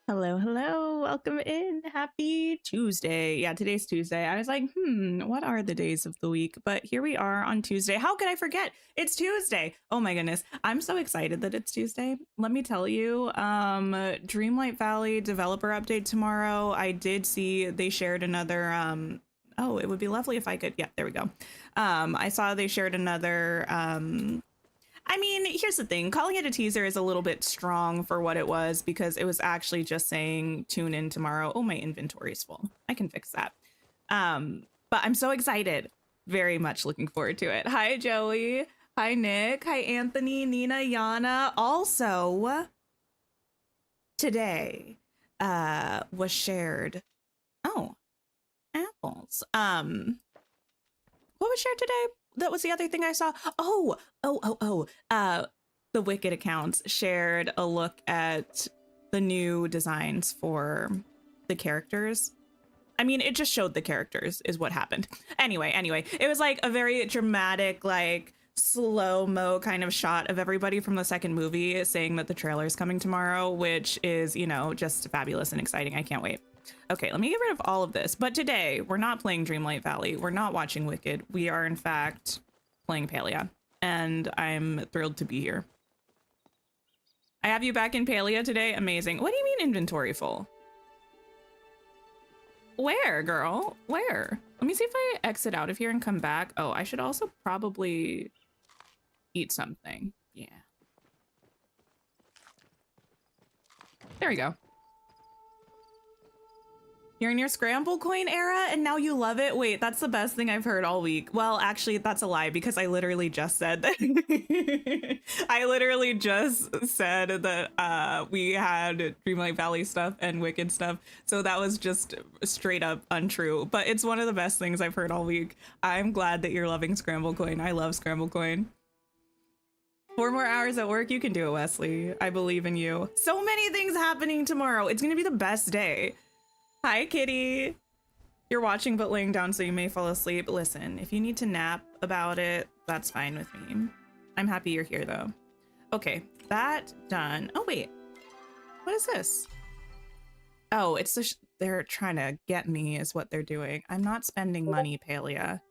Hello, hello. Welcome in. Happy Tuesday. Yeah, today's Tuesday. I was like, what are the days of the week? But here we are on Tuesday. How could I forget? It's Tuesday. Oh my goodness. I'm so excited that it's Tuesday. Let me tell you, Dreamlight Valley developer update tomorrow. I did see they shared another oh, it would be lovely if I could. Yeah, there we go. I saw they shared another I mean, here's the thing. Calling it a teaser is a little bit strong for what it was because it was actually just saying tune in tomorrow. Oh, my inventory is full. I can fix that. But I'm so excited. Very much looking forward to it. Hi, Joey. Hi, Nick. Hi, Anthony, Nina, Yana. Also, today was shared. Oh, apples. What was shared today? That was the other thing I saw. The Wicked accounts shared a look at the new designs for the characters. I mean, it just showed the characters is what happened. Anyway, it was like a very dramatic, like slow-mo kind of shot of everybody from the second movie saying that the trailer is coming tomorrow, which is, you know, just fabulous and exciting. I can't wait. Okay, let me get rid of all of this. But today, we're not playing Dreamlight Valley. We're not watching Wicked. We are, in fact, playing Palia. And I'm thrilled to be here. I have you back in Palia today? Amazing. What do you mean inventory full? Where, girl? Where? Let me see if I exit out of here and come back. Oh, I should also probably eat something. Yeah. There we go. You're in your scramble coin era and now you love it? Wait, that's the best thing I've heard all week. Well, actually, that's a lie because I literally just said that. I literally just said that we had Dreamlight Valley stuff and Wicked stuff. So that was just straight up untrue. But it's one of the best things I've heard all week. I'm glad that you're loving scramble coin. I love scramble coin. 4 more hours at work. You can do it, Wesley. I believe in you. So many things happening tomorrow. It's going to be the best day. Hi, kitty. You're watching but laying down so you may fall asleep. Listen, if you need to nap about it, that's fine with me. I'm happy you're here, though. Okay, that done. Oh, wait. What is this? Oh, it's they're trying to get me is what they're doing. I'm not spending money, Palia.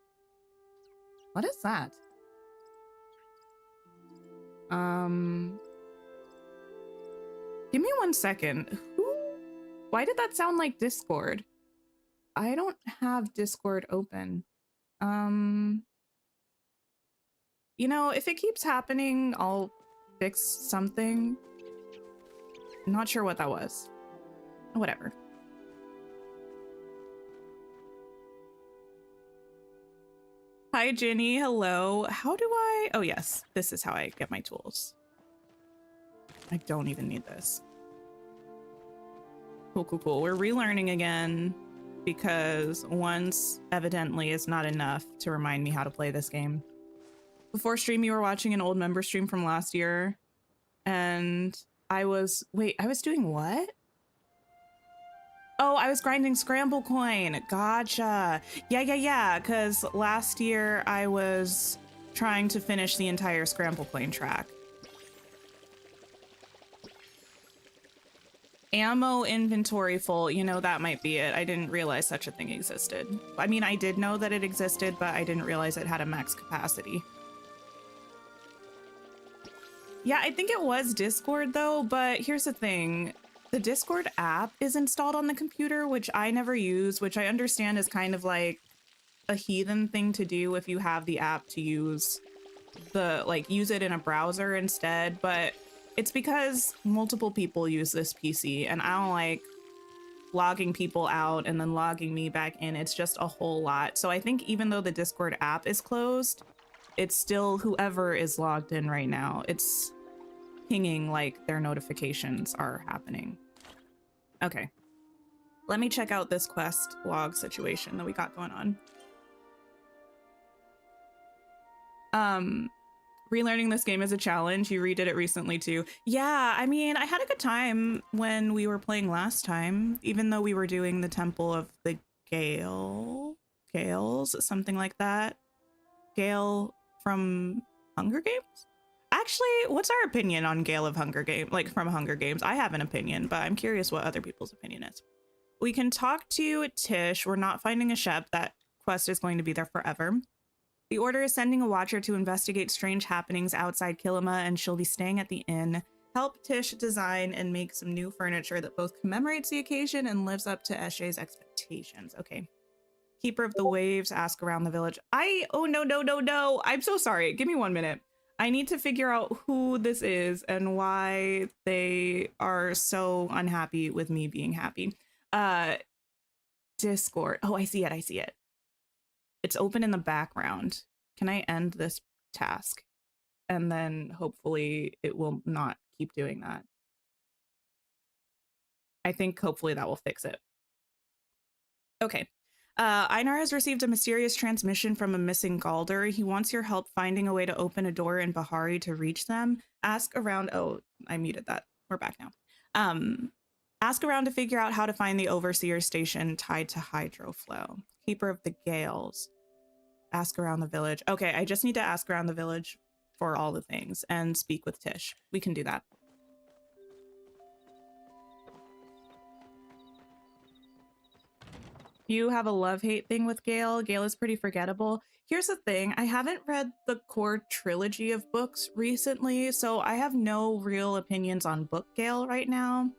What is that? Give me 1 second. Why did that sound like Discord? I don't have Discord open. You know, if it keeps happening, I'll fix something. I'm not sure what that was. Whatever. Hi, Ginny. Hello. How do I... Oh, yes. This is how I get my tools. I don't even need this. Cool, cool, cool. We're relearning again because once evidently is not enough to remind me how to play this game. Before stream, you were watching an old member stream from last year and I was doing what? Oh, I was grinding scramble coin. Gotcha. Yeah. Because last year I was trying to finish the entire scramble coin track. Ammo inventory full. You know, that might be it. I didn't realize such a thing existed. I mean, I did know that it existed, but I didn't realize it had a max capacity. Yeah, I think it was Discord though, but here's the thing. The Discord app is installed on the computer, which I never use, which I understand is kind of like a heathen thing to do if you have the app to use use it in a browser instead, but it's because multiple people use this PC and I don't like logging people out and then logging me back in. It's just a whole lot. So I think even though the Discord app is closed, it's still whoever is logged in right now. It's pinging like their notifications are happening. Okay. Let me check out this quest log situation that we got going on. Relearning this game is a challenge. You redid it recently too. Yeah, I mean, I had a good time when we were playing last time, even though we were doing the Temple of the Gales, something like that. Gale from Hunger Games? I actually, what's our opinion on Gale of Hunger Games, like from Hunger Games? I have an opinion, but I'm curious what other people's opinion is. We can talk to Tish. We're not finding a Shep. That quest is going to be there forever. The Order is sending a watcher to investigate strange happenings outside Kilima, and she'll be staying at the inn. Help Tish design and make some new furniture that both commemorates the occasion and lives up to Eshe's expectations. Okay. Keeper of the Waves, ask around the village. Oh, no. I'm so sorry. Give me 1 minute. I need to figure out who this is and why they are so unhappy with me being happy. Discord. Oh, I see it. It's open in the background. Can I end this task? And then hopefully it will not keep doing that. I think hopefully that will fix it. Okay. Einar has received a mysterious transmission from a missing Galder. He wants your help finding a way to open a door in Bahari to reach them. Ask around. Oh, I muted that. We're back now. Ask around to figure out how to find the Overseer station tied to Hydroflow. Keeper of the Gales. Ask around the village. Okay, I just need to ask around the village for all the things and speak with Tish. We can do that. You have a love-hate thing with Gale. Gale is pretty forgettable. Here's the thing. I haven't read the core trilogy of books recently, so I have no real opinions on book Gale right now.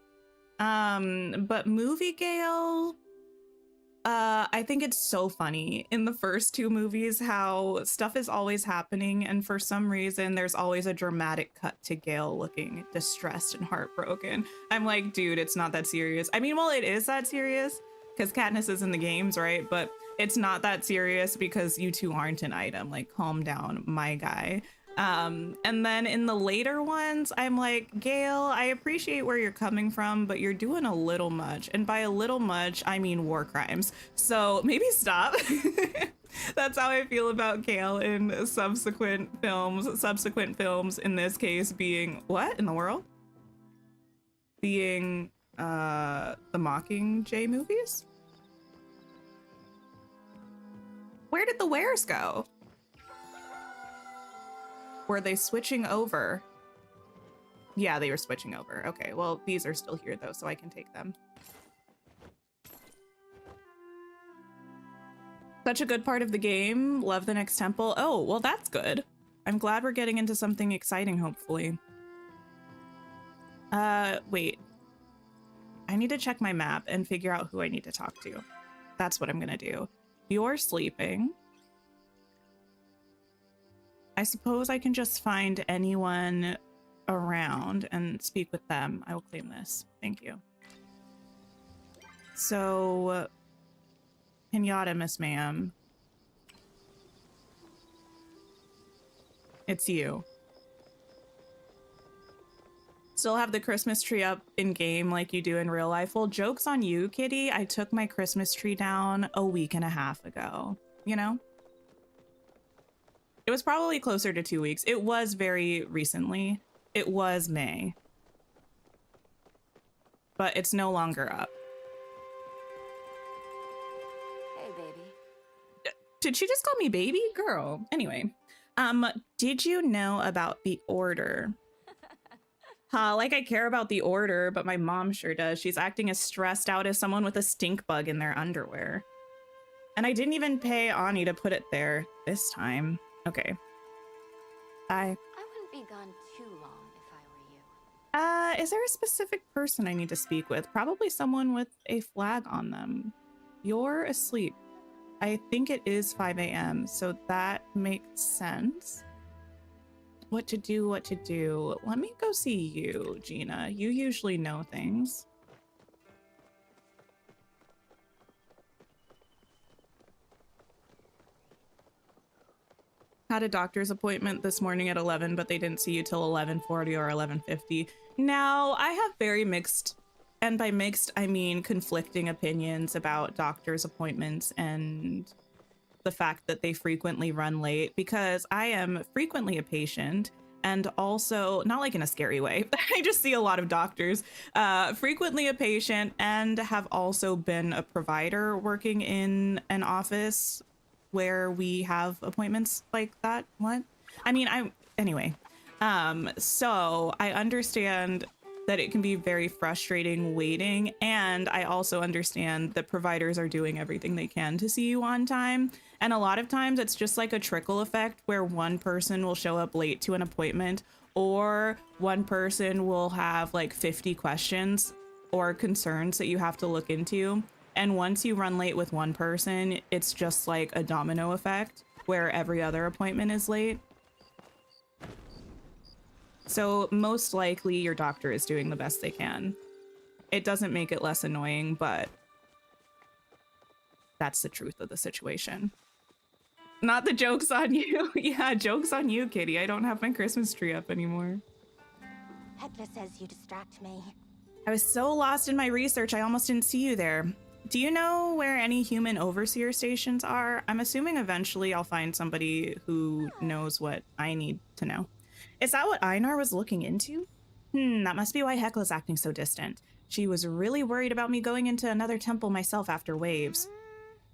But movie Gale, I think it's so funny in the first two movies how stuff is always happening, and for some reason there's always a dramatic cut to Gale looking distressed and heartbroken. I'm like, dude, it's not that serious. I mean, well, it is that serious because Katniss is in the games, right? But it's not that serious because you two aren't an item. Like, calm down, my guy. And then in the later ones, I'm like, Gale, I appreciate where you're coming from, but you're doing a little much. And by a little much, I mean war crimes. So maybe stop. That's how I feel about Gale in subsequent films. Subsequent films, in this case, being what in the world? Being the Mockingjay movies? Where did the wares go? Were they switching over? Yeah, they were switching over. Okay, well, these are still here though, so I can take them. Such a good part of the game. Love the next temple. Oh, well, that's good. I'm glad we're getting into something exciting, hopefully. Wait. I need to check my map and figure out who I need to talk to. That's what I'm gonna do. You're sleeping. I suppose I can just find anyone around and speak with them. I will claim this. Thank you. So, Pinata, Miss Ma'am. It's you. Still have the Christmas tree up in game like you do in real life. Well, joke's on you, kitty. I took my Christmas tree down a week and a half ago, you know? It was probably closer to 2 weeks. It was very recently. It was May. But it's no longer up. Hey, baby. Did she just call me baby? Girl. Anyway, did you know about the Order? Like I care about the Order, but my mom sure does. She's acting as stressed out as someone with a stink bug in their underwear. And I didn't even pay Ani to put it there this time. Okay. Bye. I wouldn't be gone too long if I were you. Is there a specific person I need to speak with? Probably someone with a flag on them. You're asleep. I think it is 5 a.m., so that makes sense. What to do, what to do. Let me go see you, Gina. You usually know things. Had a doctor's appointment this morning at 11, but they didn't see you till 11:40 or 11:50. Now, I have very mixed, and by mixed, I mean conflicting opinions about doctor's appointments and the fact that they frequently run late, because I am frequently a patient and also, not like in a scary way, I just see a lot of doctors, frequently a patient, and have also been a provider working in an office where we have appointments like that. What? I mean, anyway, So I understand that it can be very frustrating waiting, and I also understand that providers are doing everything they can to see you on time. And a lot of times it's just like a trickle effect where one person will show up late to an appointment, or one person will have like 50 questions or concerns that you have to look into. And once you run late with one person, it's just like a domino effect where every other appointment is late. So most likely your doctor is doing the best they can. It doesn't make it less annoying, but that's the truth of the situation. Not the joke's on you. Yeah, joke's on you, kitty. I don't have my Christmas tree up anymore. Hecla says you distract me. I was so lost in my research, I almost didn't see you there. Do you know where any human overseer stations are? I'm assuming eventually I'll find somebody who knows what I need to know. Is that what Einar was looking into? That must be why Hecla's acting so distant. She was really worried about me going into another temple myself after waves.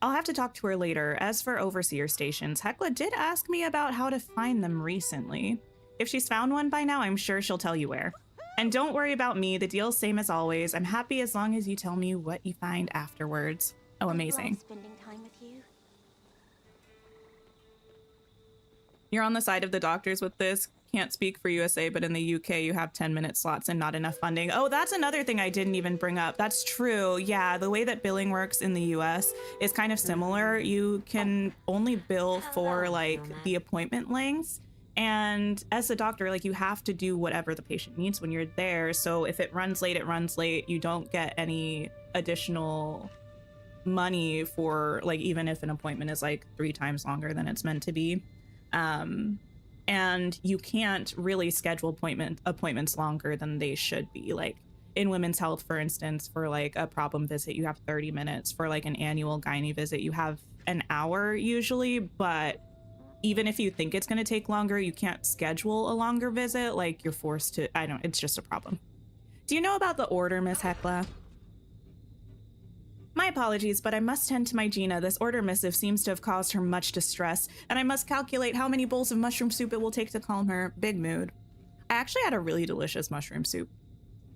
I'll have to talk to her later. As for overseer stations, Hecla did ask me about how to find them recently. If she's found one by now, I'm sure she'll tell you where. And don't worry about me, the deal's same as always. I'm happy as long as you tell me what you find afterwards. Oh, amazing. Spending time with you. You're on the side of the doctors with this. Can't speak for USA, but in the UK you have 10-minute slots and not enough funding. Oh, that's another thing I didn't even bring up. That's true. Yeah, the way that billing works in the US is kind of similar. You can only bill for like the appointment lengths. And as a doctor, like you have to do whatever the patient needs when you're there. So if it runs late, it runs late. You don't get any additional money for like, even if an appointment is like 3 times longer than it's meant to be. And you can't really schedule appointments longer than they should be. Like in women's health, for instance, for like a problem visit, you have 30 minutes. For like an annual gynae visit, you have an hour usually. But even if you think it's going to take longer, you can't schedule a longer visit. Like you're forced to, it's just a problem. Do you know about the order, Miss Hecla? My apologies, but I must tend to my Gina. This order missive seems to have caused her much distress, and I must calculate how many bowls of mushroom soup it will take to calm her. Big mood. I actually had a really delicious mushroom soup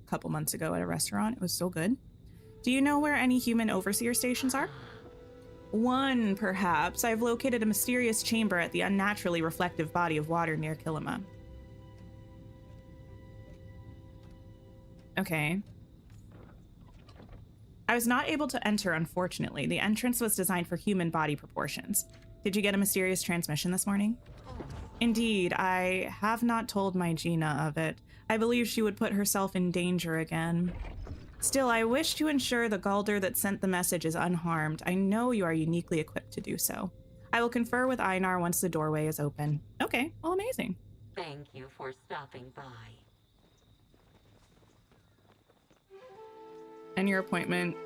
a couple months ago at a restaurant. It was so good. Do you know where any human overseer stations are? One, perhaps. I've located a mysterious chamber at the unnaturally reflective body of water near Kilima. Okay. I was not able to enter, unfortunately. The entrance was designed for human body proportions. Did you get a mysterious transmission this morning? Indeed, I have not told my Gina of it. I believe she would put herself in danger again. Still, I wish to ensure the Galder that sent the message is unharmed. I know you are uniquely equipped to do so. I will confer with Einar once the doorway is open. Okay, well, amazing. Thank you for stopping by. And your appointment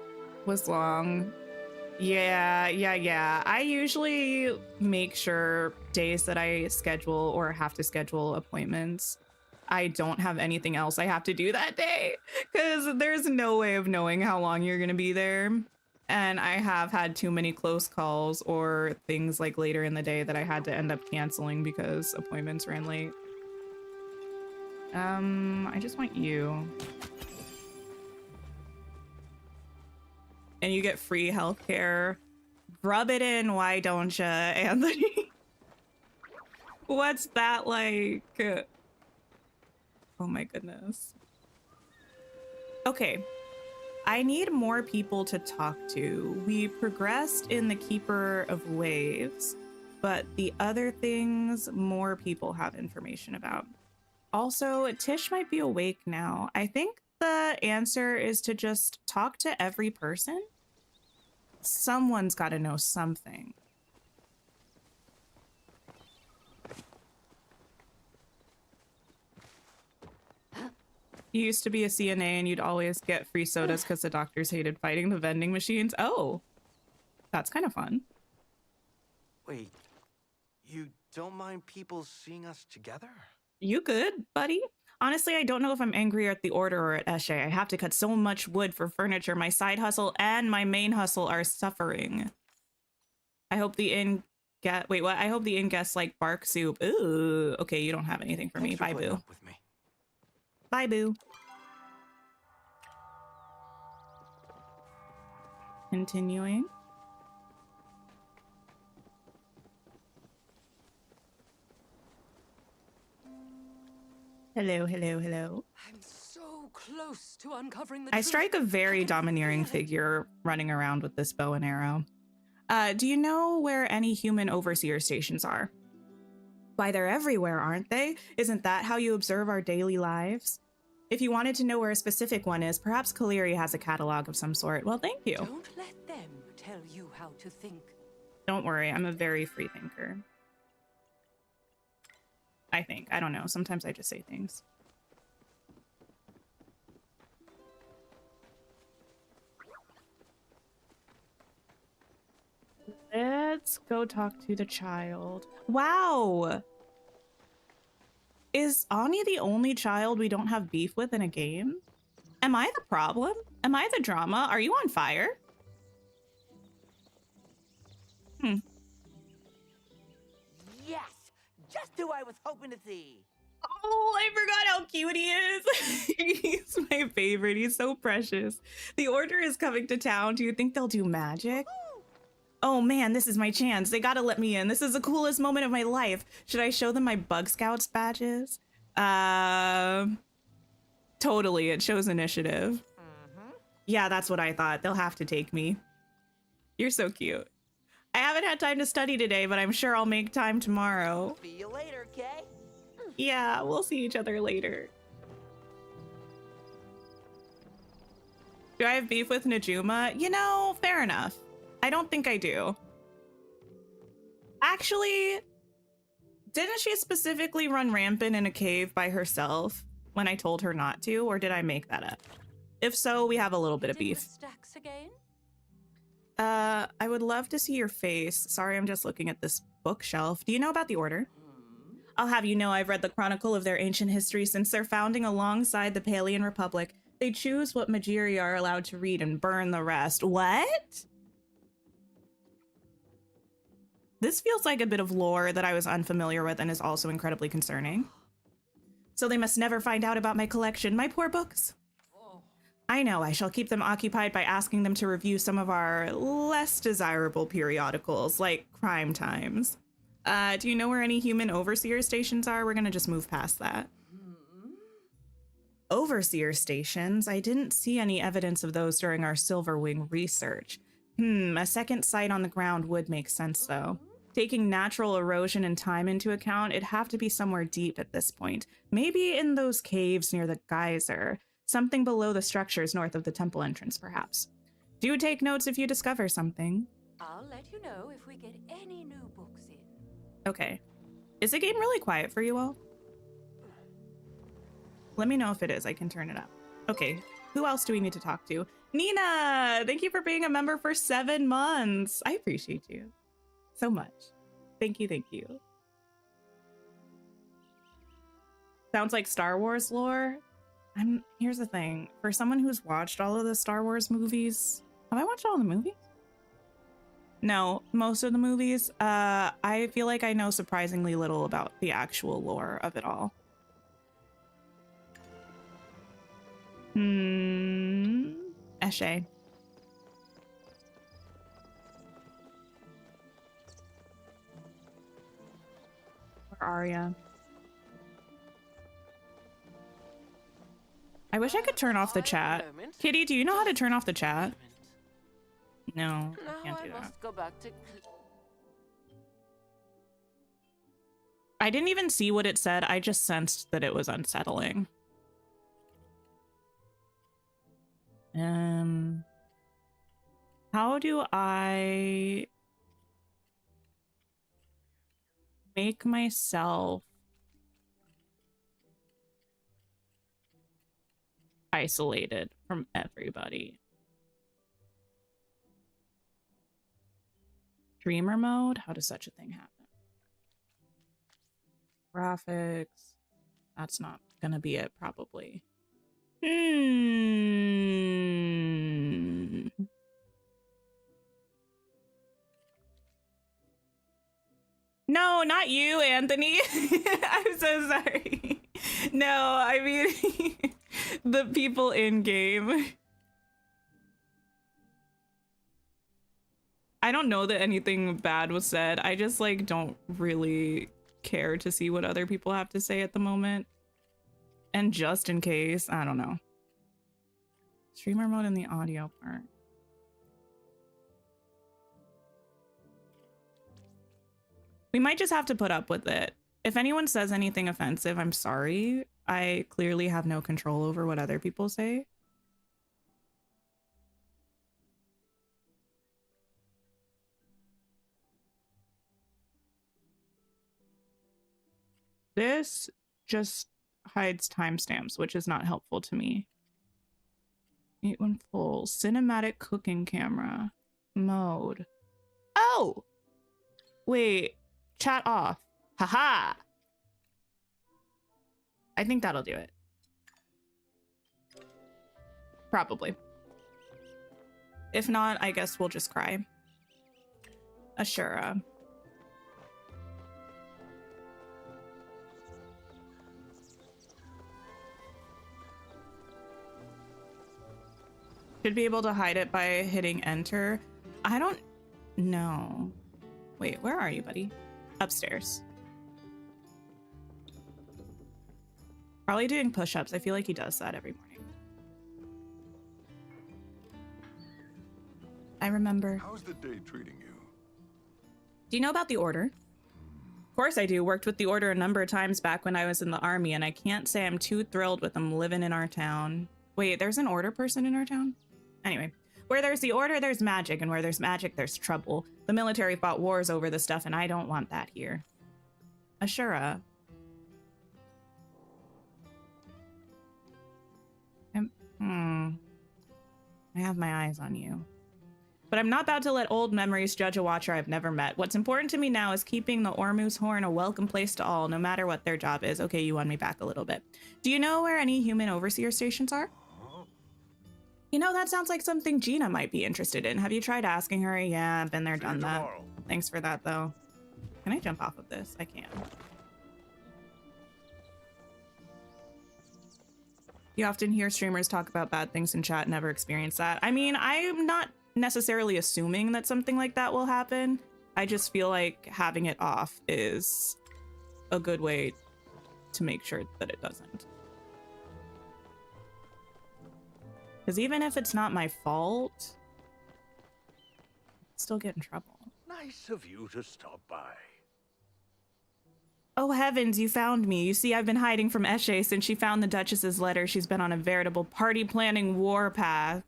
was long. Yeah. I usually make sure days that I schedule or have to schedule appointments, I don't have anything else I have to do that day, because there's no way of knowing how long you're going to be there. And I have had too many close calls or things like later in the day that I had to end up canceling because appointments ran late. I just want you. And you get free healthcare. Rub it in, why don't ya, Anthony? What's that like? Oh my goodness. Okay. I need more people to talk to. We progressed in the Keeper of Waves, but the other things more people have information about. Also, Tish might be awake now. I think the answer is to just talk to every person. Someone's got to know something. You used to be a CNA and you'd always get free sodas because the doctors hated fighting the vending machines. Oh, that's kind of fun. Wait, you don't mind people seeing us together? You good, buddy? Honestly, I don't know if I'm angrier at the Order or at Eshe. I have to cut so much wood for furniture. My side hustle and my main hustle are suffering. I hope the inn get. Wait, what? I hope the inn guests like bark soup. Ooh. Okay, you don't have anything for me. Thanks for Bye, putting boo. up with me. Bye, boo. Continuing. Hello, hello, hello. I'm so close to uncovering the I truth. strike a very I can domineering feel it. figure running around with this bow and arrow. Do you know where any human overseer stations are? Why, they're everywhere, aren't they? Isn't that how you observe our daily lives? If you wanted to know where a specific one is, perhaps Kaleri has a catalog of some sort. Well, thank you. Don't let them tell you how to think. Don't worry, I'm a very free thinker. I think. I don't know. Sometimes I just say things. Let's go talk to the child. Wow! Is Ani the only child we don't have beef with in a game? Am I the problem? Am I the drama? Are you on fire? Yes! Just who I was hoping to see. Oh, I forgot how cute he is. He's my favorite. He's so precious. The Order is coming to town. Do you think they'll do magic? Oh man, this is my chance. They gotta let me in. This is the coolest moment of my life. Should I show them my Bug Scouts badges? Totally. It shows initiative. Yeah, that's what I thought. They'll have to take me. You're so cute. I haven't had time to study today, but I'm sure I'll make time tomorrow. See you later, Kay. Yeah, we'll see each other later. Do I have beef with Najuma? You know, fair enough. I don't think I do. Actually, didn't she specifically run rampant in a cave by herself when I told her not to, or did I make that up? If so, we have a little bit of Hitting the beef. stacks again? I would love to see your face. Sorry, I'm just looking at this bookshelf. Do you know about the Order? I'll have you know I've read the chronicle of their ancient history since their founding alongside the Palian Republic. They choose what Majiri are allowed to read and burn the rest. What? This feels like a bit of lore that I was unfamiliar with and is also incredibly concerning. So they must never find out about my collection, my poor books. I know, I shall keep them occupied by asking them to review some of our less desirable periodicals, like Crime Times. Do you know where any human overseer stations are? We're gonna just move past that. Overseer stations? I didn't see any evidence of those during our Silverwing research. A second site on the ground would make sense, though. Taking natural erosion and time into account, it'd have to be somewhere deep at this point. Maybe in those caves near the geyser. Something below the structures north of the temple entrance, perhaps. Do take notes if you discover something. I'll let you know if we get any new books in. Okay. Is the game really quiet for you all? Let me know if it is. I can turn it up. Okay. Who else do we need to talk to? Nina! Thank you for being a member for 7 months. I appreciate you so much. Thank you, thank you. Sounds like Star Wars lore. Here's the thing. For someone who's watched all of the Star Wars movies... Have I watched all the movies? No, most of the movies. I feel like I know surprisingly little about the actual lore of it all. Eshe. Where are ya? I wish I could turn off the chat. Kitty, do you know how to turn off the chat? No, I Now can't I do that. must go back to... I didn't even see what it said. I just sensed that it was unsettling. How do I make myself isolated from everybody? Dreamer mode? How does such a thing happen? Graphics. That's not gonna be it, probably. No, not you, Anthony. I'm so sorry. No, I mean the people in game. I don't know that anything bad was said. I just like don't really care to see what other people have to say at the moment. And just in case, I don't know. Streamer mode in the audio part. We might just have to put up with it. If anyone says anything offensive, I'm sorry. I clearly have no control over what other people say. This just hides timestamps, which is not helpful to me. 8-1 full cinematic cooking camera mode. Oh, wait, chat off. Haha. I think that'll do it. Probably. If not, I guess we'll just cry. Ashura. Should be able to hide it by hitting enter. I don't know. Wait, where are you, buddy? Upstairs. Probably doing push-ups. I feel like he does that every morning. I remember. How's the day treating you? Do you know about the Order? Of course I do. Worked with the Order a number of times back when I was in the army, and I can't say I'm too thrilled with them living in our town. Wait, there's an Order person in our town? Anyway, where there's the Order, there's magic, and where there's magic, there's trouble. The military fought wars over the stuff, and I don't want that here. Ashura. I have my eyes on you. But I'm not about to let old memories judge a watcher I've never met. What's important to me now is keeping the Ormu's Horn a welcome place to all, no matter what their job is. Okay, you won me back a little bit. Do you know where any human overseer stations are? You know, that sounds like something Gina might be interested in. Have you tried asking her? Yeah, been there, done that. Thanks for that, though. Can I jump off of this? I can. You often hear streamers talk about bad things in chat, never experience that. I mean, I'm not necessarily assuming that something like that will happen. I just feel like having it off is a good way to make sure that it doesn't. Because even if it's not my fault, I'd still get in trouble. Nice of you to stop by. Oh heavens, you found me. You see, I've been hiding from Eshe since she found the Duchess's letter. She's been on a veritable party-planning warpath.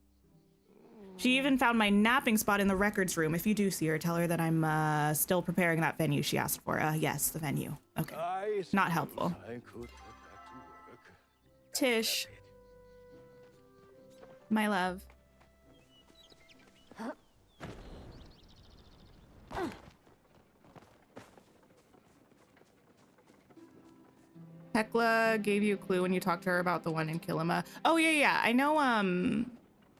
She even found my napping spot in the records room. If you do see her, tell her that I'm still preparing that venue she asked for. Yes, the venue. Okay. Not helpful. I could put that to work. Tish. My love. Hecla gave you a clue when you talked to her about the one in Kilima. Oh, yeah. I know,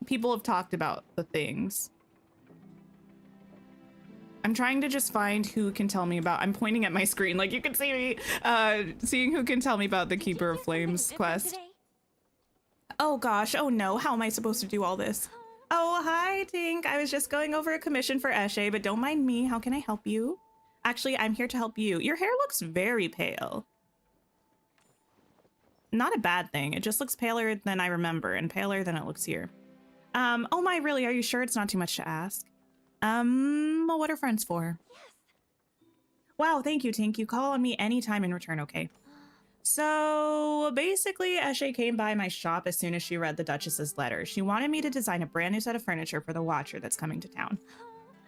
people have talked about the things. I'm trying to just find who can tell me about... I'm pointing at my screen like you can see me, seeing who can tell me about the Keeper of Flames quest. Oh gosh, oh no, how am I supposed to do all this? Oh, hi, Tink. I was just going over a commission for Eshe, but don't mind me. How can I help you? Actually, I'm here to help you. Your hair looks very pale. Not a bad thing. It just looks paler than I remember and paler than it looks here. Oh my, really? Are you sure it's not too much to ask? Well, what are friends for? Yes. Wow, thank you, Tink. You call on me anytime in return, okay? So basically, Eshe came by my shop as soon as she read the Duchess's letter. She wanted me to design a brand new set of furniture for the Watcher that's coming to town.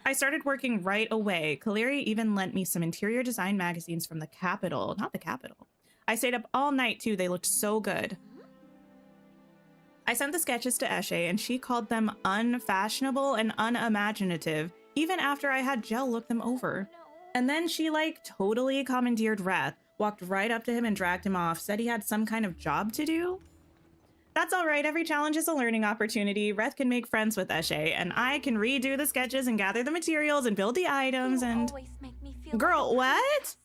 I started working right away. Kaleri even lent me some interior design magazines from the capital. Not the capital. I stayed up all night too. They looked so good. I sent the sketches to Eshe and she called them unfashionable and unimaginative, even after I had Jell look them over. And then she like totally commandeered Wrath, walked right up to him and dragged him off, said he had some kind of job to do. That's all right. Every challenge is a learning opportunity. Wrath can make friends with Eshe, and I can redo the sketches and gather the materials and build the items and... always make me feel Girl, like what?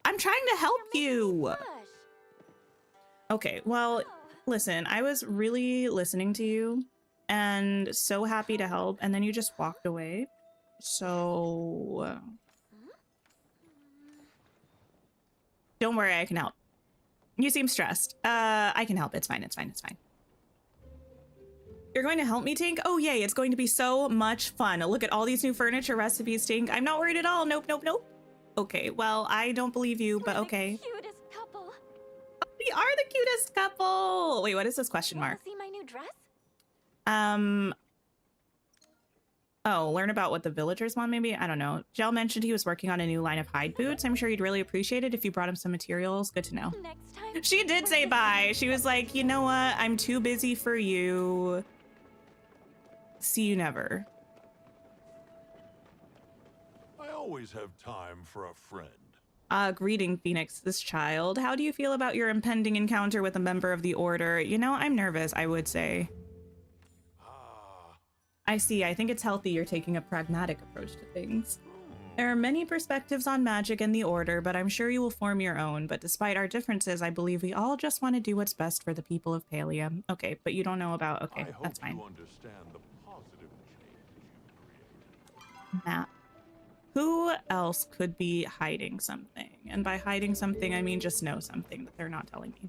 I'm trying to help You're making me you. blush. Okay, well, listen, I was really listening to you and so happy to help, and then you just walked away. So don't worry, I can help. You seem stressed. I can help. It's fine. It's fine. It's fine. You're going to help me, Tink? Oh, yay. It's going to be so much fun. Look at all these new furniture recipes, Tink. I'm not worried at all. Nope, nope, nope. Okay, well, I don't believe you, but We're okay. the cutest couple. We are the cutest couple. Wait, what is this question Wanna mark? see my new dress? Oh, learn about what the villagers want, maybe? I don't know. Jel mentioned he was working on a new line of hide boots. I'm sure he'd really appreciate it if you brought him some materials. Good to know. Next time. She did say bye. She was like, you know what? I'm too busy for you. See you never. I always have time for a friend. Greeting, Phoenix, this child. How do you feel about your impending encounter with a member of the Order? You know, I'm nervous, I would say. I see. I think it's healthy you're taking a pragmatic approach to things. There are many perspectives on magic and the Order, but I'm sure you will form your own. But despite our differences, I believe we all just want to do what's best for the people of Palia. Okay, but you don't know about... Okay, that's fine. You understand the positive change you created. Matt. Who else could be hiding something? And by hiding something, I mean just know something that they're not telling me.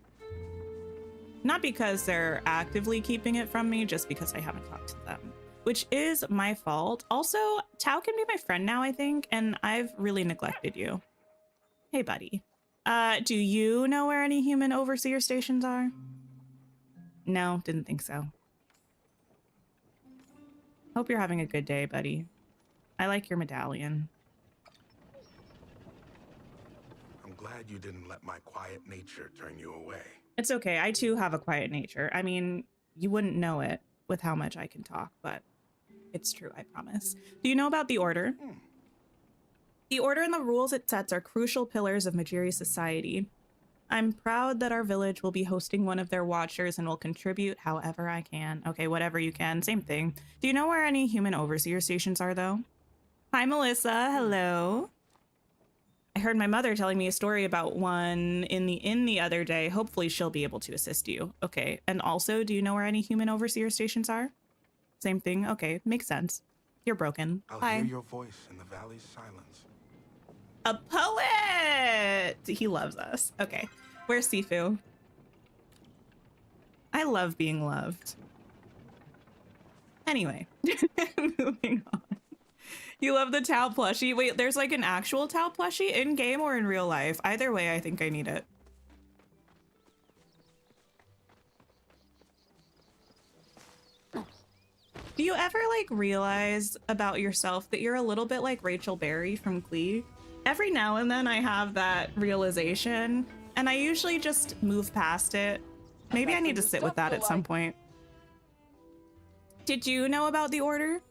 Not because they're actively keeping it from me, just because I haven't talked to them. Which is my fault. Also, Tao can be my friend now, I think, and I've really neglected you. Hey, buddy. Do you know where any human overseer stations are? No, didn't think so. Hope you're having a good day, buddy. I like your medallion. I'm glad you didn't let my quiet nature turn you away. It's okay. I too have a quiet nature. I mean, you wouldn't know it with how much I can talk, but it's true, I promise. Do you know about the Order? The Order and the rules it sets are crucial pillars of Majiri society. I'm proud that our village will be hosting one of their watchers and will contribute however I can. Okay, whatever you can. Same thing. Do you know where any human overseer stations are, though? Hi, Melissa. Hello. I heard my mother telling me a story about one in the inn the other day. Hopefully she'll be able to assist you. Okay. And also, do you know where any human overseer stations are? Same thing. Okay. Makes sense. You're broken. I'll Hi. hear your voice in the valley's silence. A poet! He loves us. Okay. Where's Sifu? I love being loved. Anyway, moving on. You love the Tao plushie? Wait, there's like an actual Tao plushie in game or in real life? Either way, I think I need it. Do you ever like realize about yourself that you're a little bit like Rachel Berry from Glee? Every now and then I have that realization and I usually just move past it. Maybe I need to sit with that at some point. Did you know about the Order?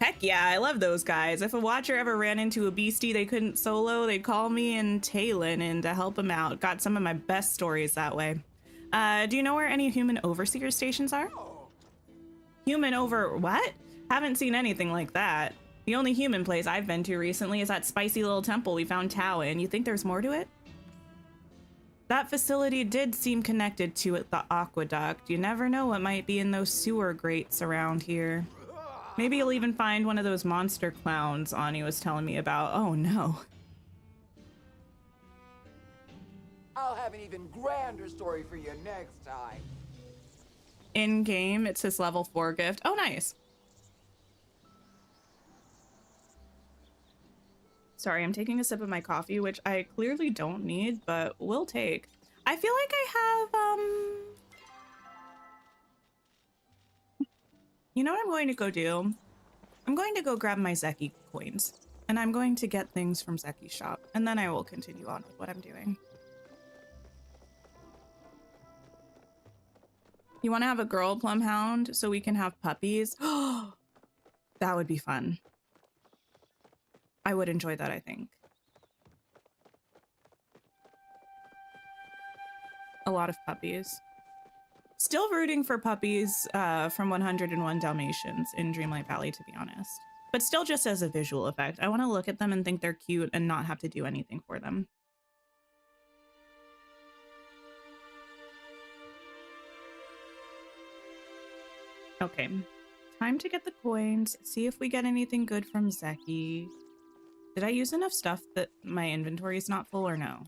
Heck yeah, I love those guys. If a watcher ever ran into a beastie they couldn't solo, they'd call me and Talon in to help them out. Got some of my best stories that way. Do you know where any human overseer stations are? Human over what? Haven't seen anything like that. The only human place I've been to recently is that spicy little temple we found Tao in. You think there's more to it? That facility did seem connected to the aqueduct. You never know what might be in those sewer grates around here. Maybe you'll even find one of those monster clowns Ani was telling me about. Oh no. I'll have an even grander story for you next time. In game, it's his level 4 gift. Oh, nice. Sorry, I'm taking a sip of my coffee, which I clearly don't need, but will take. I feel like I have, you know what I'm going to go do? I'm going to go grab my Zeki coins, and I'm going to get things from Zeki's shop, and then I will continue on with what I'm doing. You want to have a girl plumhound so we can have puppies? Oh, that would be fun. I would enjoy that, I think. A lot of puppies. Still rooting for puppies from 101 Dalmatians in Dreamlight Valley, to be honest. But still just as a visual effect. I want to look at them and think they're cute and not have to do anything for them. Okay. Time to get the coins. See if we get anything good from Zeki. Did I use enough stuff that my inventory is not full or no?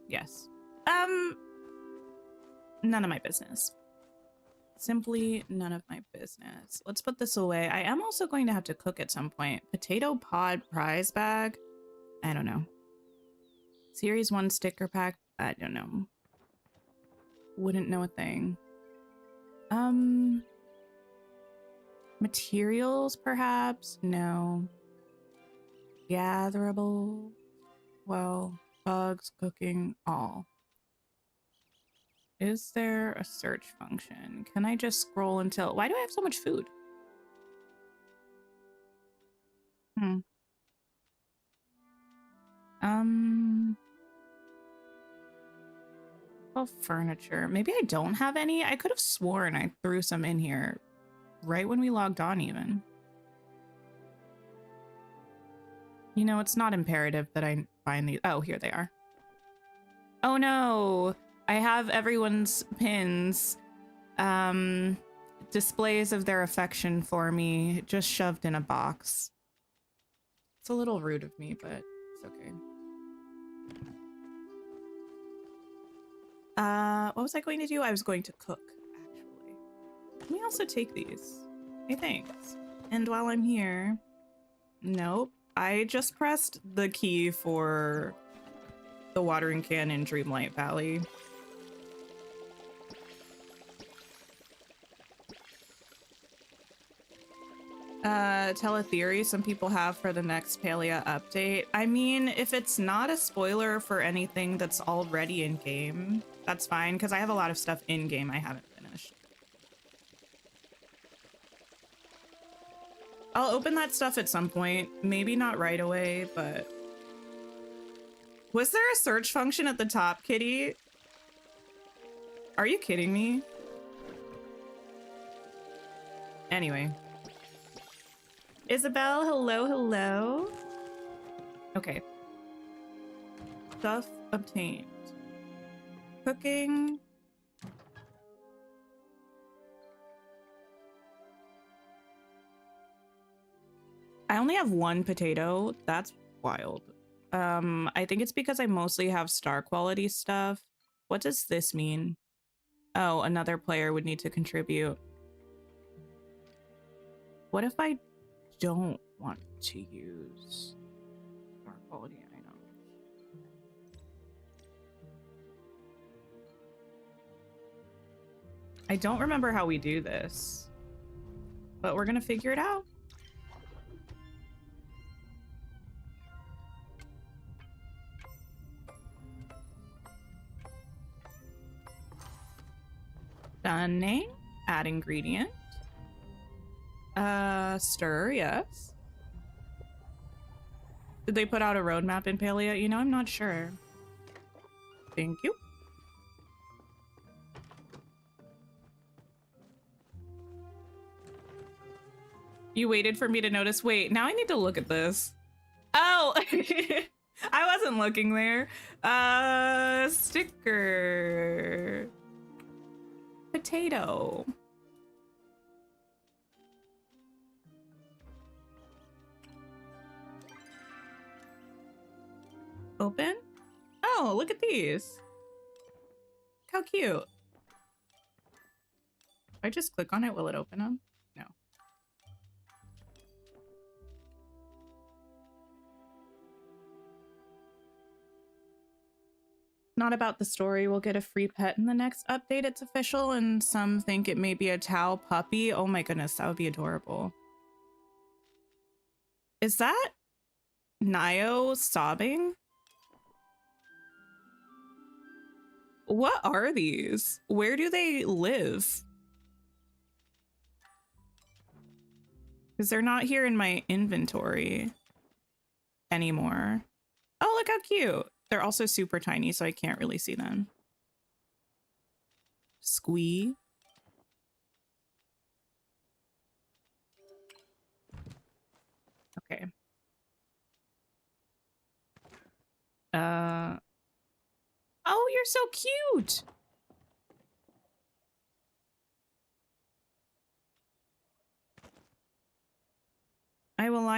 Yes. None of my business. Simply none of my business. Let's put this away. I am also going to have to cook at some point. Potato pod prize bag. I don't know. Series 1 sticker pack. I don't know. Wouldn't know a thing. Materials, perhaps? No. Gatherable. Well, bugs, cooking, all. Is there a search function? Can I just scroll until... Why do I have so much food? Oh, furniture. Maybe I don't have any? I could have sworn I threw some in here right when we logged on even. You know, it's not imperative that I find these. Oh, here they are. Oh no, I have everyone's pins. Displays of their affection for me just shoved in a box. It's a little rude of me, but it's okay. What was I going to do? I was going to cook, actually. Let me also take these. Hey, thanks. And while I'm here... Nope. I just pressed the key for the watering can in Dreamlight Valley. Tell a theory some people have for the next Palia update. I mean, if it's not a spoiler for anything that's already in game, that's fine, because I have a lot of stuff in game I haven't finished. I'll open that stuff at some point. Maybe not right away, but... Was there a search function at the top, Kitty? Are you kidding me? Anyway. Isabel, hello, hello. Okay. Stuff obtained. Cooking. I only have one potato. That's wild. I think it's because I mostly have star quality stuff. What does this mean? Oh, another player would need to contribute. What if I don't want to use star quality items? I don't remember how we do this, but we're gonna figure it out. Stunning. Add ingredient. Stir, yes. Did they put out a roadmap in Palia? You know, I'm not sure. Thank you. You waited for me to notice. Wait, now I need to look at this. Oh, I wasn't looking there. Sticker. Potato. Open? Oh, look at these. How cute. If I just click on it, will it open them? No. Not about the story. We'll get a free pet in the next update. It's official, and some think it may be a Tao puppy. Oh my goodness, that would be adorable. Is that Nio sobbing? What are these? Where do they live? Because they're not here in my inventory anymore. Oh, look how cute. They're also super tiny, so I can't really see them. Squee. Okay. Oh, you're so cute.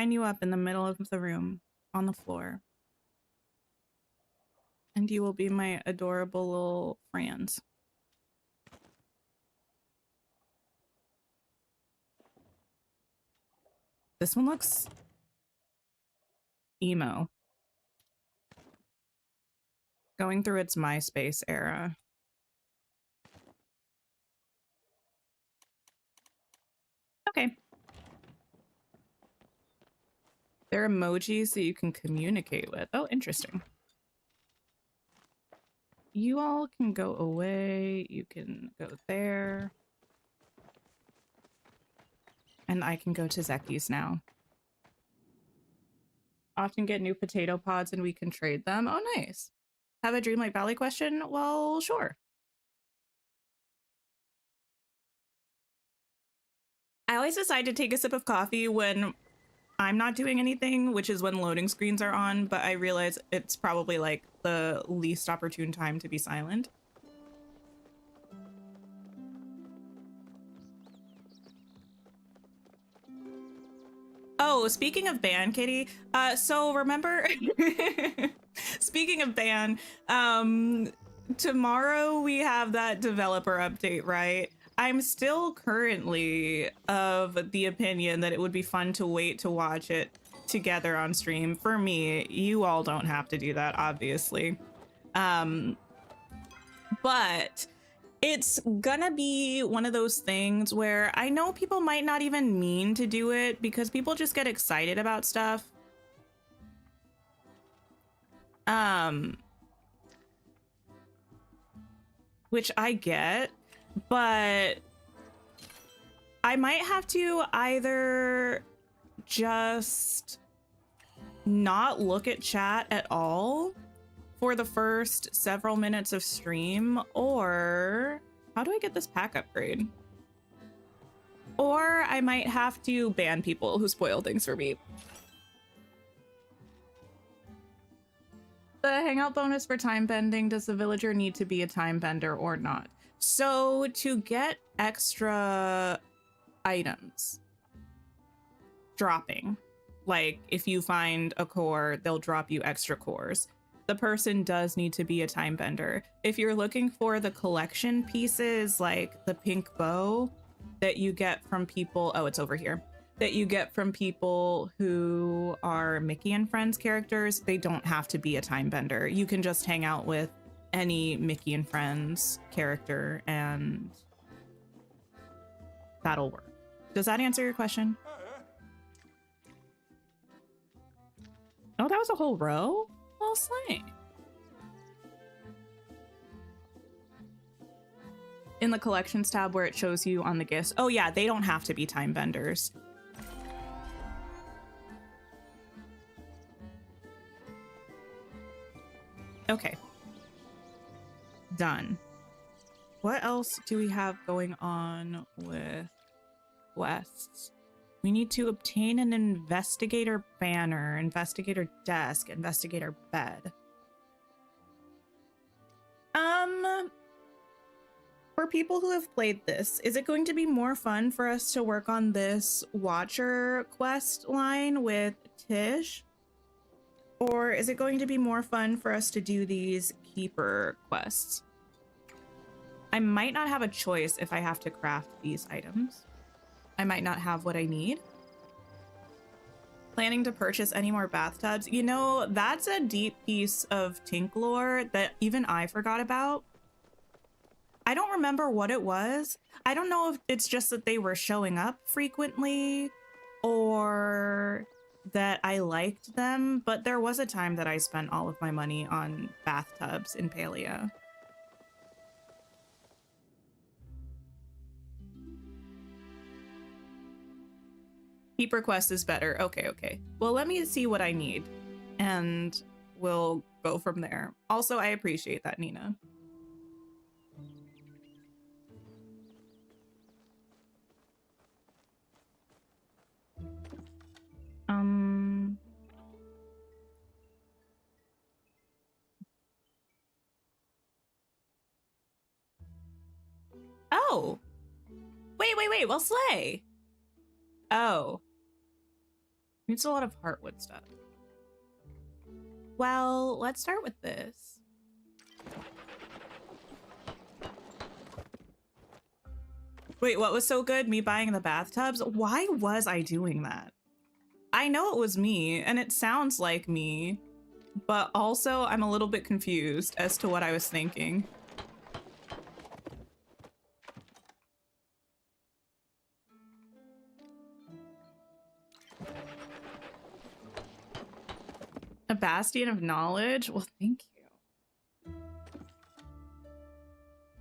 line you up in the middle of the room on the floor. And you will be my adorable little friends. This one looks emo. Going through its MySpace era. Okay. They're emojis that you can communicate with. Oh, interesting. You all can go away. You can go there. And I can go to Zeki's now. Often get new potato pods and we can trade them. Oh, nice. Have a Dreamlight Valley question? Well, sure. I always decide to take a sip of coffee when I'm not doing anything, which is when loading screens are on, but I realize it's probably like the least opportune time to be silent. Oh, speaking of ban, Kitty, so remember, speaking of ban, tomorrow we have that developer update, right? I'm still currently of the opinion that it would be fun to wait to watch it together on stream. For me, you all don't have to do that, obviously. But it's gonna be one of those things where I know people might not even mean to do it because people just get excited about stuff. Which I get, but I might have to either just not look at chat at all for the first several minutes of stream, or how do I get this pack upgrade? Or I might have to ban people who spoil things for me. The hangout bonus for time bending, does the villager need to be a time bender or not? So to get extra items dropping, like if you find a core, they'll drop you extra cores. The person does need to be a time bender. If you're looking for the collection pieces, like the pink bow that you get from people, oh, it's over here, that you get from people who are Mickey and Friends characters, they don't have to be a time bender. You can just hang out with any Mickey and Friends character and that'll work. Does that answer your question? Oh, that was a whole row? Well, slay. In the collections tab where it shows you on the gifts. Oh yeah, they don't have to be time benders. Okay. Done. What else do we have going on with quests? We need to obtain an investigator banner, investigator desk, investigator bed. For people who have played this, is it going to be more fun for us to work on this Watcher quest line with Tish? Or is it going to be more fun for us to do these Keeper quests? I might not have a choice if I have to craft these items. I might not have what I need. Planning to purchase any more bathtubs? You know, that's a deep piece of Tink lore that even I forgot about. I don't remember what it was. I don't know if it's just that they were showing up frequently or that I liked them, but there was a time that I spent all of my money on bathtubs in Palia. Keeper quest is better. Okay. Well, let me see what I need and we'll go from there. Also, I appreciate that, Nina. Oh. Wait. Well, slay. Oh. Needs a lot of heartwood stuff. Well, let's start with this. Wait, what was so good? Me buying the bathtubs? Why was I doing that? I know it was me, and it sounds like me, but also I'm a little bit confused as to what I was thinking. A bastion of knowledge? Well, thank you.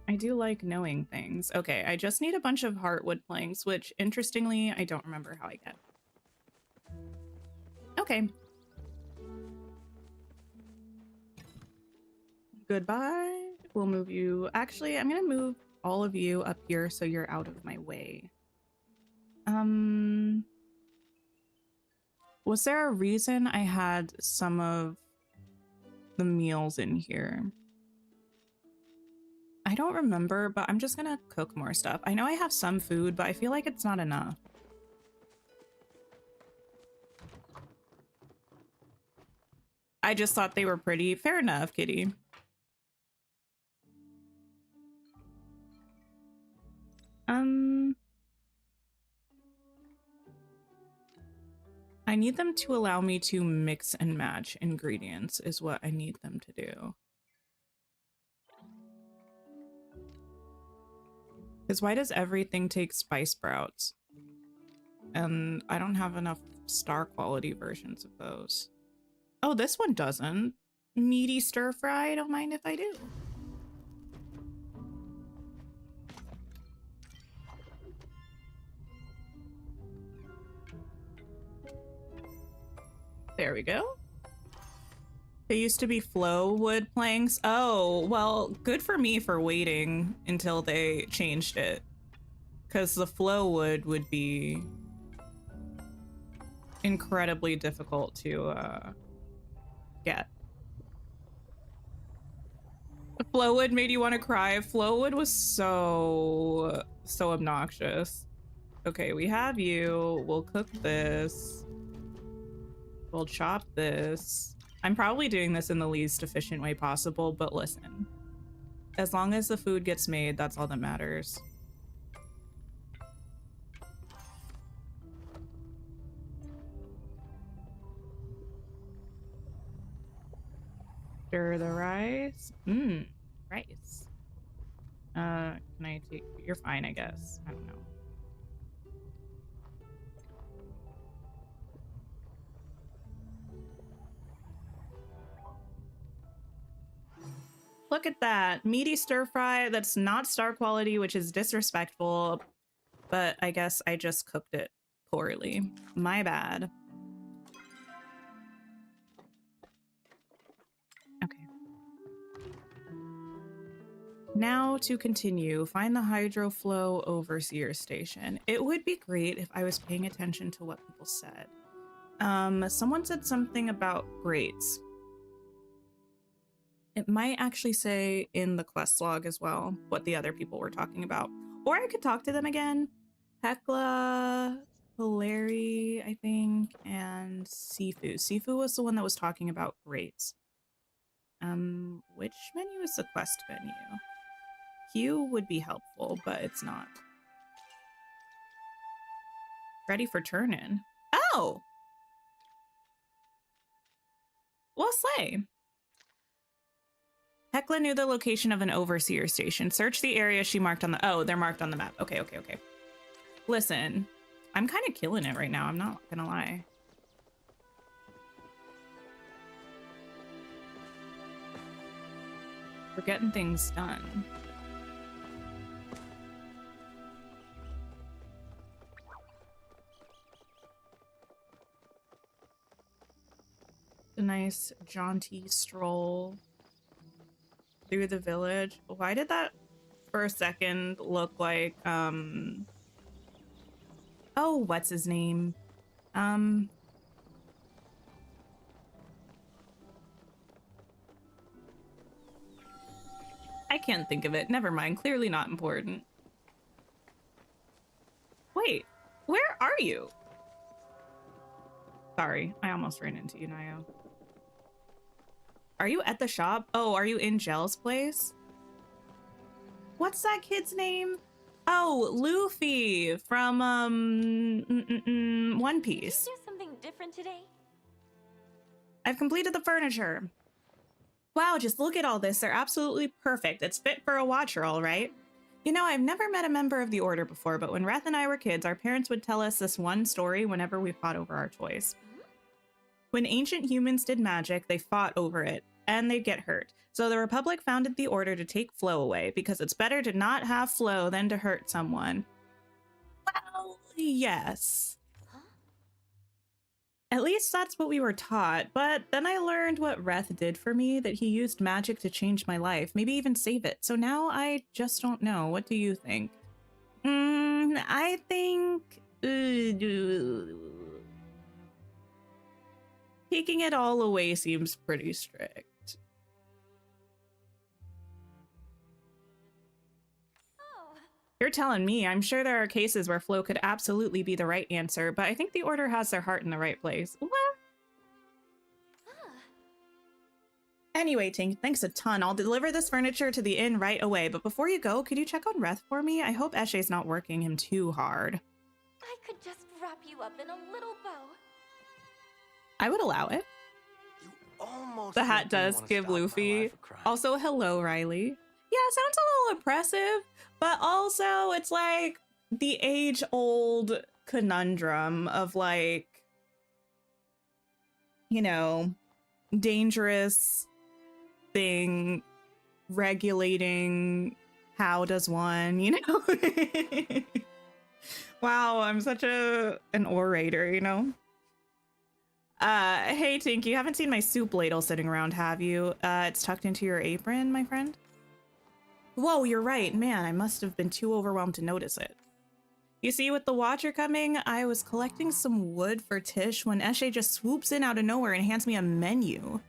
I do like knowing things. Okay, I just need a bunch of heartwood planks, which, interestingly, I don't remember how I get. Okay. Goodbye. We'll move you. Actually, I'm gonna move all of you up here so you're out of my way. Was there a reason I had some of the meals in here? I don't remember, but I'm just gonna cook more stuff. I know I have some food, but I feel like it's not enough. I just thought they were pretty. Fair enough, kitty. I need them to allow me to mix and match ingredients is what I need them to do. Because why does everything take spice sprouts? And I don't have enough star quality versions of those. Oh, this one doesn't. Meaty stir fry, I don't mind if I do. There we go. They used to be flow wood planks. Oh, well, good for me for waiting until they changed it. Because the flow wood would be incredibly difficult to get. Flow wood made you want to cry. Flow wood was so obnoxious. Okay, we have you. We'll cook this. We'll chop this. I'm probably doing this in the least efficient way possible, but listen. As long as the food gets made, that's all that matters. Stir the rice. Rice. Can I take... You're fine, I guess. I don't know. Look at that. Meaty stir fry. That's not star quality, which is disrespectful. But I guess I just cooked it poorly. My bad. Okay. Now to continue. Find the hydroflow overseer station. It would be great if I was paying attention to what people said. Someone said something about grates. It might actually say in the quest log as well what the other people were talking about. Or I could talk to them again. Hecla, Hilary, I think, and Sifu. Sifu was the one that was talking about rates. Which menu is the quest menu? Q would be helpful, but it's not. Ready for turn-in. Oh! Well, slay. Hecla knew the location of an overseer station. Search the area she marked on the... Oh, they're marked on the map. Okay. Listen, I'm kind of killing it right now. I'm not gonna lie. We're getting things done. A nice jaunty stroll through the village. Why did that for a second look like oh, what's his name? I can't think of it. Never mind. Clearly not important. Wait, where are you? Sorry, I almost ran into you, Nio. Are you at the shop? Oh, are you in Jel's place? What's that kid's name? Oh, Luffy from One Piece. Did you do something different today? I've completed the furniture. Wow, just look at all this. They're absolutely perfect. It's fit for a watcher, all right. You know, I've never met a member of the Order before, but when Reth and I were kids, our parents would tell us this one story whenever we fought over our toys. When ancient humans did magic, they fought over it, and they'd get hurt. So the Republic founded the Order to take flow away, because it's better to not have flow than to hurt someone. Well, yes. At least that's what we were taught, but then I learned what Reth did for me, that he used magic to change my life, maybe even save it. So now I just don't know. What do you think? I think... taking it all away seems pretty strict. You're telling me. I'm sure there are cases where flow could absolutely be the right answer, but I think the Order has their heart in the right place. What? Anyway, Tink, thanks a ton. I'll deliver this furniture to the inn right away, but before you go, could you check on Reth for me? I hope Eshe's not working him too hard. I could just wrap you up in a little bow. I would allow it. You almost The hat make me does wanna give stop my Luffy. life of crime. Also, hello, Riley. Yeah, it sounds a little oppressive, but also it's like the age-old conundrum of like, you know, dangerous thing regulating how does one, you know? Wow, I'm such an orator, you know? Hey, Tink, you haven't seen my soup ladle sitting around, have you? It's tucked into your apron, my friend. Whoa, you're right. Man, I must have been too overwhelmed to notice it. You see, with the Watcher coming, I was collecting some wood for Tish when Eshe just swoops in out of nowhere and hands me a menu.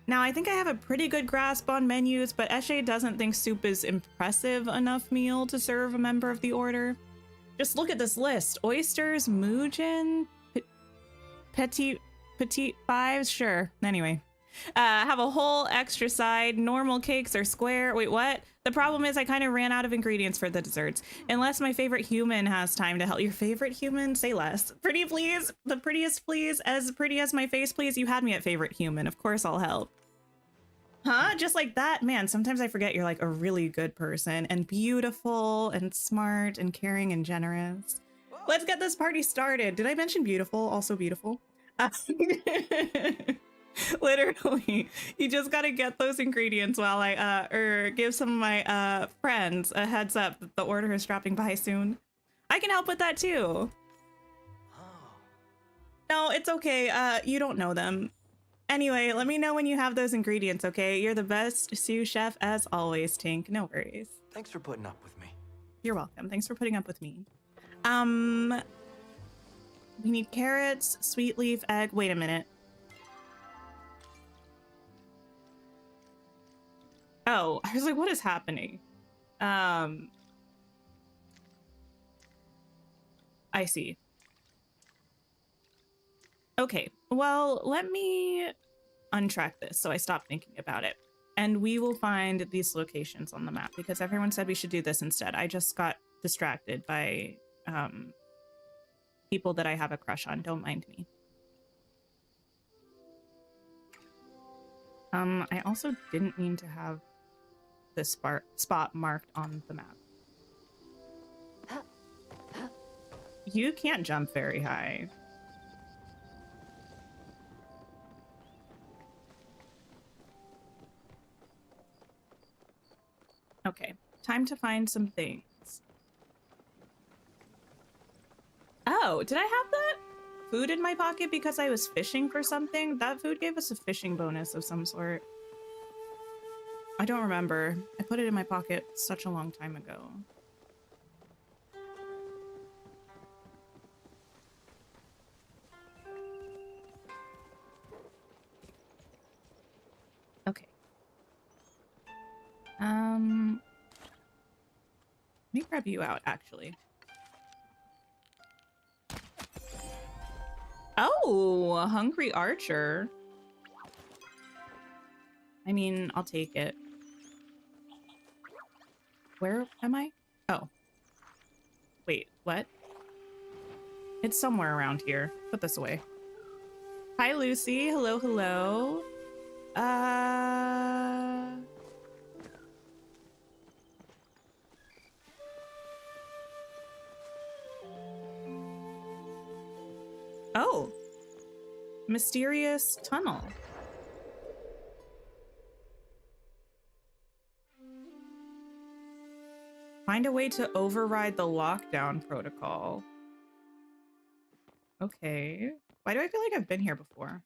Now, I think I have a pretty good grasp on menus, but Eshe doesn't think soup is impressive enough meal to serve a member of the Order. Just look at this list. Oysters, Muujin, Petit fives, sure. Anyway. Have a whole extra side. Normal cakes are square. Wait, what? The problem is I kind of ran out of ingredients for the desserts. Unless my favorite human has time to help. Your favorite human? Say less. Pretty please. The prettiest please. As pretty as my face please. You had me at favorite human. Of course I'll help. Huh? Just like that? Man, sometimes I forget you're like a really good person and beautiful and smart and caring and generous. Let's get this party started. Did I mention beautiful? Also beautiful. Literally, you just gotta get those ingredients while I or give some of my friends a heads up that the Order is dropping by soon. I can help with that too. No, it's okay. You don't know them. Anyway, let me know when you have those ingredients, okay? You're the best sous chef as always, Tink. No worries. Thanks for putting up with me. You're welcome. Thanks for putting up with me. We need carrots, sweet leaf, egg. Wait a minute. Oh, I was like, what is happening? I see. Okay, well, let me untrack this so I stop thinking about it. And we will find these locations on the map because everyone said we should do this instead. I just got distracted by people that I have a crush on. Don't mind me. I also didn't mean to have this spot marked on the map. You can't jump very high. Okay, time to find some things. Oh, did I have that food in my pocket because I was fishing for something? That food gave us a fishing bonus of some sort. I don't remember. I put it in my pocket such a long time ago. Okay. Let me grab you out, actually. Oh, a hungry archer. I mean, I'll take it. Where am I? Oh. Wait, what? It's somewhere around here. Put this away. Hi, Lucy. Hello, hello. Oh. Mysterious tunnel. Find a way to override the lockdown protocol. Okay. Why do I feel like I've been here before?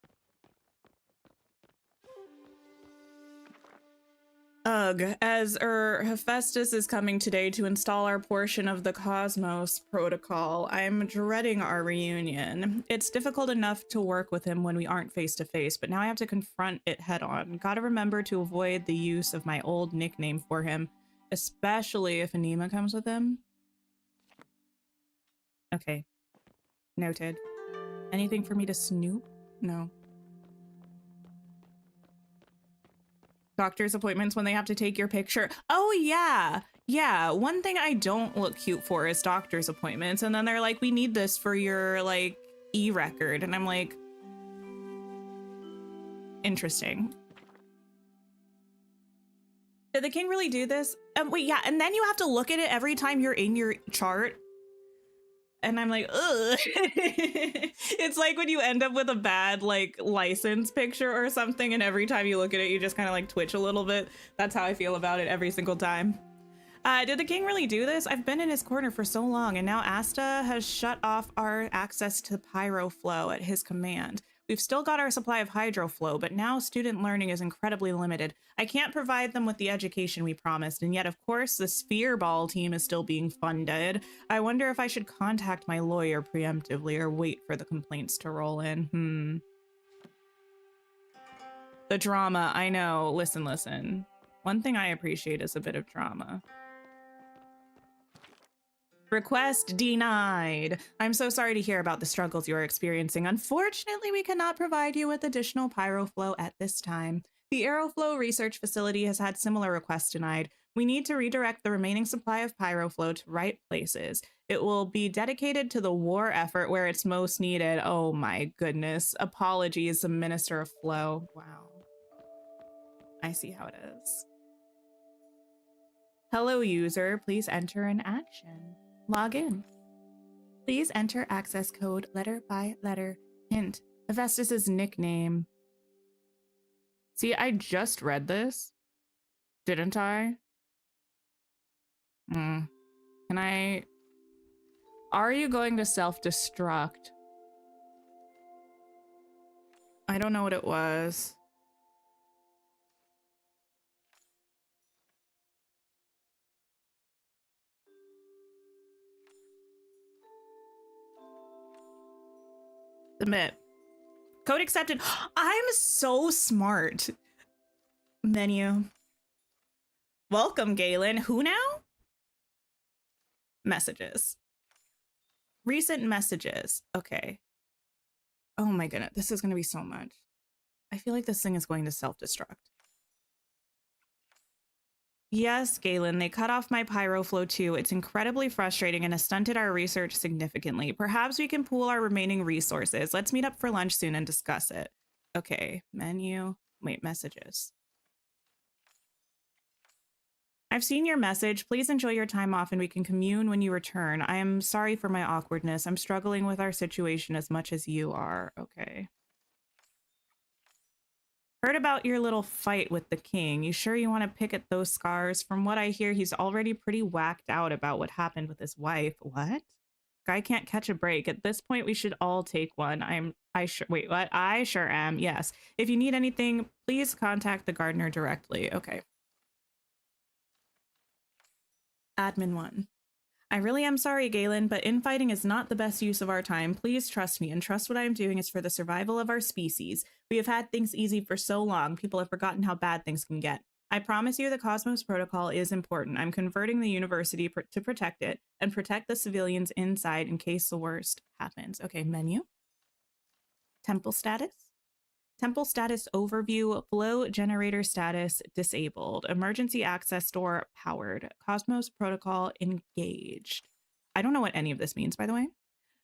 Ugh, as Hephaestus is coming today to install our portion of the Cosmos protocol, I'm dreading our reunion. It's difficult enough to work with him when we aren't face to face, but now I have to confront it head on. Gotta remember to avoid the use of my old nickname for him, especially if Anima comes with him. Okay. Noted. Anything for me to snoop? No. Doctor's appointments when they have to take your picture. Oh, yeah. Yeah. One thing I don't look cute for is doctor's appointments. And then they're like, we need this for your, like, e-record. And I'm like, interesting. Did the king really do this? Wait, yeah. And then you have to look at it every time you're in your chart. And I'm like, ugh. It's like when you end up with a bad, like, license picture or something, and every time you look at it, you just kind of, like, twitch a little bit. That's how I feel about it every single time. Did the king really do this? I've been in his corner for so long, and now Asta has shut off our access to pyro flow at his command. We've still got our supply of hydro flow, but now student learning is incredibly limited. I can't provide them with the education we promised, and yet, of course, the sphere ball team is still being funded. I wonder if I should contact my lawyer preemptively or wait for the complaints to roll in. The drama, I know. Listen. One thing I appreciate is a bit of drama. Request denied. I'm so sorry to hear about the struggles you are experiencing. Unfortunately, we cannot provide you with additional pyroflow at this time. The Aeroflow Research Facility has had similar requests denied. We need to redirect the remaining supply of pyroflow to right places. It will be dedicated to the war effort where it's most needed. Oh my goodness. Apologies, the Minister of Flow. Wow. I see how it is. Hello, user. Please enter an action. Log in. Please enter access code letter by letter. Hint, Hephaestus's nickname. See, I just read this, didn't I? Can I... Are you going to self-destruct? I don't know what it was. Submit. Code accepted. I'm so smart. Menu. Welcome, Galen. Who now? Messages. Recent messages. Okay. Oh my goodness. This is going to be so much. I feel like this thing is going to self-destruct. Yes, Galen, they cut off my pyroflow too. It's incredibly frustrating and has stunted our research significantly. Perhaps we can pool our remaining resources. Let's meet up for lunch soon and discuss it. Okay, menu. Wait, messages. I've seen your message. Please enjoy your time off and we can commune when you return. I am sorry for my awkwardness. I'm struggling with our situation as much as you are. Okay. Heard about your little fight with the king. You sure you want to pick at those scars? From what I hear, he's already pretty whacked out about what happened with his wife. What? Guy can't catch a break. At this point, we should all take one. Wait, what? I sure am. Yes. If you need anything, please contact the gardener directly. Okay. Admin 1. I really am sorry, Galen, but infighting is not the best use of our time. Please trust me and trust what I am doing is for the survival of our species. We have had things easy for so long, people have forgotten how bad things can get. I promise you the Cosmos Protocol is important. I'm converting the university to protect it and protect the civilians inside in case the worst happens. Okay, menu. Temple status. Temple status overview. Flow generator status disabled. Emergency access door powered. Cosmos protocol engaged. I don't know what any of this means, by the way.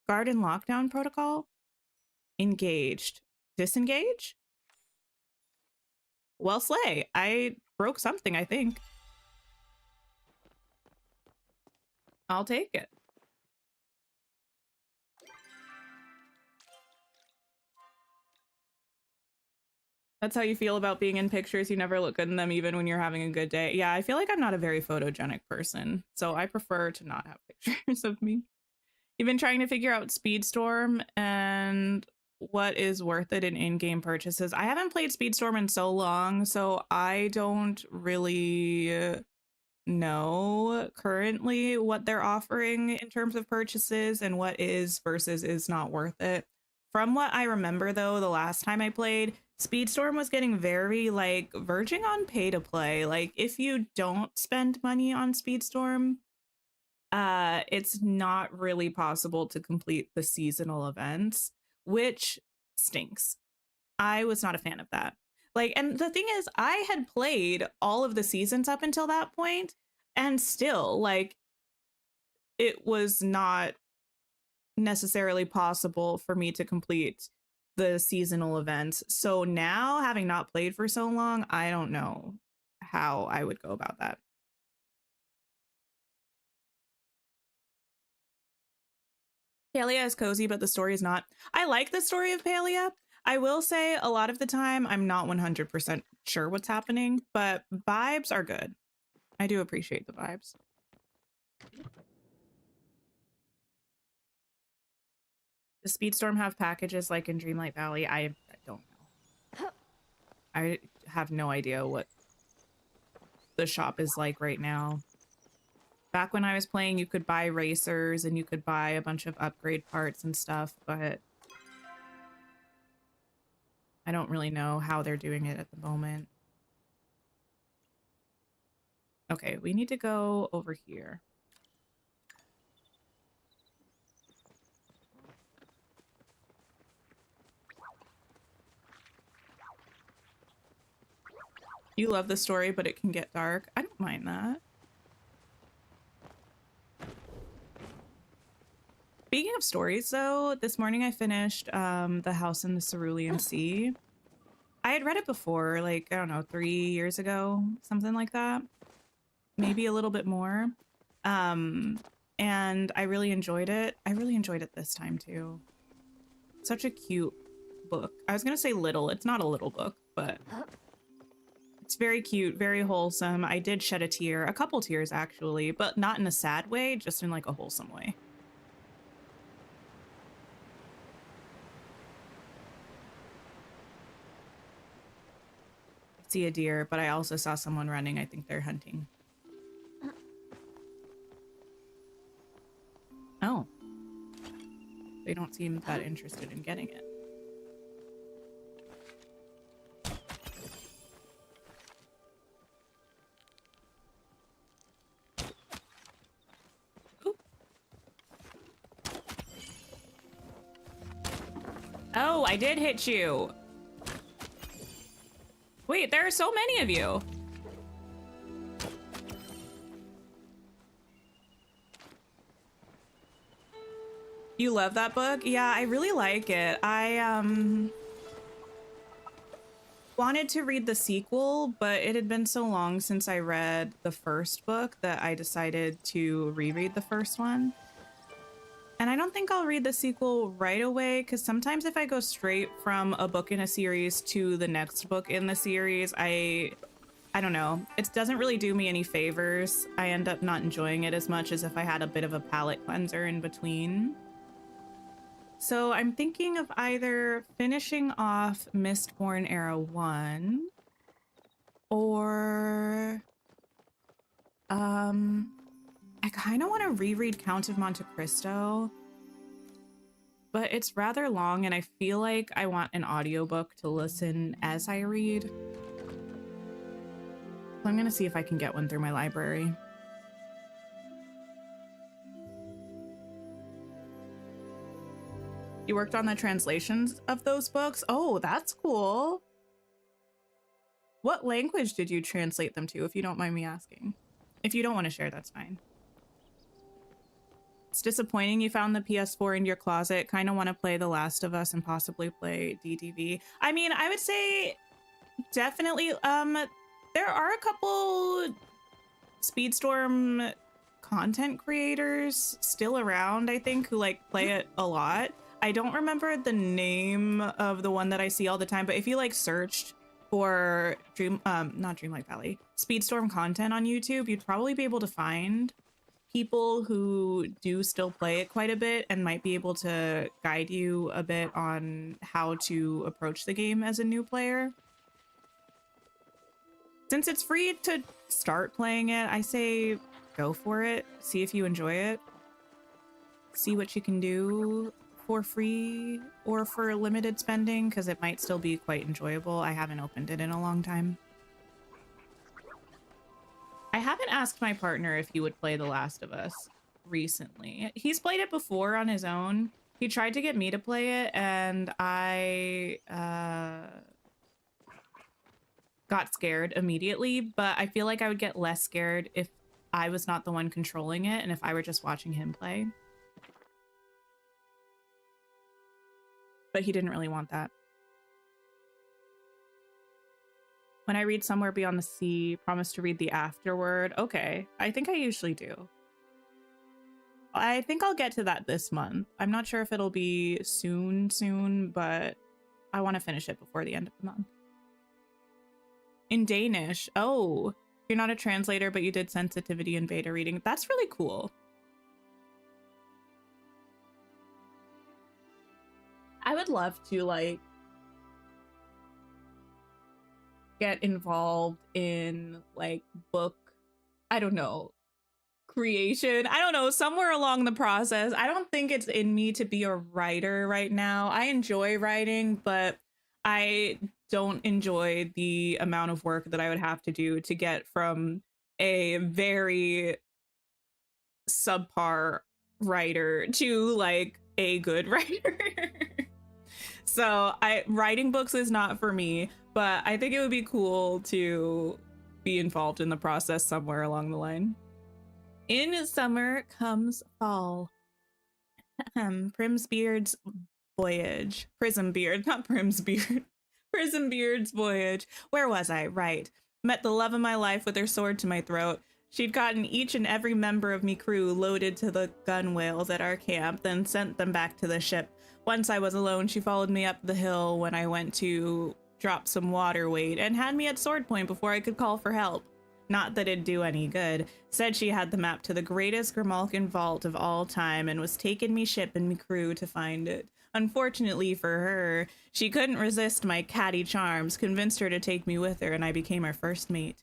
Garden lockdown protocol engaged. Disengage? Well, slay. I broke something, I think. I'll take it. That's how you feel about being in pictures. You never look good in them, even when you're having a good day. Yeah, I feel like I'm not a very photogenic person, so I prefer to not have pictures of me. You've been trying to figure out Speedstorm and what is worth it in in-game purchases. I haven't played Speedstorm in so long, so I don't really know currently what they're offering in terms of purchases and what is versus is not worth it. From what I remember, though, the last time I played, Speedstorm was getting very, like, verging on pay to play. Like, if you don't spend money on Speedstorm, it's not really possible to complete the seasonal events, which stinks. I was not a fan of that. Like, and the thing is, I had played all of the seasons up until that point, and still, like, it was not necessarily possible for me to complete the seasonal events. So now, having not played for so long, I don't know how I would go about that. Palia is cozy, but the story is not. I like the story of Palia. I will say a lot of the time I'm not 100% sure what's happening, but vibes are good. I do appreciate the vibes. Does Speedstorm have packages like in Dreamlight Valley? I don't know. I have no idea what the shop is like right now. Back when I was playing, you could buy racers and you could buy a bunch of upgrade parts and stuff, but I don't really know how they're doing it at the moment. Okay, we need to go over here. You love the story, but it can get dark. I don't mind that. Speaking of stories, though, this morning I finished The House in the Cerulean Sea. I had read it before, like, I don't know, 3 years ago, something like that. Maybe a little bit more. And I really enjoyed it. I really enjoyed it this time, too. Such a cute book. I was going to say little. It's not a little book, but it's very cute, very wholesome. I did shed a tear, a couple tears, actually, but not in a sad way, just in, like, a wholesome way. See a deer, but I also saw someone running. I think they're hunting. Oh. They don't seem that interested in getting it. Ooh. Oh, I did hit you. Wait, there are so many of you. You love that book? Yeah, I really like it. I wanted to read the sequel, but it had been so long since I read the first book that I decided to reread the first one. And I don't think I'll read the sequel right away, because sometimes if I go straight from a book in a series to the next book in the series, I don't know. It doesn't really do me any favors. I end up not enjoying it as much as if I had a bit of a palate cleanser in between. So I'm thinking of either finishing off Mistborn Era 1 or I kind of want to reread Count of Monte Cristo, but it's rather long and I feel like I want an audiobook to listen as I read. So I'm going to see if I can get one through my library. You worked on the translations of those books? Oh, that's cool. What language did you translate them to, if you don't mind me asking? If you don't want to share, that's fine. It's disappointing you found the PS4 in your closet. Kind of want to play The Last of Us and possibly play DDV. I mean, I would say definitely. There are a couple Speedstorm content creators still around, I think, who like play it a lot. I don't remember the name of the one that I see all the time, but if you like searched for not Dreamlight Valley, Speedstorm content on YouTube, you'd probably be able to find people who do still play it quite a bit and might be able to guide you a bit on how to approach the game as a new player. Since it's free to start playing it, I say go for it. See if you enjoy it. See what you can do for free or for limited spending, because it might still be quite enjoyable. I haven't opened it in a long time. I haven't asked my partner if he would play The Last of Us recently. He's played it before on his own. He tried to get me to play it, and I got scared immediately, but I feel like I would get less scared if I was not the one controlling it and if I were just watching him play. But he didn't really want that. When I read Somewhere Beyond the Sea, promise to read the afterword. Okay, I think I usually do. I think I'll get to that this month. I'm not sure if it'll be soon, but I want to finish it before the end of the month. In Danish. Oh, you're not a translator, but you did sensitivity and beta reading. That's really cool. I would love to like get involved in like book, I don't know, creation. I don't know, somewhere along the process. I don't think it's in me to be a writer right now. I enjoy writing, but I don't enjoy the amount of work that I would have to do to get from a very subpar writer to like a good writer. So writing books is not for me, but I think it would be cool to be involved in the process somewhere along the line. In summer comes fall. Primsbeard's voyage. Prismbeard, not Primsbeard. Prismbeard's voyage. Where was I? Right. Met the love of my life with her sword to my throat. She'd gotten each and every member of me crew loaded to the gunwales at our camp, then sent them back to the ship. Once I was alone, she followed me up the hill when I went to drop some water weight and had me at sword point before I could call for help. Not that it'd do any good. Said she had the map to the greatest Grimalkin vault of all time and was taking me ship and me crew to find it. Unfortunately for her, she couldn't resist my catty charms, convinced her to take me with her, and I became her first mate.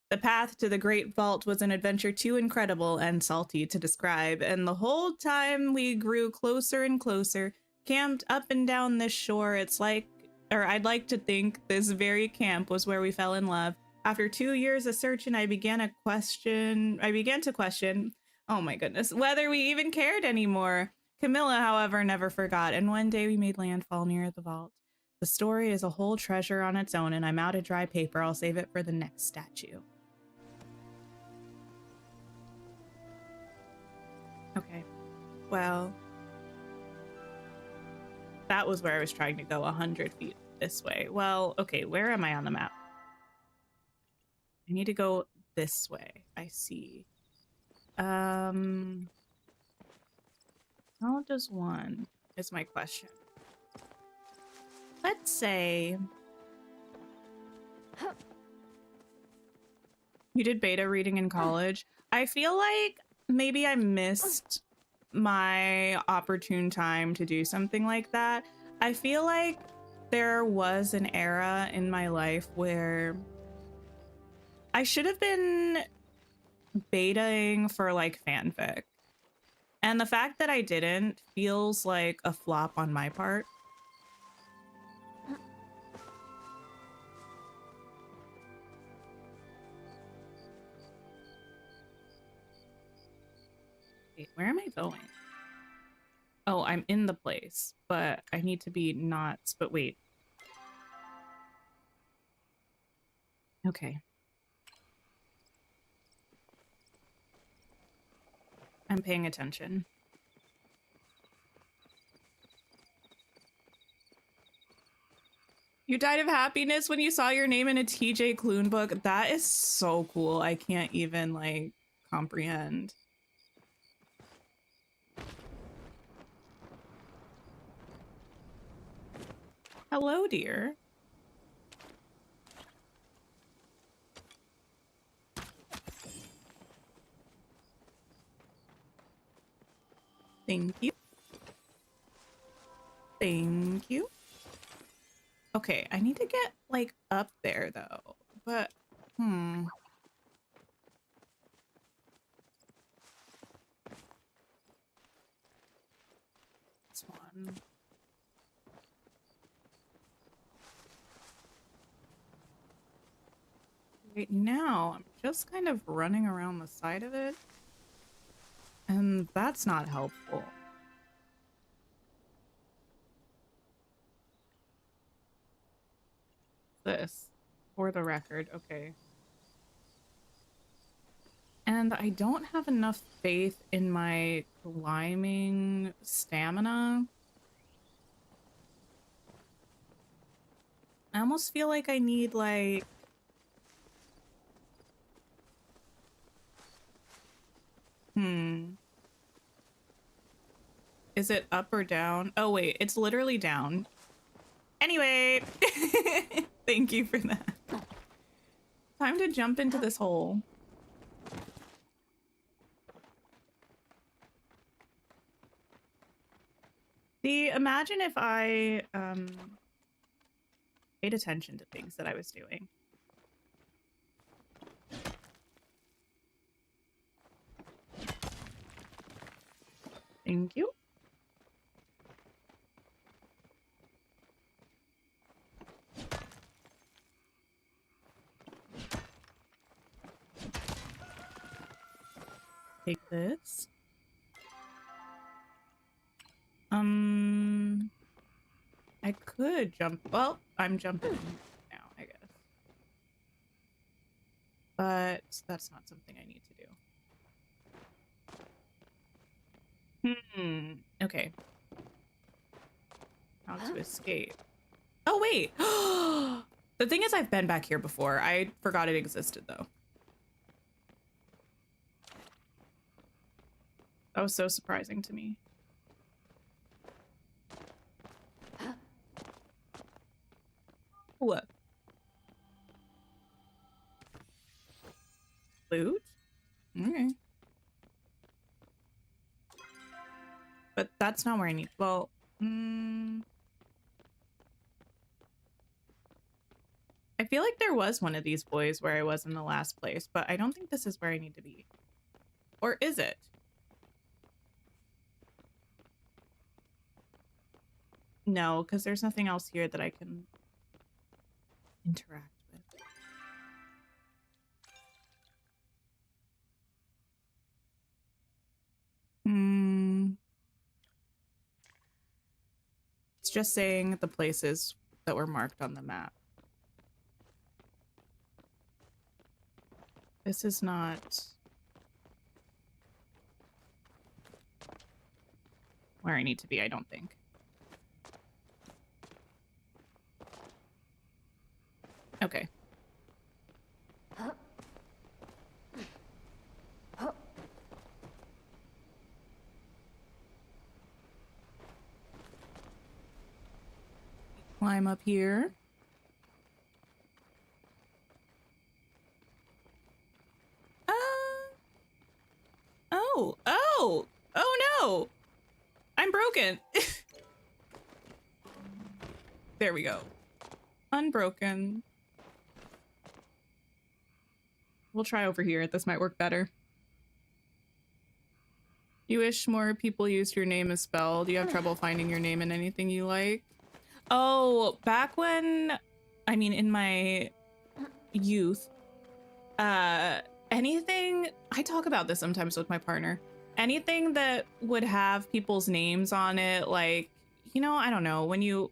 The path to the Great Vault was an adventure too incredible and salty to describe, and the whole time we grew closer and closer, camped up and down this shore. I'd like to think this very camp was where we fell in love. After 2 years of searching, I began to question, oh my goodness, whether we even cared anymore. Camilla, however, never forgot, and one day we made landfall near the vault. The story is a whole treasure on its own, and I'm out of dry paper. I'll save it for the next statue. Okay, well, that was where I was trying to go, 100 feet this way. Well, okay, where am I on the map? I need to go this way. I see. How does one is my question. Let's say you did beta reading in college. I feel like maybe I missed my opportune time to do something like that. I feel like there was an era in my life where I should have been betaing for like fanfic. And the fact that I didn't feels like a flop on my part. Wait, where am I going? Oh, I'm in the place, but I need to be not, but wait. Okay. I'm paying attention. You died of happiness when you saw your name in a TJ Klune book. That is so cool. I can't even like comprehend. Hello, dear. Thank you. Thank you. Okay, I need to get like up there though, but this one. Right now, I'm just kind of running around the side of it, and that's not helpful. This, for the record, okay. And I don't have enough faith in my climbing stamina. I almost feel like I need like... Is it up or down? Oh wait, it's literally down. Anyway, thank you for that. Time to jump into this hole. See, imagine if I paid attention to things that I was doing. Thank you. Take this. I could jump. Well, I'm jumping now, I guess. But that's not something I need to do. Okay. How to escape. Oh, wait. The thing is, I've been back here before. I forgot it existed, though. That was so surprising to me. What? Loot? Okay. But that's not where I need... Well, I feel like there was one of these boys where I was in the last place, but I don't think this is where I need to be. Or is it? No, because there's nothing else here that I can interact with. It's just saying the places that were marked on the map. This is not where I need to be, I don't think. Okay. Climb up here. Oh no! I'm broken. There we go. Unbroken. We'll try over here. This might work better. You wish more people used your name as spelled. Do you have trouble finding your name in anything you like? Oh, back when, I mean, in my youth, anything, I talk about this sometimes with my partner. anything that would have people's names on it, like, you know, I don't know, when you,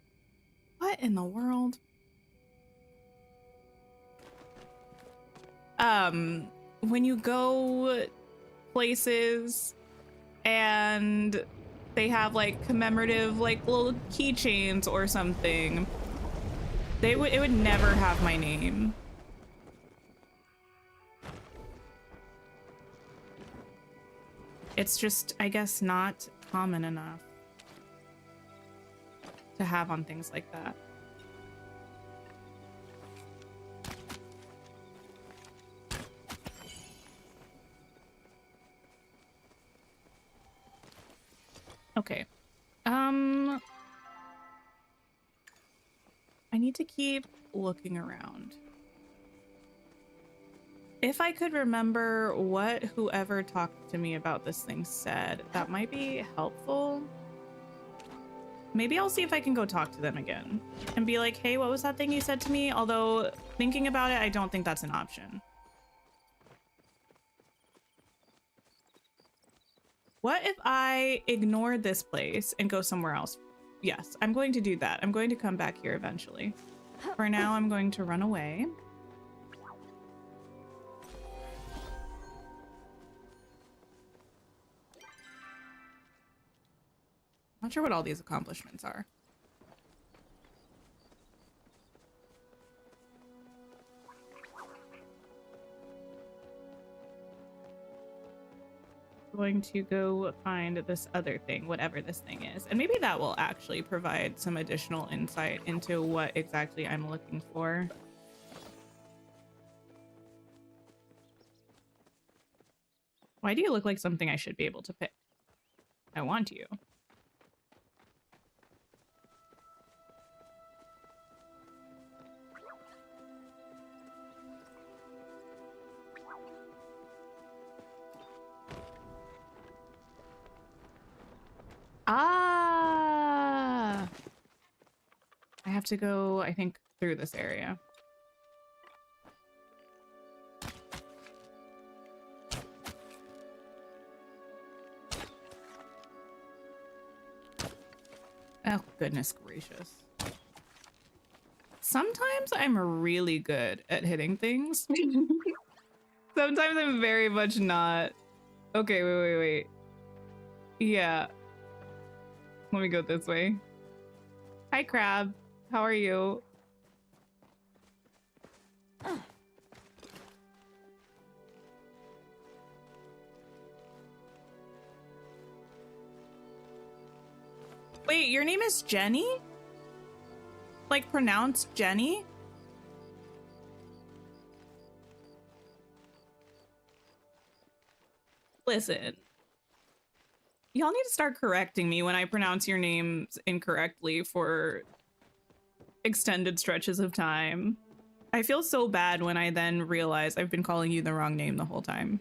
what in the world? When you go places and they have like commemorative like little keychains or something, it would never have my name. It's just, I guess, not common enough to have on things like that. Okay. I need to keep looking around. If I could remember what whoever talked to me about this thing said, that might be helpful. Maybe I'll see if I can go talk to them again and be like, hey, what was that thing you said to me? Although thinking about it, I don't think that's an option. What if I ignore this place and go somewhere else? Yes, I'm going to do that. I'm going to come back here eventually. For now, I'm going to run away. Not sure what all these accomplishments are. Going to go find this other thing, whatever this thing is, and maybe that will actually provide some additional insight into what exactly I'm looking for. Why do you look like something I should be able to pick? I want you. Ah! I have to go, I think, through this area. Oh, goodness gracious. Sometimes I'm really good at hitting things. Sometimes I'm very much not. Okay, wait. Yeah. Let me go this way. Hi, Crab. How are you? Wait, your name is Jenny? Like pronounced Jenny? Listen. Y'all need to start correcting me when I pronounce your names incorrectly for extended stretches of time. I feel so bad when I then realize I've been calling you the wrong name the whole time.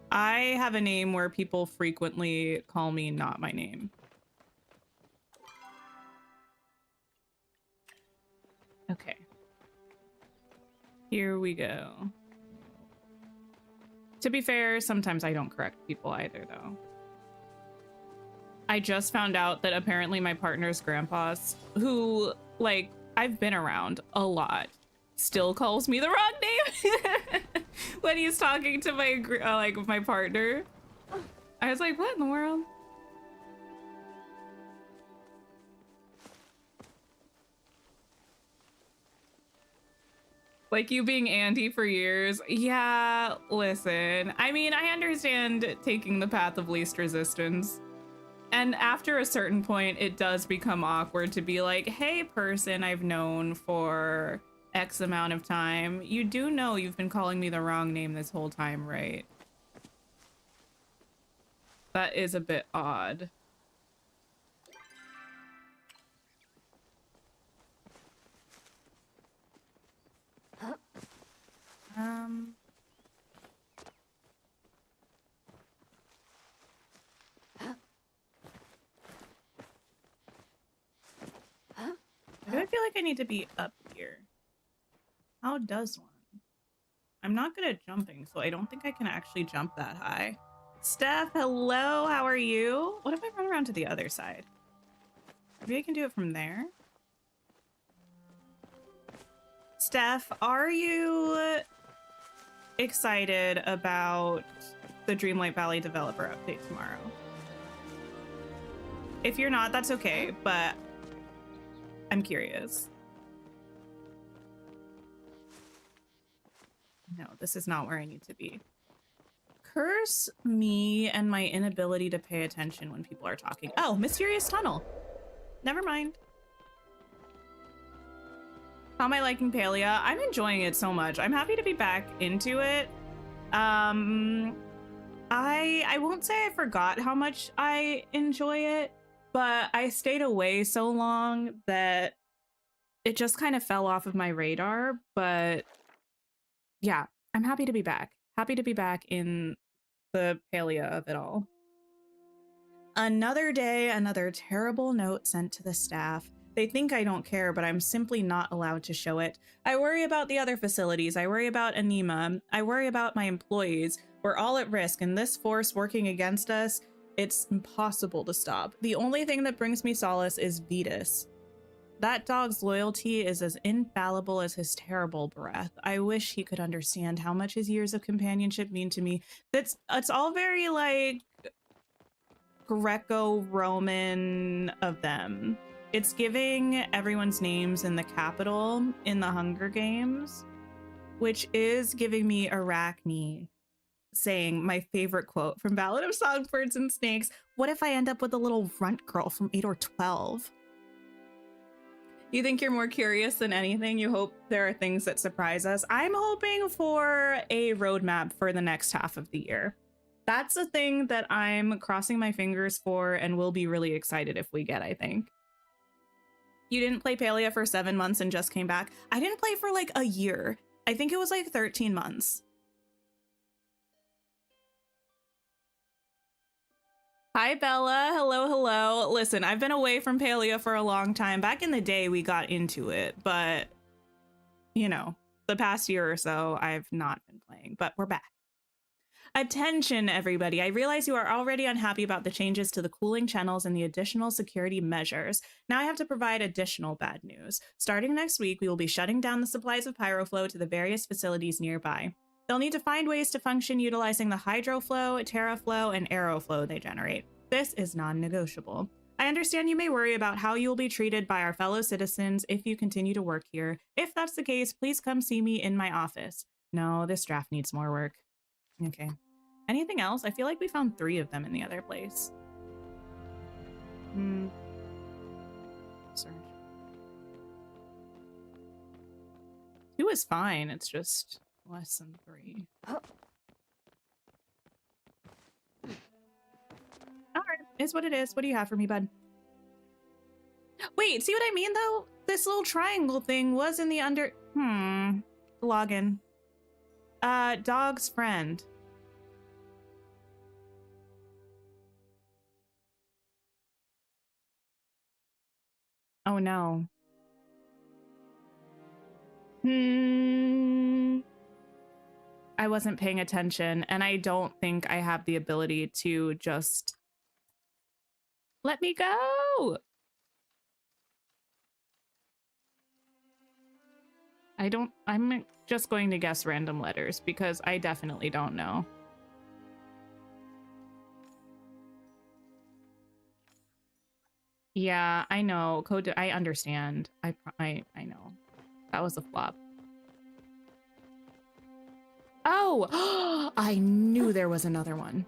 I have a name where people frequently call me not my name. Okay. Here we go. To be fair, sometimes I don't correct people either, though. I just found out that apparently my partner's grandpa's, who, like, I've been around a lot, still calls me the wrong name when he's talking to my, my partner. I was like, what in the world? Like you being Andy for years. Yeah, listen. I mean, I understand taking the path of least resistance. And after a certain point, it does become awkward to be like, hey, person I've known for X amount of time, you do know you've been calling me the wrong name this whole time, right? That is a bit odd. Do I feel like I need to be up here? How does one? I'm not good at jumping, so I don't think I can actually jump that high. Steph, hello, how are you? What if I run around to the other side? Maybe I can do it from there. Steph, are you excited about the Dreamlight Valley developer update tomorrow? If you're not, that's okay, but I'm curious. No, this is not where I need to be. Curse me and my inability to pay attention when people are talking. Oh, mysterious tunnel. Never mind. How am I liking Palia? I'm enjoying it so much. I'm happy to be back into it. I won't say I forgot how much I enjoy it, but I stayed away so long that it just kind of fell off of my radar. But yeah, I'm happy to be back. Happy to be back in the Palia of it all. Another day, another terrible note sent to the staff. They think I don't care, but I'm simply not allowed to show it. I worry about the other facilities. I worry about Anima. I worry about my employees. We're all at risk, and this force working against us, it's impossible to stop. The only thing that brings me solace is Vetus. That dog's loyalty is as infallible as his terrible breath. I wish he could understand how much his years of companionship mean to me. It's all very like Greco-Roman of them. It's giving everyone's names in the capital in the Hunger Games, which is giving me Arachne saying my favorite quote from Ballad of Songbirds and Snakes. What if I end up with a little runt girl from 8 or 12? You think you're more curious than anything? You hope there are things that surprise us? I'm hoping for a roadmap for the next half of the year. That's a thing that I'm crossing my fingers for and will be really excited if we get, I think. You didn't play Palia for 7 months and just came back? I didn't play for like a year. I think it was like 13 months. Hi, Bella. Hello, hello. Listen, I've been away from Palia for a long time. Back in the day, we got into it, but, you know, the past year or so, I've not been playing, but we're back. Attention, everybody. I realize you are already unhappy about the changes to the cooling channels and the additional security measures. Now I have to provide additional bad news. Starting next week, we will be shutting down the supplies of Pyroflow to the various facilities nearby. They'll need to find ways to function utilizing the Hydroflow, Terraflow, and Aeroflow they generate. This is non-negotiable. I understand you may worry about how you will be treated by our fellow citizens if you continue to work here. If that's the case, please come see me in my office. No, this draft needs more work. Okay. Anything else? I feel like we found 3 of them in the other place. Search. 2 is fine. It's just less than 3. All right, is what it is. What do you have for me, bud? Wait, see what I mean though? This little triangle thing was in the under. Login. Dog's friend. Oh no. I wasn't paying attention, and I don't think I have the ability to just let me go. I'm just going to guess random letters because I definitely don't know. Yeah, I know. Code. I understand. I know. That was a flop. Oh, I knew there was another one.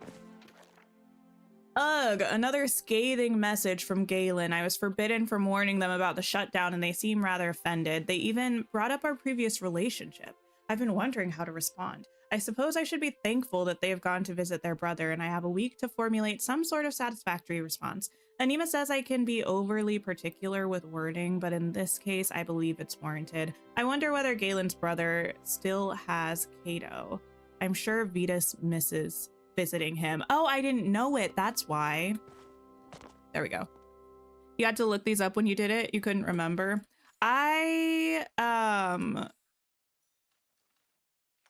Ugh, another scathing message from Galen. I was forbidden from warning them about the shutdown and they seem rather offended. They even brought up our previous relationship. I've been wondering how to respond. I suppose I should be thankful that they have gone to visit their brother and I have a week to formulate some sort of satisfactory response. Anima says I can be overly particular with wording, but in this case, I believe it's warranted. I wonder whether Galen's brother still has Kato. I'm sure Vetus misses visiting him. Oh, I didn't know it. That's why. There we go. You had to look these up when you did it. You couldn't remember. I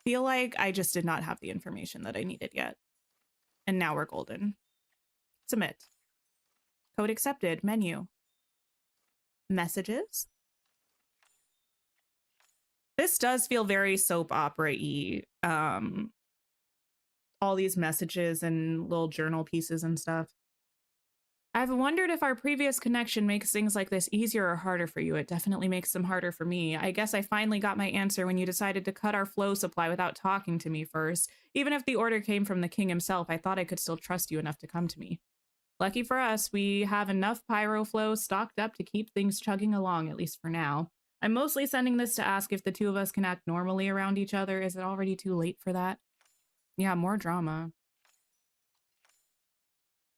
feel like I just did not have the information that I needed yet. And now we're golden. Submit. Code accepted. Menu. Messages. This does feel very soap opera-y. All these messages and little journal pieces and stuff. I've wondered if our previous connection makes things like this easier or harder for you. It definitely makes them harder for me. I guess I finally got my answer when you decided to cut our flow supply without talking to me first. Even if the order came from the king himself, I thought I could still trust you enough to come to me. Lucky for us, we have enough pyro flow stocked up to keep things chugging along, at least for now. I'm mostly sending this to ask if the two of us can act normally around each other. Is it already too late for that? Yeah, more drama.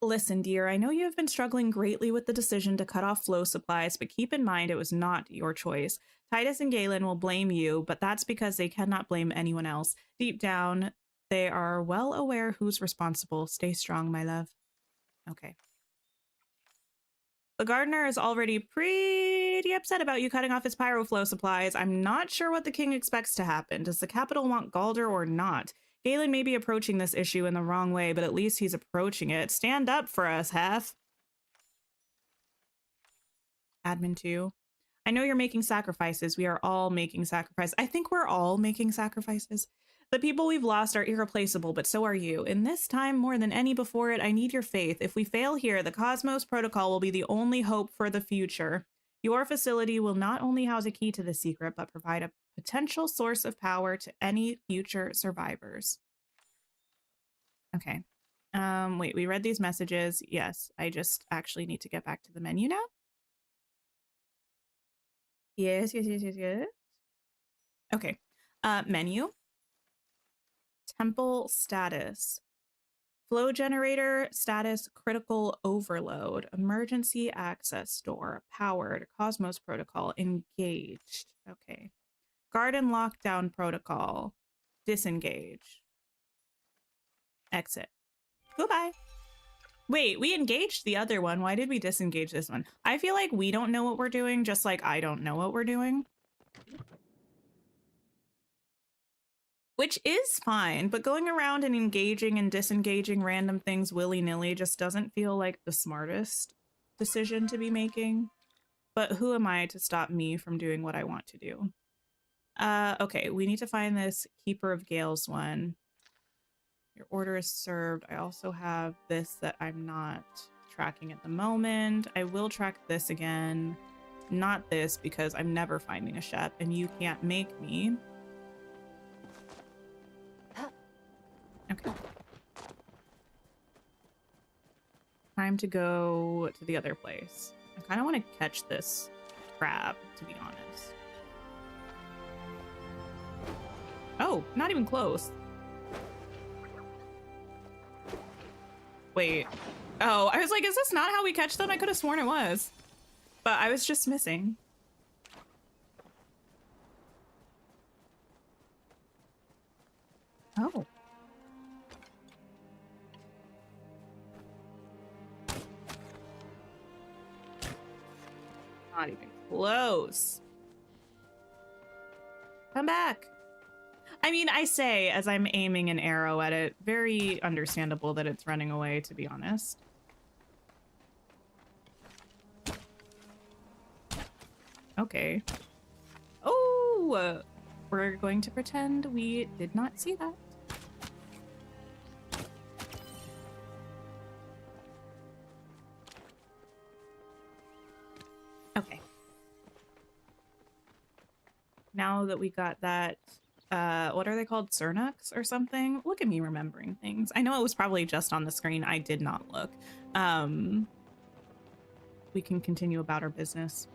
Listen, dear, I know you have been struggling greatly with the decision to cut off flow supplies, but keep in mind it was not your choice. Titus and Galen will blame you, but that's because they cannot blame anyone else. Deep down, they are well aware who's responsible. Stay strong, my love. Okay. The gardener is already pretty upset about you cutting off his pyro flow supplies. I'm not sure what the king expects to happen. Does the capital want Galder or not? Galen may be approaching this issue in the wrong way, but at least he's approaching it. Stand up for us, Hef. Admin 2. I know you're making sacrifices. We are all making sacrifices. I think we're all making sacrifices. The people we've lost are irreplaceable, but so are you. In this time, more than any before it, I need your faith. If we fail here, the Cosmos Protocol will be the only hope for the future. Your facility will not only house a key to the secret, but provide a potential source of power to any future survivors. Okay. Wait, we read these messages. Yes, I just actually need to get back to the menu now. Yes. Okay. Menu. Temple status. Flow generator status critical overload. Emergency access door. Powered. Cosmos protocol engaged. Okay. Garden lockdown protocol. Disengage. Exit. Goodbye. Wait, we engaged the other one. Why did we disengage this one? I feel like we don't know what we're doing, just like I don't know what we're doing. Which is fine, but going around and engaging and disengaging random things willy-nilly just doesn't feel like the smartest decision to be making. But who am I to stop me from doing what I want to do? Okay, we need to find this Keeper of Gales one. Your order is served. I also have this that I'm not tracking at the moment. I will track this again. Not this, because I'm never finding a chef, and you can't make me. Okay. Time to go to the other place. I kind of want to catch this crab, to be honest. Oh, not even close. Wait. Oh, I was like, is this not how we catch them? I could have sworn it was. But I was just missing. Oh. Not even close. Come back. I mean, I say as I'm aiming an arrow at it, very understandable that it's running away, to be honest. Okay. Oh, we're going to pretend we did not see that. Okay. Now that we got that, what are they called? Cernucks or something? Look at me remembering things. I know it was probably just on the screen. I did not look. We can continue about our business.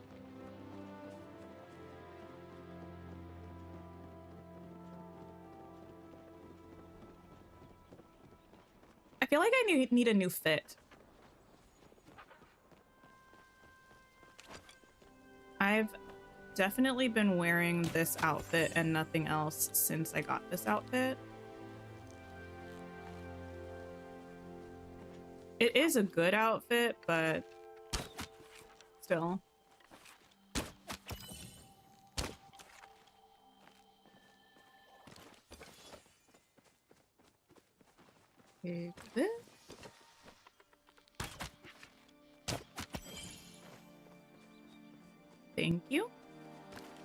I feel like I need a new fit. I've definitely been wearing this outfit and nothing else since I got this outfit. It is a good outfit, but still. Take this. Thank you.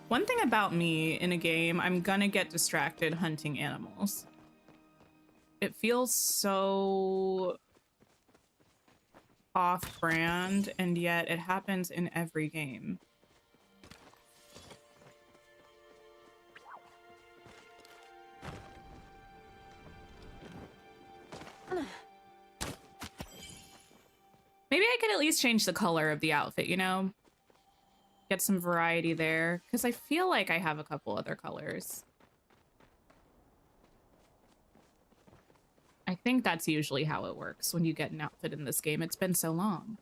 One thing about me in a game, I'm gonna get distracted hunting animals. It feels so off-brand, and yet it happens in every game. Maybe I could at least change the color of the outfit, you know? Get some variety there, because I feel like I have a couple other colors. I think that's usually how it works when you get an outfit in this game. It's been so long.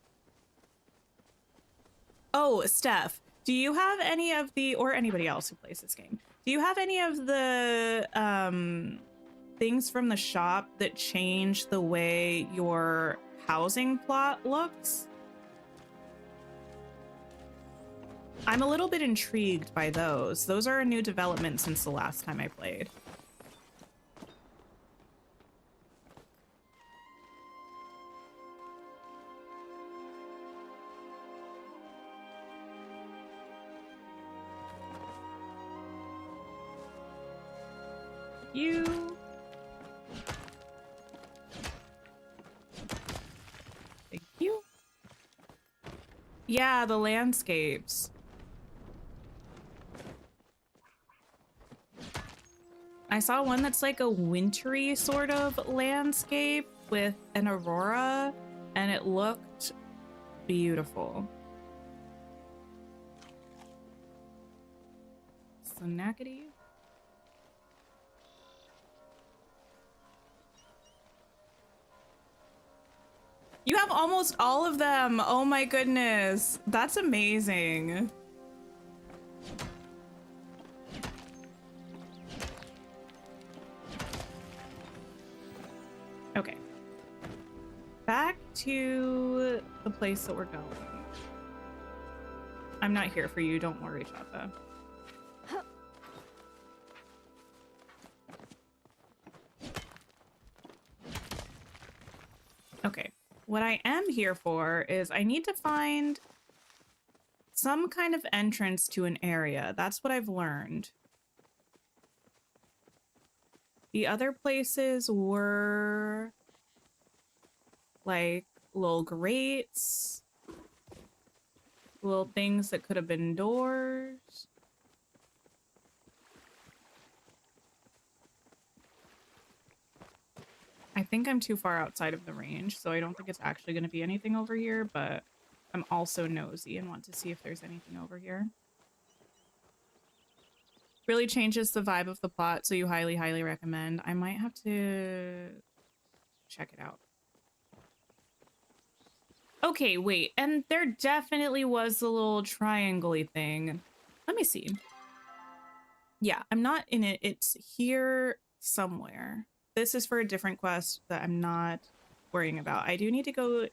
Oh, Steph, do you have any of the, or anybody else who plays this game, do you have any of the things from the shop that change the way your housing plot looks? I'm a little bit intrigued by those. Those are a new development since the last time I played. You. Thank you. Yeah, the landscapes. I saw one that's like a wintry sort of landscape with an aurora, and it looked beautiful. Snackety. You have almost all of them. Oh my goodness. That's amazing. Okay. Back to the place that we're going. I'm not here for you. Don't worry, Chapa. Okay. What I am here for is I need to find some kind of entrance to an area. That's what I've learned. The other places were like little grates, little things that could have been doors. I think I'm too far outside of the range, so I don't think it's actually going to be anything over here, but I'm also nosy and want to see if there's anything over here. Really changes the vibe of the plot, so you highly, highly recommend. I might have to check it out. Okay, wait, and there definitely was the little triangle-y thing. Let me see. Yeah, I'm not in it. It's here somewhere. This is for a different quest that I'm not worrying about. I do need to go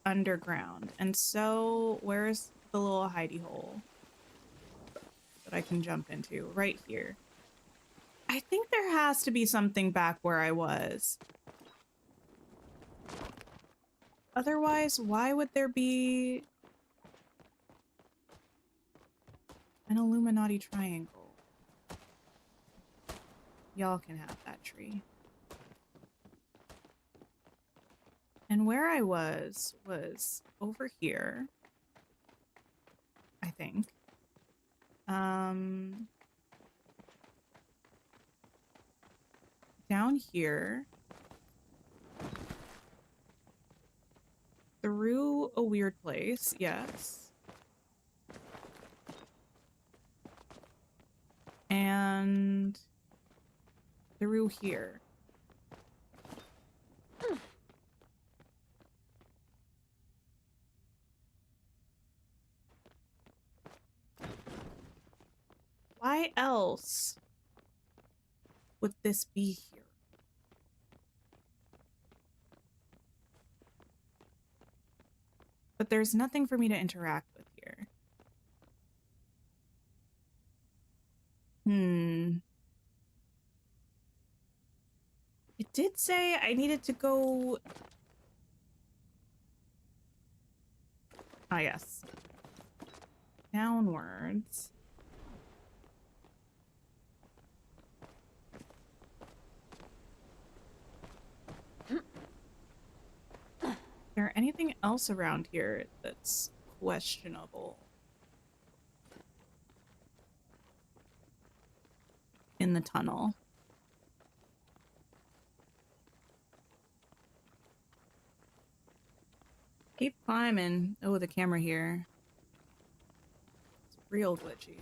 underground. And so where's the little hidey hole that I can jump into? Right here. I think there has to be something back where I was. Otherwise, why would there be an Illuminati triangle? Y'all can have that tree. And where I was over here, I think. Down here. Through a weird place, yes. And through here. Why else would this be here? But there's nothing for me to interact with here. It did say I needed to go. Ah, yes. Downwards. Is there anything else around here that's questionable? In the tunnel. Keep climbing. Oh, the camera here. It's real glitchy.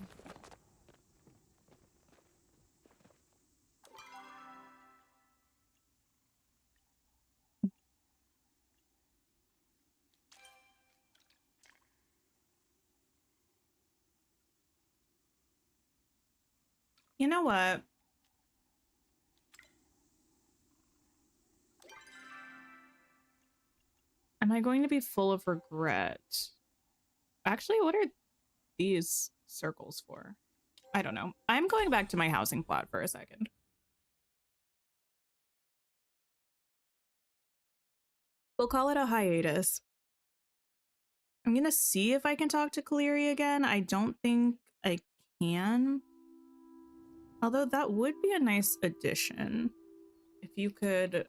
You know what? Am I going to be full of regret? Actually, what are these circles for? I don't know. I'm going back to my housing plot for a second. We'll call it a hiatus. I'm gonna see if I can talk to Kaleri again. I don't think I can. Although that would be a nice addition. If you could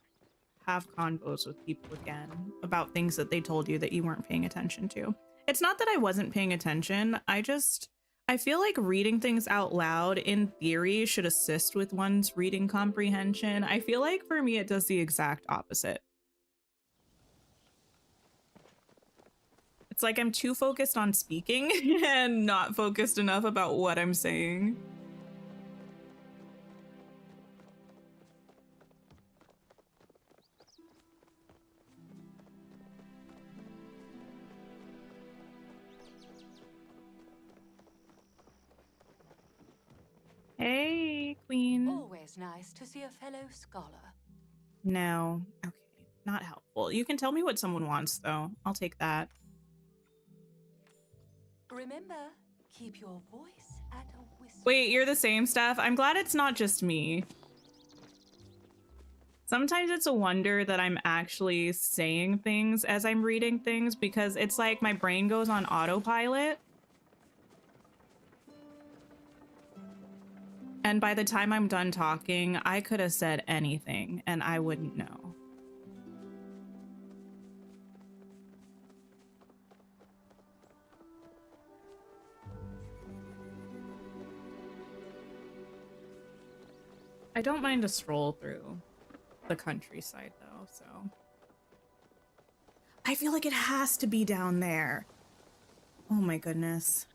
have convos with people again about things that they told you that you weren't paying attention to. It's not that I wasn't paying attention. I feel like reading things out loud in theory should assist with one's reading comprehension. I feel like for me, it does the exact opposite. It's like I'm too focused on speaking and not focused enough about what I'm saying. Hey, Queen. Always nice to see a fellow scholar. No. Okay. Not helpful. You can tell me what someone wants, though. I'll take that. Remember, keep your voice at a whisper. Wait, you're the same, Steph? I'm glad it's not just me. Sometimes it's a wonder that I'm actually saying things as I'm reading things because it's like my brain goes on autopilot. And by the time I'm done talking, I could have said anything and I wouldn't know. I don't mind a stroll through the countryside though, so. I feel like it has to be down there. Oh my goodness.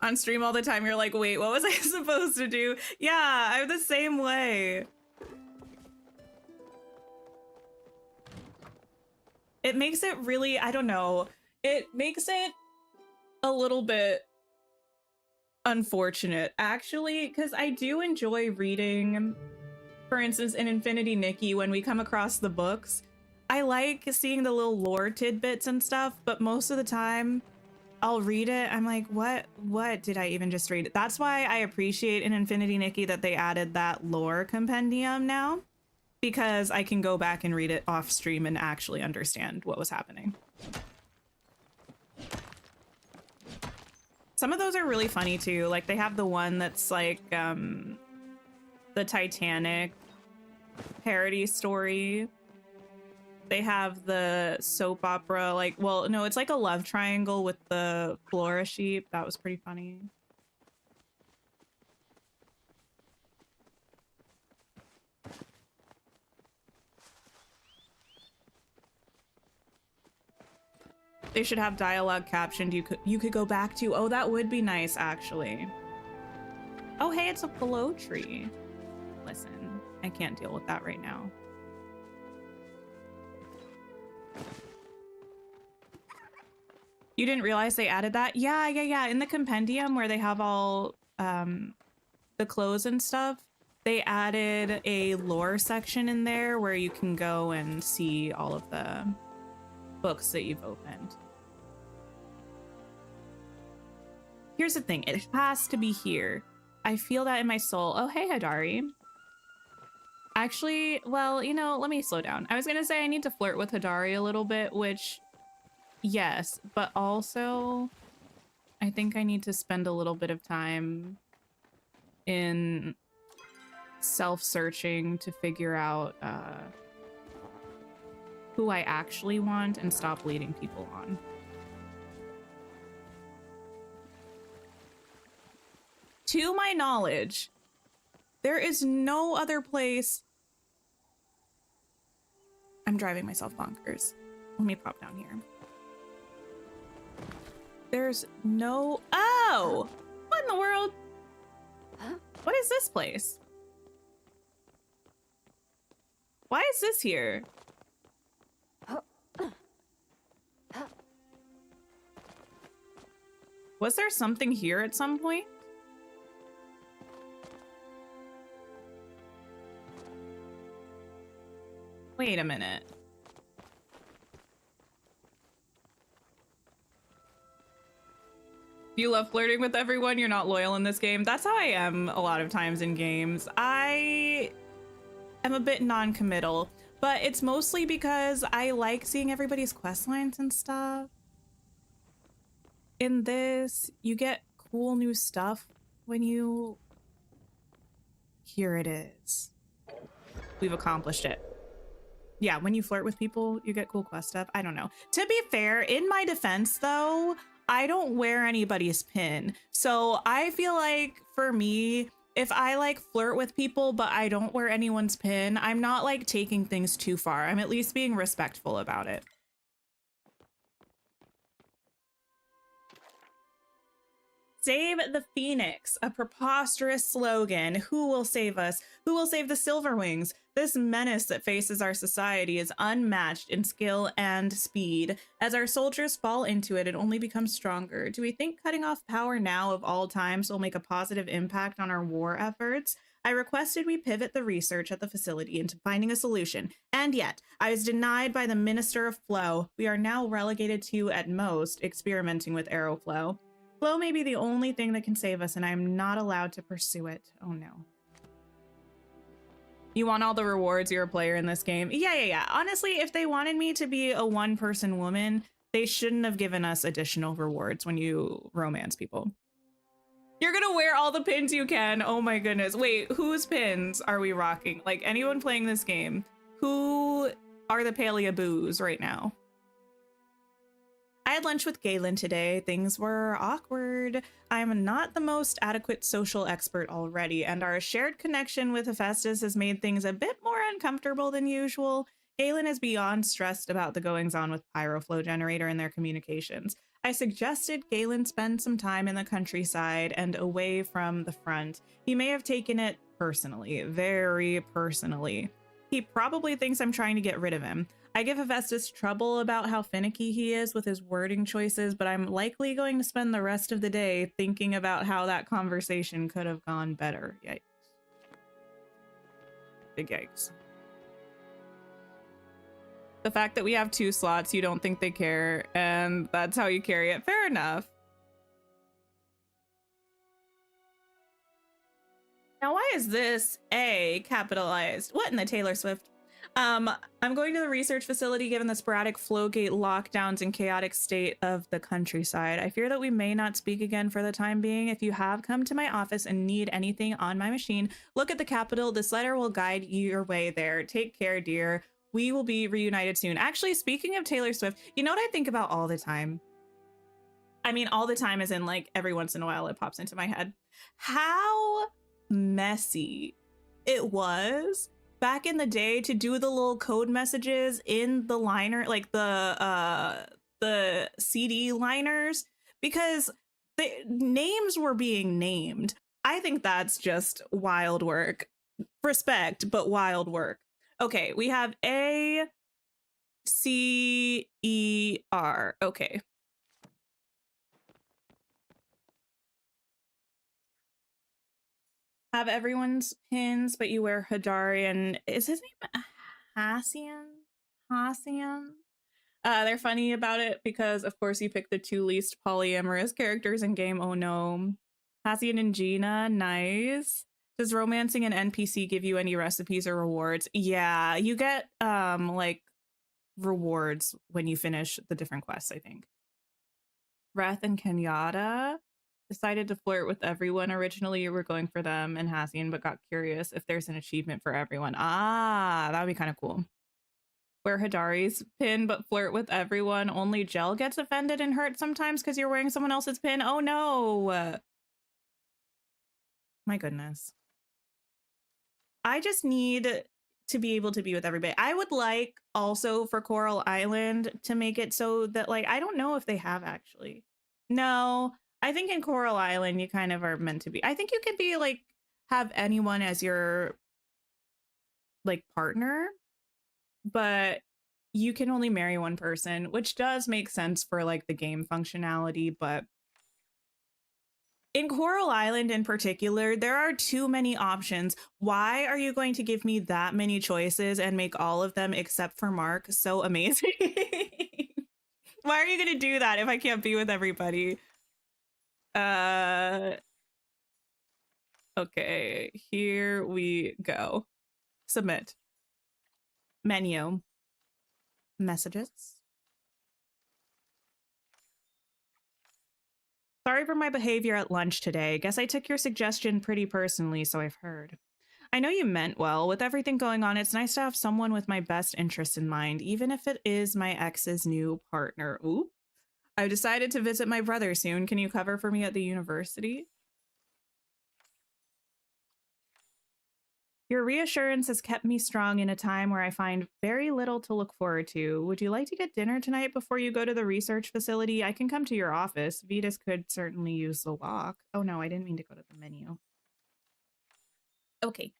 On stream all the time, you're like, wait, what was I supposed to do? Yeah, I'm the same way. It makes it really, I don't know. It makes it a little bit unfortunate, actually, because I do enjoy reading, for instance, in Infinity Nikki, when we come across the books. I like seeing the little lore tidbits and stuff, but most of the time, I'll read it. I'm like, what did I even just read? That's why I appreciate in Infinity Nikki that they added that lore compendium now, because I can go back and read it off stream and actually understand what was happening. Some of those are really funny too. Like they have the one that's like the Titanic parody story. They have the soap opera, like, well, no, it's like a love triangle with the Flora sheep. That was pretty funny. They should have dialogue captioned you could go back to. Oh, that would be nice, actually. Oh, hey, it's a pillow tree. Listen, I can't deal with that right now. You didn't realize they added that? Yeah. In the compendium where they have all the clothes and stuff, they added a lore section in there where you can go and see all of the books that you've opened. Here's the thing, it has to be here. I feel that in my soul. Oh, hey, Hadari. Actually, well, you know, let me slow down. I was gonna say I need to flirt with Hidari a little bit, which, yes, but also I think I need to spend a little bit of time in self-searching to figure out who I actually want and stop leading people on. To my knowledge, there is no other place. I'm driving myself bonkers. Let me pop down here. There's no... Oh! What in the world? What is this place? Why is this here? Was there something here at some point? Wait a minute. You love flirting with everyone, you're not loyal in this game. That's how I am a lot of times in games. I am a bit non-committal, but it's mostly because I like seeing everybody's quest lines and stuff. In this, you get cool new stuff when you... Here it is. We've accomplished it. Yeah, when you flirt with people, you get cool quest stuff. I don't know. To be fair, in my defense, though, I don't wear anybody's pin. So I feel like, for me, if I, like, flirt with people, but I don't wear anyone's pin, I'm not, like, taking things too far. I'm at least being respectful about it. Save the Phoenix, a preposterous slogan. Who will save us? Who will save the Silverwings? This menace that faces our society is unmatched in skill and speed. As our soldiers fall into it, it only becomes stronger. Do we think cutting off power now of all times will make a positive impact on our war efforts? I requested we pivot the research at the facility into finding a solution, and yet I was denied by the Minister of Flow. We are now relegated to, at most, experimenting with Aeroflow. Flow may be the only thing that can save us, and I am not allowed to pursue it. Oh no. You want all the rewards, you're a player in this game? Yeah. Honestly, if they wanted me to be a one-person woman, they shouldn't have given us additional rewards when you romance people. You're gonna wear all the pins you can. Oh my goodness. Wait, whose pins are we rocking? Like, anyone playing this game, who are the Palia boos right now? I had lunch with Galen today. Things were awkward. I'm not the most adequate social expert already, and our shared connection with Hephaestus has made things a bit more uncomfortable than usual. Galen is beyond stressed about the goings-on with Pyroflow Generator and their communications. I suggested Galen spend some time in the countryside and away from the front. He may have taken it personally, very personally. He probably thinks I'm trying to get rid of him. I give Hephaestus trouble about how finicky he is with his wording choices, but I'm likely going to spend the rest of the day thinking about how that conversation could have gone better. Yikes. Big yikes. The fact that we have 2 slots, you don't think they care, and that's how you carry it. Fair enough. Now, why is this A capitalized? What in the Taylor Swift? I'm going to the research facility given the sporadic flowgate lockdowns and chaotic state of the countryside. I fear that we may not speak again for the time being. If you have come to my office and need anything on my machine, look at the Capitol. This letter will guide your way there. Take care, dear. We will be reunited soon. Actually, speaking of Taylor Swift, you know what I think about all the time? I mean, all the time as in, like, every once in a while it pops into my head. How messy it was back in the day to do the little code messages in the liner, like the CD liners, because the names were being named. I think that's just wild work. Respect, but wild work. Okay, we have A C E R. Okay. Have everyone's pins, but you wear Hidari, and is his name Hassian? They're funny about it because, of course, you pick the 2 least polyamorous characters in game. Oh no. Hassian and Gina, nice. Does romancing an NPC give you any recipes or rewards? Yeah, you get like rewards when you finish the different quests, I think. Wrath and Kenyatta decided to flirt with everyone. Originally, you were going for them and Hassian, but got curious if there's an achievement for everyone. Ah, that would be kind of cool. Wear Hidari's pin, but flirt with everyone. Only Gel gets offended and hurt sometimes because you're wearing someone else's pin. Oh no. My goodness. I just need to be able to be with everybody. I would like also for Coral Island to make it so that, like, I don't know if they have actually. No, I think in Coral Island you kind of are meant to be. I think you could be like have anyone as your like partner, but you can only marry one person, which does make sense for like the game functionality, but in Coral Island in particular, there are too many options. Why are you going to give me that many choices and make all of them except for Mark so amazing? Why are you going to do that if I can't be with everybody? Okay, here we go. Submit. Menu. Messages. Sorry for my behavior at lunch today. Guess I took your suggestion pretty personally, so I've heard. I know you meant well. With everything going on, it's nice to have someone with my best interests in mind, even if it is my ex's new partner. Ooh. I've decided to visit my brother soon. Can you cover for me at the university? Your reassurance has kept me strong in a time where I find very little to look forward to. Would you like to get dinner tonight before you go to the research facility? I can come to your office. Vetus could certainly use the walk. Oh no, I didn't mean to go to the menu. Okay.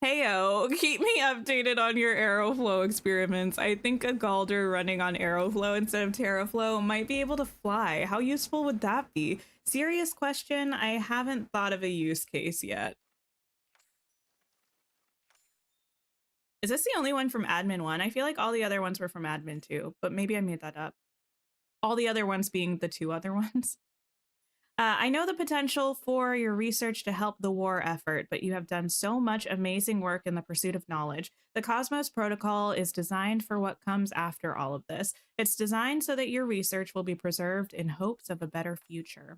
Heyo, keep me updated on your Aeroflow experiments. I think a Galder running on Aeroflow instead of Terraflow might be able to fly. How useful would that be? Serious question. I haven't thought of a use case yet. Is this the only one from Admin 1? I feel like all the other ones were from Admin 2, but maybe I made that up. All the other ones being the 2 other ones. I know the potential for your research to help the war effort, but you have done so much amazing work in the pursuit of knowledge. The Cosmos Protocol is designed for what comes after all of this. It's designed so that your research will be preserved in hopes of a better future.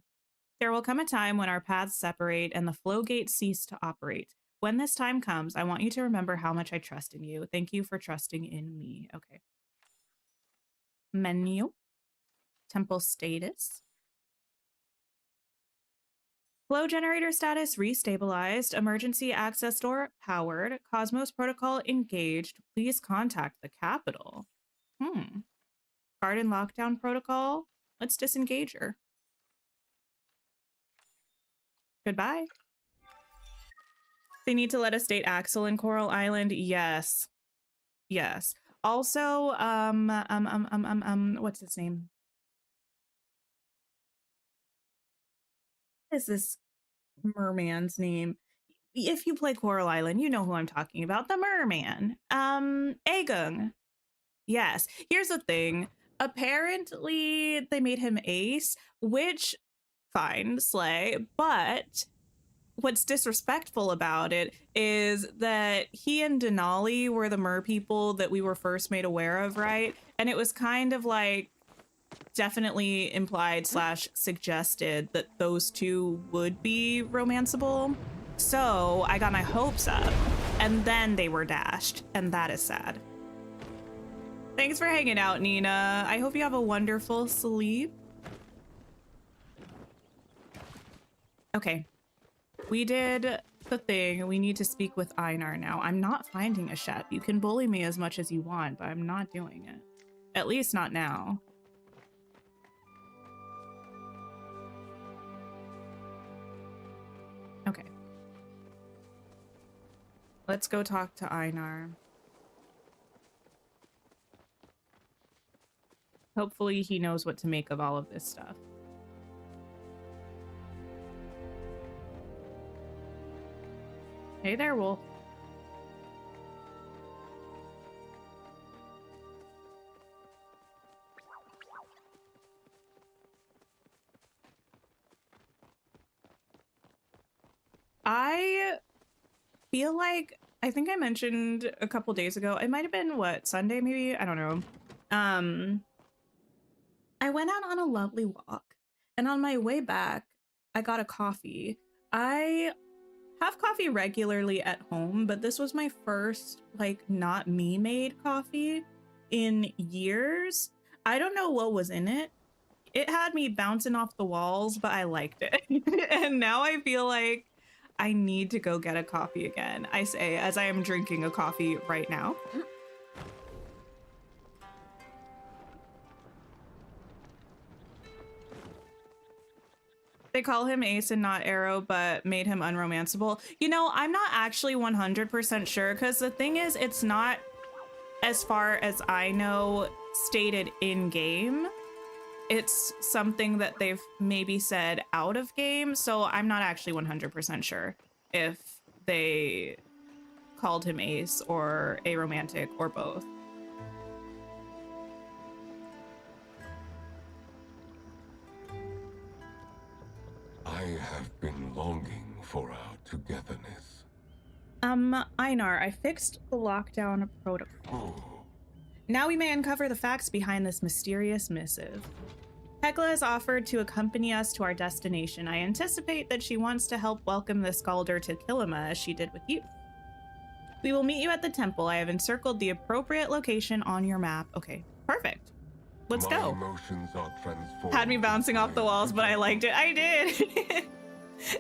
There will come a time when our paths separate and the flow gates cease to operate. When this time comes, I want you to remember how much I trust in you. Thank you for trusting in me. Okay. Menu. Temple status. Flow generator status restabilized. Emergency access door powered. Cosmos protocol engaged. Please contact the capital. Garden lockdown protocol. Let's disengage her. Goodbye. They need to let us date Axel in Coral Island. Yes. Yes. Also, what's his name? What is this merman's name? If you play Coral Island, you know who I'm talking about. The merman. Aegung. Yes. Here's the thing. Apparently, they made him ace, which, fine, slay, but what's disrespectful about it is that he and Denali were the mer people that we were first made aware of, right? And it was kind of like definitely implied / suggested that those two would be romanceable. So I got my hopes up and then they were dashed, and that is sad. Thanks for hanging out, Nina. I hope you have a wonderful sleep. Okay. We did the thing. We need to speak with Einar now. I'm not finding a Shep. You can bully me as much as you want, but I'm not doing it. At least not now. Okay. Let's go talk to Einar. Hopefully he knows what to make of all of this stuff. Hey there, Wolf. I feel like, I think I mentioned a couple days ago, it might have been what, Sunday maybe? I don't know. I went out on a lovely walk, and on my way back, I got a coffee. I have coffee regularly at home, but this was my first, like, not me made coffee in years. I don't know what was in it. It had me bouncing off the walls, but I liked it. And now I feel like I need to go get a coffee again. I say as I am drinking a coffee right now. They call him Ace and not Arrow, but made him unromanceable. You know, I'm not actually 100% sure, because the thing is, it's not, as far as I know, stated in game. It's something that they've maybe said out of game, so I'm not actually 100% sure if they called him Ace or aromantic or both. I have been longing for our togetherness. Einar, I fixed the lockdown protocol. Oh, Now we may uncover the facts behind this mysterious missive. Hecla has offered to accompany us to our destination. I anticipate that she wants to help welcome the Scalder to Kilima as she did with you. We will meet you at the temple. I have encircled the appropriate location on your map. Okay, perfect. Let's my go. emotions are transformed. Had me bouncing off the walls, but I liked it. I did.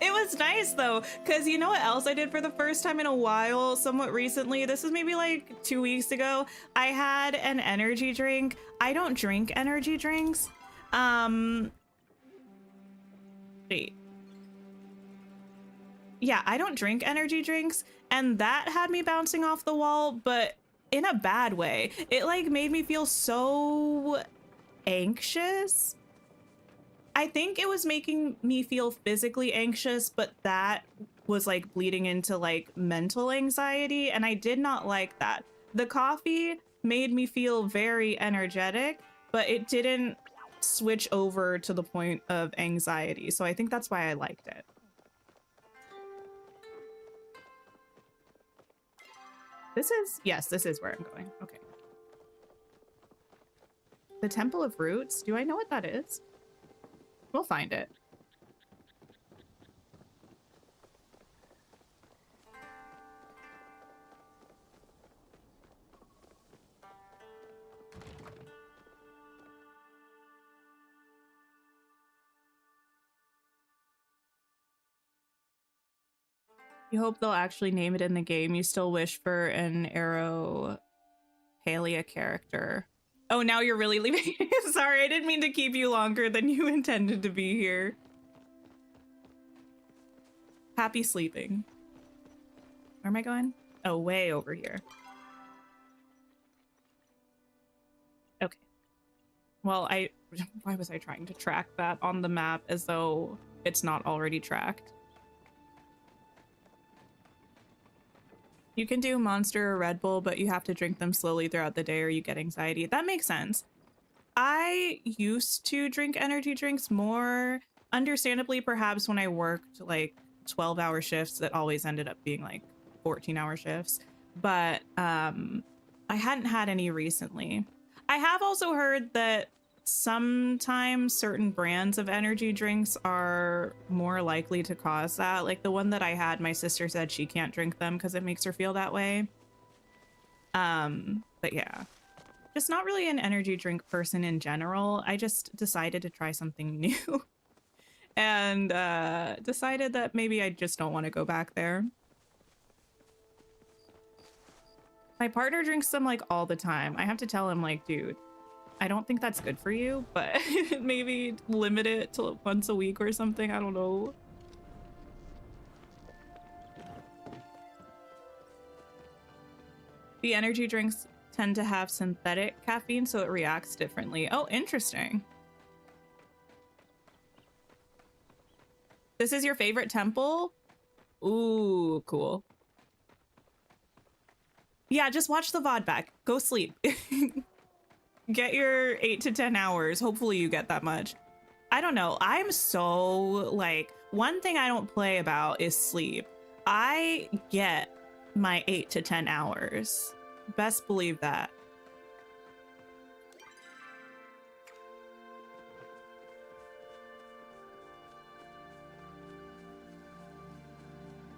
It was nice though, because you know what else I did for the first time in a while, somewhat recently? This was maybe like 2 weeks ago. I had an energy drink. I don't drink energy drinks. Wait. Yeah, I don't drink energy drinks, and that had me bouncing off the wall, but in a bad way. It like made me feel so anxious. I think it was making me feel physically anxious, but that was like bleeding into like mental anxiety, and I did not like that. The coffee made me feel very energetic, but it didn't switch over to the point of anxiety. So I think that's why I liked it. Yes, this is where I'm going. Okay. The Temple of Roots. Do I know what that is? We'll find it. You hope they'll actually name it in the game. You still wish for an Arrow Palia character. Oh, now you're really leaving. Sorry, I didn't mean to keep you longer than you intended to be here. Happy sleeping. Where am I going? Oh, way over here. Okay. Well, why was I trying to track that on the map as though it's not already tracked? You can do Monster or Red Bull, but you have to drink them slowly throughout the day or you get anxiety. That makes sense. I used to drink energy drinks more, understandably, perhaps when I worked like 12-hour shifts that always ended up being like 14-hour shifts. But I hadn't had any recently. I have also heard that sometimes certain brands of energy drinks are more likely to cause that. Like the one that I had, my sister said she can't drink them because it makes her feel that way. But yeah, just not really an energy drink person in general. I just decided to try something new and decided that maybe I just don't want to go back there. My partner drinks them like all the time. I have to tell him like, dude, I don't think that's good for you, but maybe limit it to once a week or something. I don't know. The energy drinks tend to have synthetic caffeine, so it reacts differently. Oh, interesting. This is your favorite temple? Ooh, cool. Yeah, just watch the VOD back. Go sleep. Get your 8 to 10 hours. Hopefully you get that much. I don't know. I'm so like, one thing I don't play about is sleep. I get my 8 to 10 hours. Best believe that.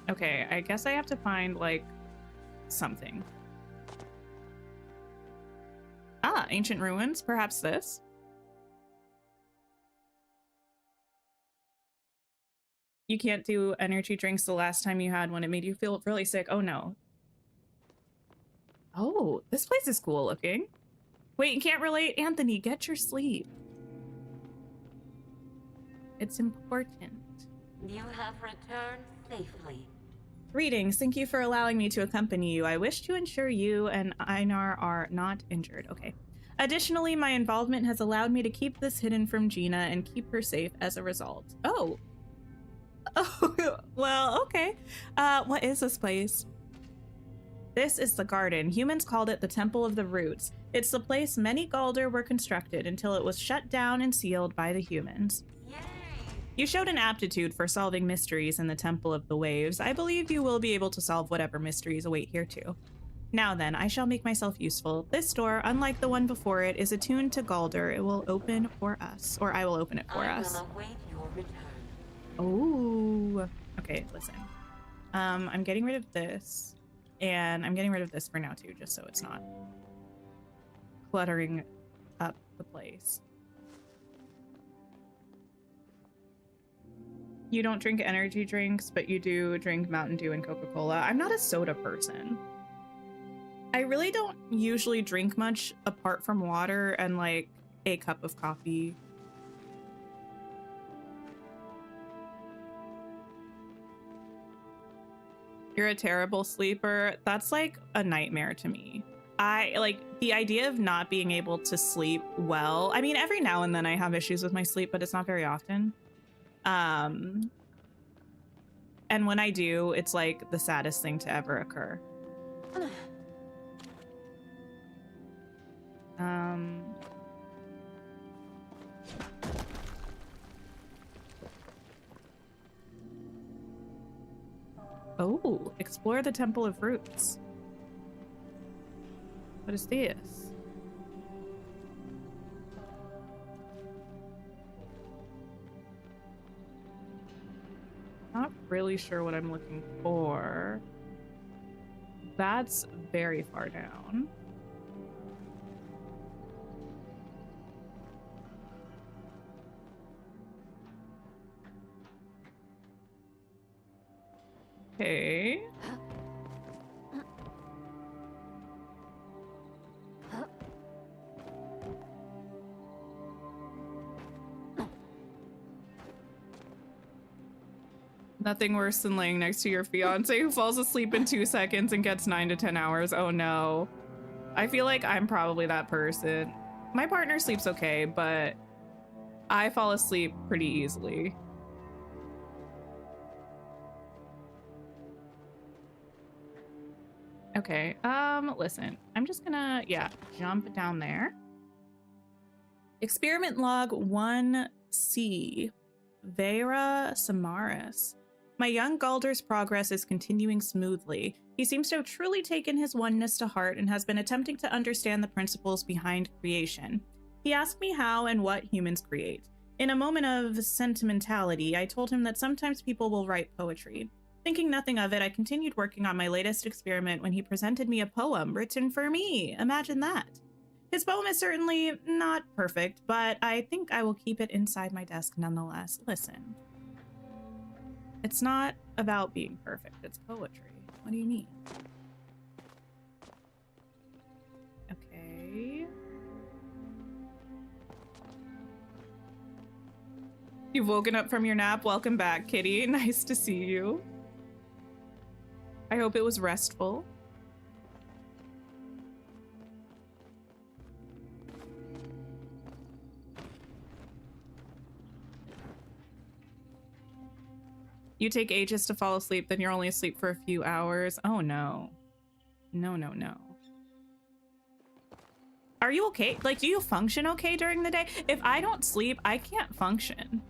Okay, I guess I have to find, like, something. Ah, ancient ruins. Perhaps this. You can't do energy drinks the last time you had one. It made you feel really sick. Oh, no. Oh, this place is cool looking. Wait, you can't relate? Anthony, get your sleep. It's important. You have returned safely. Greetings. Thank you for allowing me to accompany you. I wish to ensure you and Einar are not injured. Okay. Additionally, my involvement has allowed me to keep this hidden from Gina and keep her safe as a result. Oh. Oh, well, okay. What is this place? This is the garden. Humans called it the Temple of the Roots. It's the place many Galder were constructed until it was shut down and sealed by the humans. Yay! You showed an aptitude for solving mysteries in the Temple of the Waves. I believe you will be able to solve whatever mysteries await here too. Now then, I shall make myself useful. This door, unlike the one before it, is attuned to Galder. It will open for us, or I will open it for us. I will await your return. Oh, okay, listen. I'm getting rid of this, and I'm getting rid of this for now too, just so it's not cluttering up the place. You don't drink energy drinks, but you do drink Mountain Dew and Coca-Cola. I'm not a soda person. I really don't usually drink much apart from water and like a cup of coffee. You're a terrible sleeper. That's like a nightmare to me. I like the idea of not being able to sleep well. I mean, every now and then I have issues with my sleep, but it's not very often. And when I do, it's like the saddest thing to ever occur. Oh, explore the Temple of Roots. What is this? Not really sure what I'm looking for. That's very far down. Okay. Nothing worse than laying next to your fiance who falls asleep in 2 seconds and gets 9 to 10 hours. Oh no. I feel like I'm probably that person. My partner sleeps okay, but I fall asleep pretty easily. Okay, listen. I'm just gonna, jump down there. Experiment log 1C. Vera Samaris. My young Galder's progress is continuing smoothly. He seems to have truly taken his oneness to heart and has been attempting to understand the principles behind creation. He asked me how and what humans create. In a moment of sentimentality, I told him that sometimes people will write poetry. Thinking nothing of it, I continued working on my latest experiment when he presented me a poem written for me. Imagine that. His poem is certainly not perfect, but I think I will keep it inside my desk nonetheless. Listen. It's not about being perfect, it's poetry. What do you mean? Okay. You've woken up from your nap. Welcome back, Kitty. Nice to see you. I hope it was restful. You take ages to fall asleep, then you're only asleep for a few hours. Oh no. No, no, no. Are you okay? Like, do you function okay during the day? If I don't sleep, I can't function.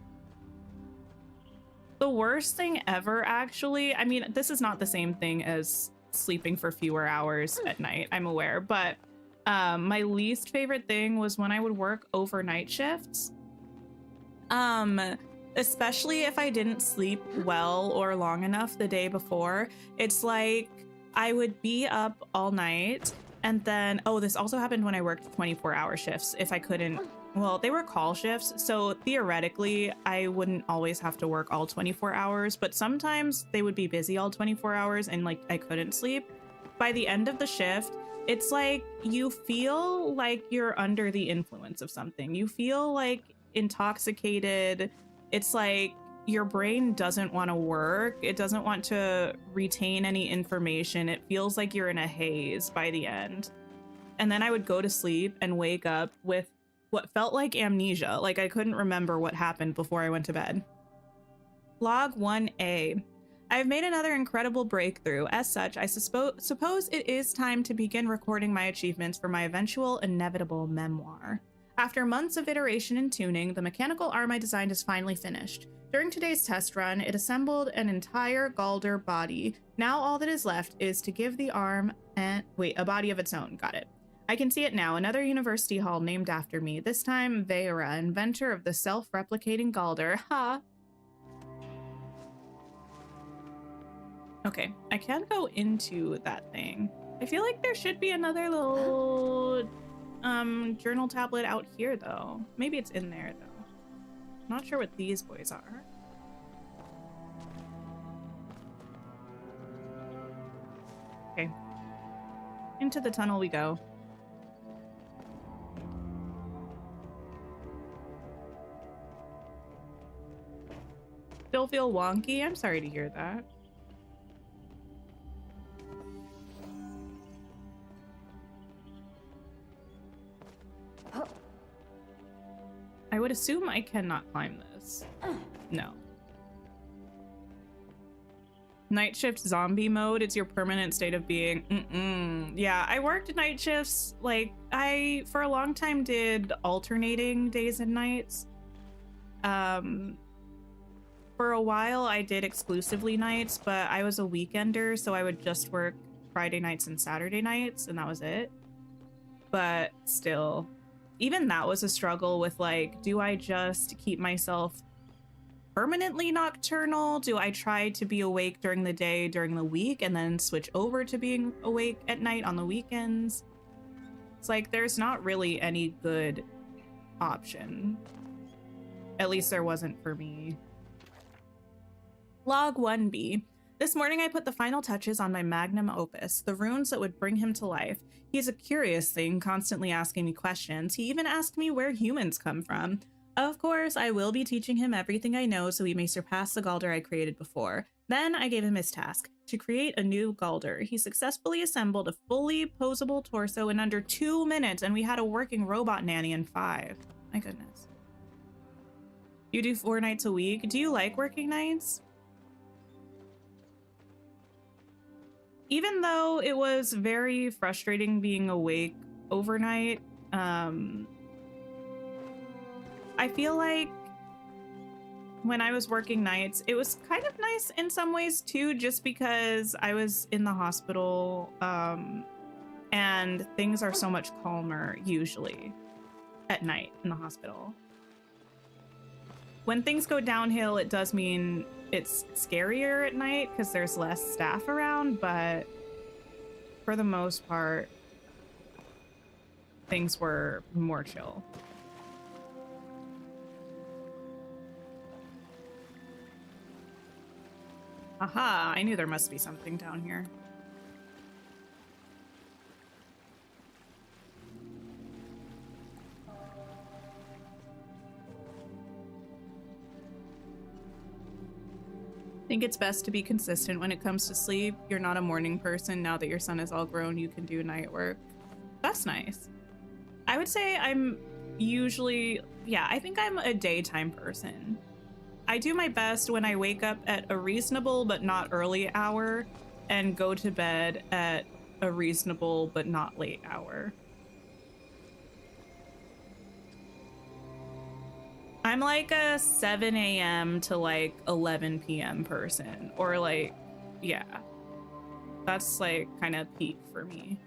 The worst thing ever, actually, I mean, this is not the same thing as sleeping for fewer hours at night, I'm aware, but my least favorite thing was when I would work overnight shifts. Especially if I didn't sleep well or long enough the day before. It's like I would be up all night, and then, oh, this also happened when I worked 24-hour shifts. If I couldn't, well, they were call shifts, so theoretically I wouldn't always have to work all 24 hours, but sometimes they would be busy all 24 hours and like I couldn't sleep. By the end of the shift, it's like you feel like you're under the influence of something. You feel like intoxicated. It's like your brain doesn't want to work. It doesn't want to retain any information. It feels like you're in a haze by the end. And then I would go to sleep and wake up with what felt like amnesia. Like I couldn't remember what happened before I went to bed. Log 1A. I've made another incredible breakthrough. As such, I suppose it is time to begin recording my achievements for my eventual inevitable memoir. After months of iteration and tuning, the mechanical arm I designed is finally finished. During today's test run, it assembled an entire Galder body. Now all that is left is to give the arm a body of its own. Got it. I can see it now, another university hall named after me, this time Vera, inventor of the self-replicating Galder. Ha! Okay, I can't go into that thing. I feel like there should be another little journal tablet out here though. Maybe it's in there though. Not sure what these boys are. Okay. Into the tunnel we go. Still feel wonky? I'm sorry to hear that. I would assume I cannot climb this. No. Night shift zombie mode, it's your permanent state of being. Yeah, I worked night shifts. Like, I, for a long time, did alternating days and nights. For a while, I did exclusively nights, but I was a weekender, so I would just work Friday nights and Saturday nights, and that was it. But still, even that was a struggle with, like, do I just keep myself permanently nocturnal? Do I try to be awake during the day, during the week, and then switch over to being awake at night on the weekends? It's like, there's not really any good option. At least there wasn't for me. Log 1B. This morning I put the final touches on my magnum opus, the runes that would bring him to life. He's a curious thing, constantly asking me questions. He even asked me where humans come from. Of course, I will be teaching him everything I know so he may surpass the Galder I created before. Then I gave him his task, to create a new Galder. He successfully assembled a fully posable torso in under 2 minutes, and we had a working robot nanny in 5. My goodness. You do 4 nights a week? Do you like working nights? Even though it was very frustrating being awake overnight, I feel like when I was working nights, it was kind of nice in some ways too, just because I was in the hospital, and things are so much calmer usually at night in the hospital. When things go downhill, it does mean it's scarier at night because there's less staff around, but for the most part, things were more chill. Aha, I knew there must be something down here. I think it's best to be consistent when it comes to sleep. You're not a morning person. Now that your son is all grown, you can do night work. That's nice. I would say I'm usually, yeah, I think I'm a daytime person. I do my best when I wake up at a reasonable but not early hour and go to bed at a reasonable but not late hour. I'm like a 7 a.m. to like 11 p.m. person, or like, yeah, that's like kind of peak for me.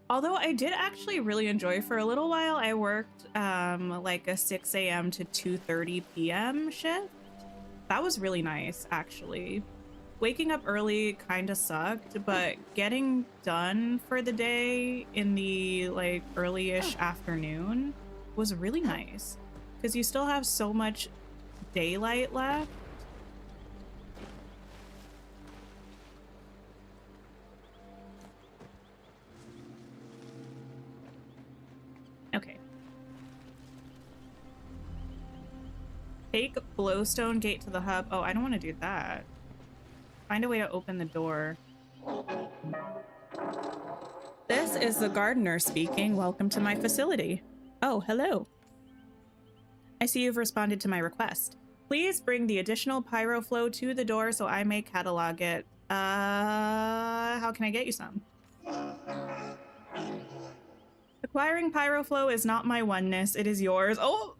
Although I did actually really enjoy, for a little while, I worked like a 6 a.m. to 2:30 p.m. shift. That was really nice, actually. Waking up early kind of sucked, but getting done for the day in the like early-ish afternoon was really nice, because you still have so much daylight left. Okay. Take glowstone gate to the hub. Oh, I don't want to do that. Find a way to open the door. This is the gardener speaking. Welcome to my facility. Oh, hello. I see you've responded to my request. Please bring the additional pyro flow to the door so I may catalog it. How can I get you some? Acquiring pyroflow is not my oneness, it is yours. Oh!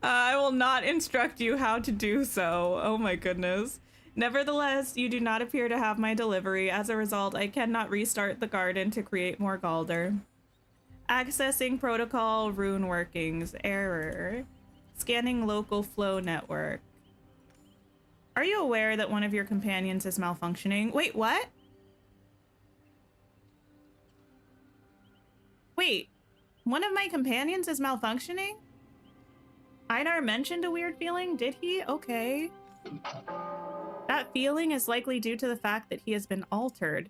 I will not instruct you how to do so. Oh my goodness. Nevertheless, you do not appear to have my delivery. As a result, I cannot restart the garden to create more Galder. Accessing protocol rune workings. Error. Scanning local flow network. Are you aware that one of your companions is malfunctioning? Wait, what? Wait, one of my companions is malfunctioning? Einar mentioned a weird feeling, did he? Okay. That feeling is likely due to the fact that he has been altered.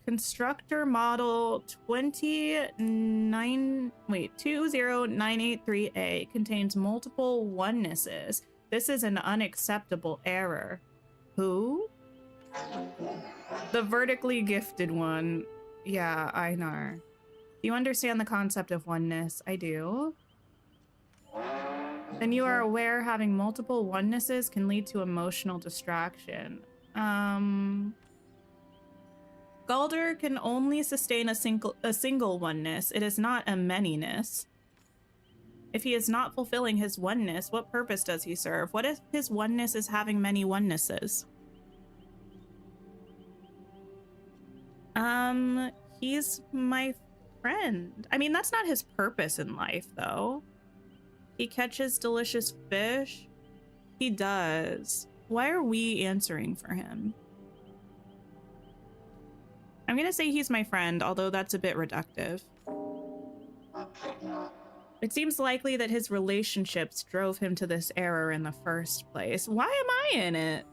Constructor model 20983A contains multiple onenesses. This is an unacceptable error. Who? The vertically gifted one. Yeah, Einar. Do you understand the concept of oneness? I do. Then you are aware having multiple onenesses can lead to emotional distraction. Galder can only sustain a single oneness. It is not a manyness. If he is not fulfilling his oneness, what purpose does he serve? What if his oneness is having many onenesses? He's my friend. I mean, that's not his purpose in life, though. He catches delicious fish. He does. Why are we answering for him? I'm gonna say he's my friend, although that's a bit reductive. It seems likely that his relationships drove him to this error in the first place. Why am I in it?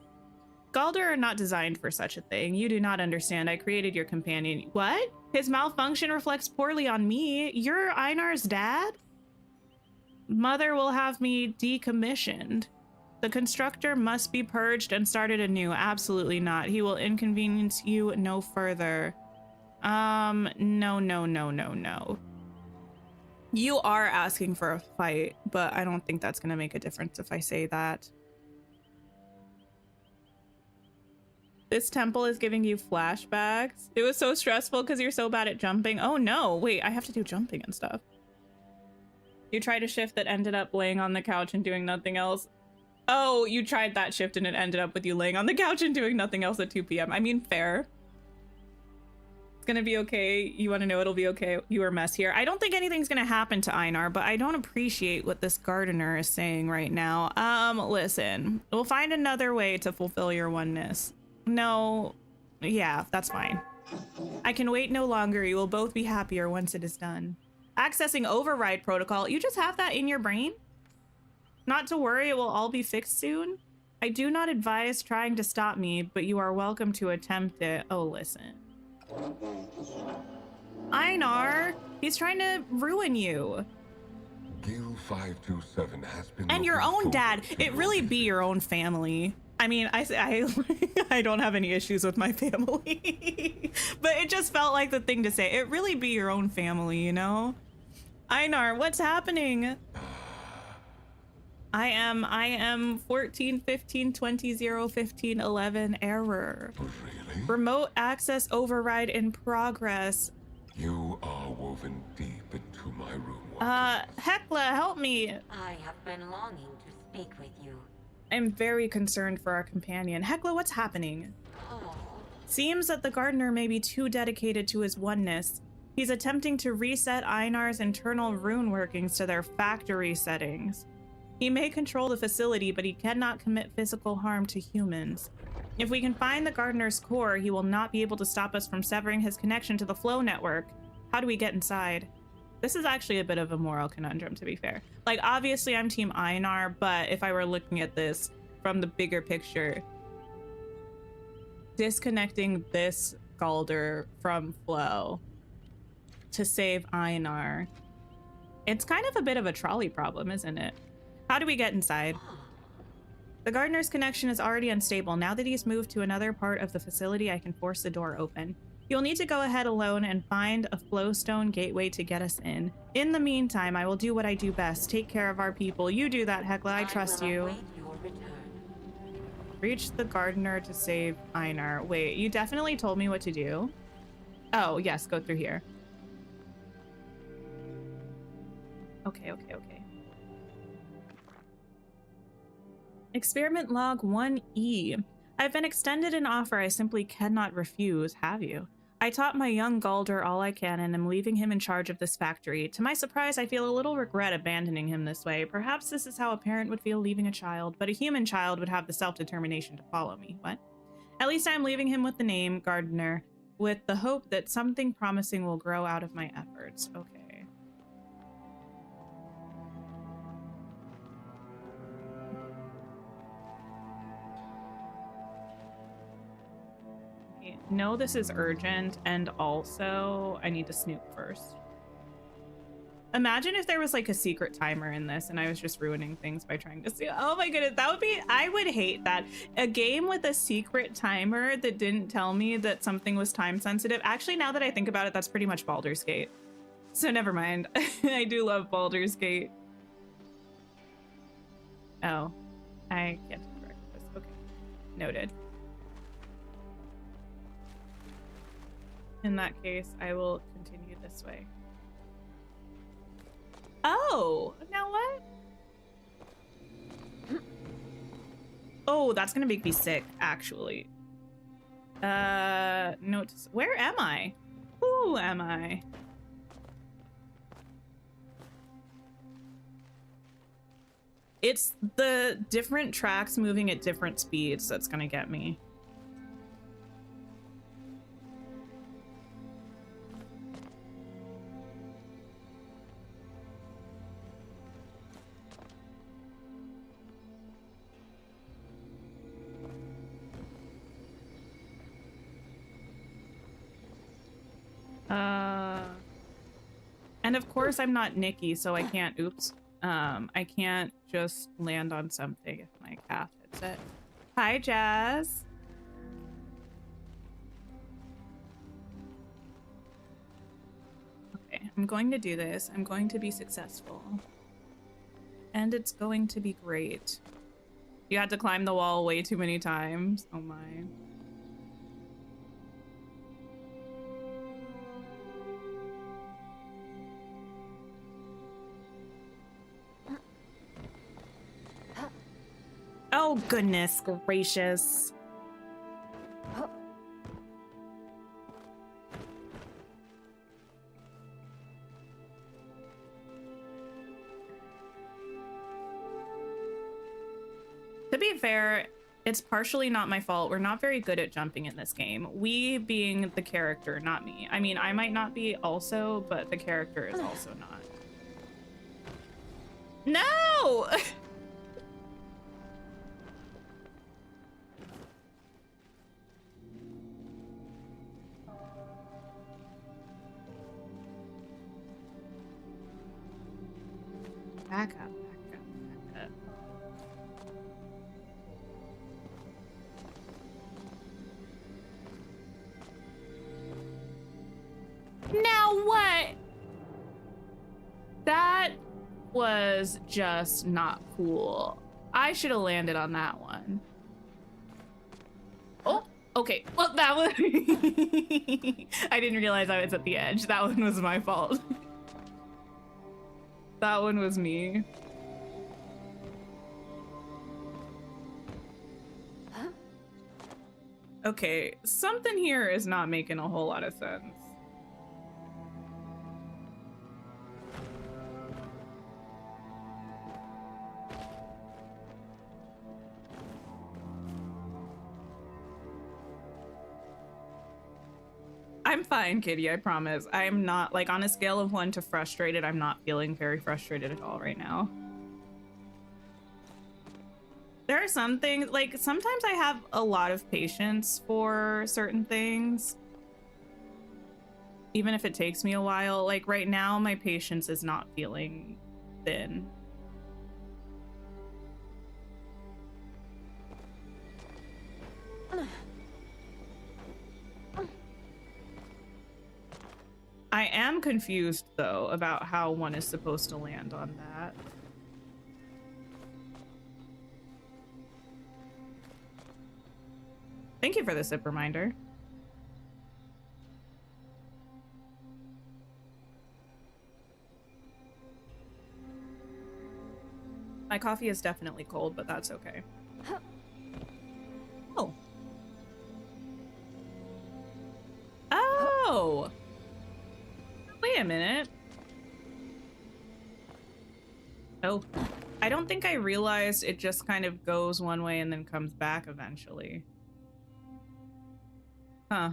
Galder are not designed for such a thing. You do not understand. I created your companion. What? His malfunction reflects poorly on me. You're Einar's dad? Mother will have me decommissioned. The constructor must be purged and started anew. Absolutely not. He will inconvenience you no further. No. You are asking for a fight, but I don't think that's gonna make a difference if I say that. This temple is giving you flashbacks. It was so stressful because you're so bad at jumping. Oh no, wait, I have to do jumping and stuff. You tried a shift that ended up laying on the couch and doing nothing else. Oh, you tried that shift and it ended up with you laying on the couch and doing nothing else at 2 p.m. I mean, fair. It's gonna be okay. You want to know it'll be okay. You were a mess here. I don't think anything's gonna happen to Einar, but I don't appreciate what this gardener is saying right now. Listen, we'll find another way to fulfill your oneness. No, yeah, that's fine. I can wait no longer. You will both be happier once it is done. Accessing override protocol. You just have that in your brain? Not to worry, it will all be fixed soon. I do not advise trying to stop me, but you are welcome to attempt it. Oh, listen. Einar, he's trying to ruin you. Gil 527 has been And your own dad. It really be your own family. I mean, I don't have any issues with my family, but it just felt like the thing to say. It really be your own family, you know? Einar, what's happening? I am 14, 15, 20, 0, 15, 11 error. Really? Remote access override in progress. You are woven deep into my room. Hecla, help me. I have been longing to speak with you. I'm very concerned for our companion. Hecla, what's happening? Oh, Seems that the gardener may be too dedicated to his oneness. He's attempting to reset Einar's internal rune workings to their factory settings. He may control the facility, but he cannot commit physical harm to humans. If we can find the gardener's core, he will not be able to stop us from severing his connection to the flow network. How do we get inside? This is actually a bit of a moral conundrum, to be fair. Like, obviously I'm Team Einar, but if I were looking at this from the bigger picture, disconnecting this Galder from flow to save Einar, it's kind of a bit of a trolley problem, isn't it? How do we get inside? The gardener's connection is already unstable. Now that he's moved to another part of the facility, I can force the door open. You'll need to go ahead alone and find a flowstone gateway to get us in. In the meantime, I will do what I do best. Take care of our people. You do that, Hecla. I trust will you. await your return. Reach the gardener to save Einar. Wait, you definitely told me what to do. Oh, yes, go through here. Okay. Experiment log 1E. I've been extended an offer I simply cannot refuse, have you? I taught my young Galder all I can and am leaving him in charge of this factory. To my surprise, I feel a little regret abandoning him this way. Perhaps this is how a parent would feel leaving a child, but a human child would have the self-determination to follow me. What? At least I'm leaving him with the name Gardener, with the hope that something promising will grow out of my efforts. Okay. No, this is urgent, and also I need to snoop first. Imagine if there was like a secret timer in this and I was just ruining things by trying to see. Oh my goodness, that would be, I would hate that. A game with a secret timer that didn't tell me that something was time sensitive. Actually, now that I think about it, that's pretty much Baldur's Gate. So never mind. I do love Baldur's Gate. Oh, I can't correct this. Okay, noted. In that case, I will continue this way. Oh, now what? Oh, that's gonna make me sick, actually. Notice, where am I? Who am I? It's the different tracks moving at different speeds that's gonna get me. And of course I'm not Nikki, so I can't, oops. I can't just land on something if my calf hits it. Hi, Jazz. Okay, I'm going to do this. I'm going to be successful. And it's going to be great. You had to climb the wall way too many times. Oh my. Oh, goodness gracious. To be fair, it's partially not my fault. We're not very good at jumping in this game. We being the character, not me. I mean, I might not be also, but the character is also not. No! Back up, back up, back up. was just not cool. I should have landed on that one. Oh, okay. Well, that was... I didn't realize I was at the edge. That one was my fault. That one was me. Okay, something here is not making a whole lot of sense. I'm fine, Kitty, I promise. I'm not, like, on a scale of 1 to frustrated, I'm not feeling very frustrated at all right now. There are some things, like, sometimes I have a lot of patience for certain things. Even if it takes me a while. Like, right now, my patience is not feeling thin. I am confused, though, about how one is supposed to land on that. Thank you for the sip reminder. My coffee is definitely cold, but that's okay. Oh. Oh! Wait a minute. Oh. I don't think I realized it just kind of goes one way and then comes back eventually. Huh.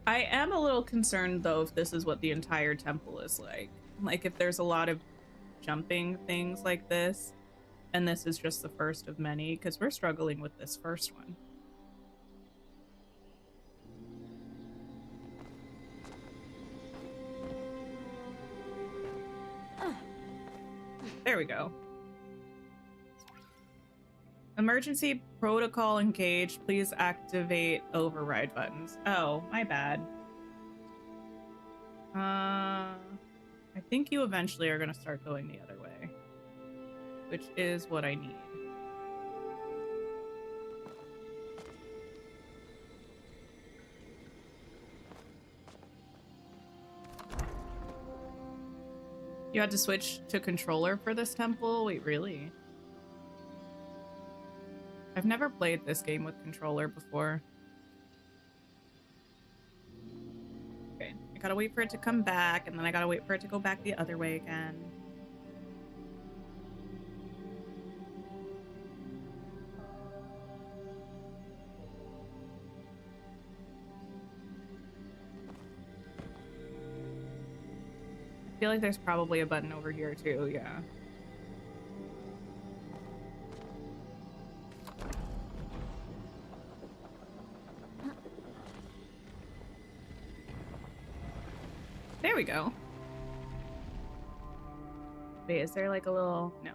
I am a little concerned, though, if this is what the entire temple is like. Like, if there's a lot of jumping things like this, and this is just the first of many, because we're struggling with this first one. There we go. Emergency protocol engaged. Please activate override buttons. Oh, my bad. I think you eventually are going to start going the other way, which is what I need. You had to switch to controller for this temple? Wait, really? I've never played this game with controller before. Okay, I gotta wait for it to come back, and then I gotta wait for it to go back the other way again. I feel like there's probably a button over here too, yeah. There we go. Wait, is there like a little... No.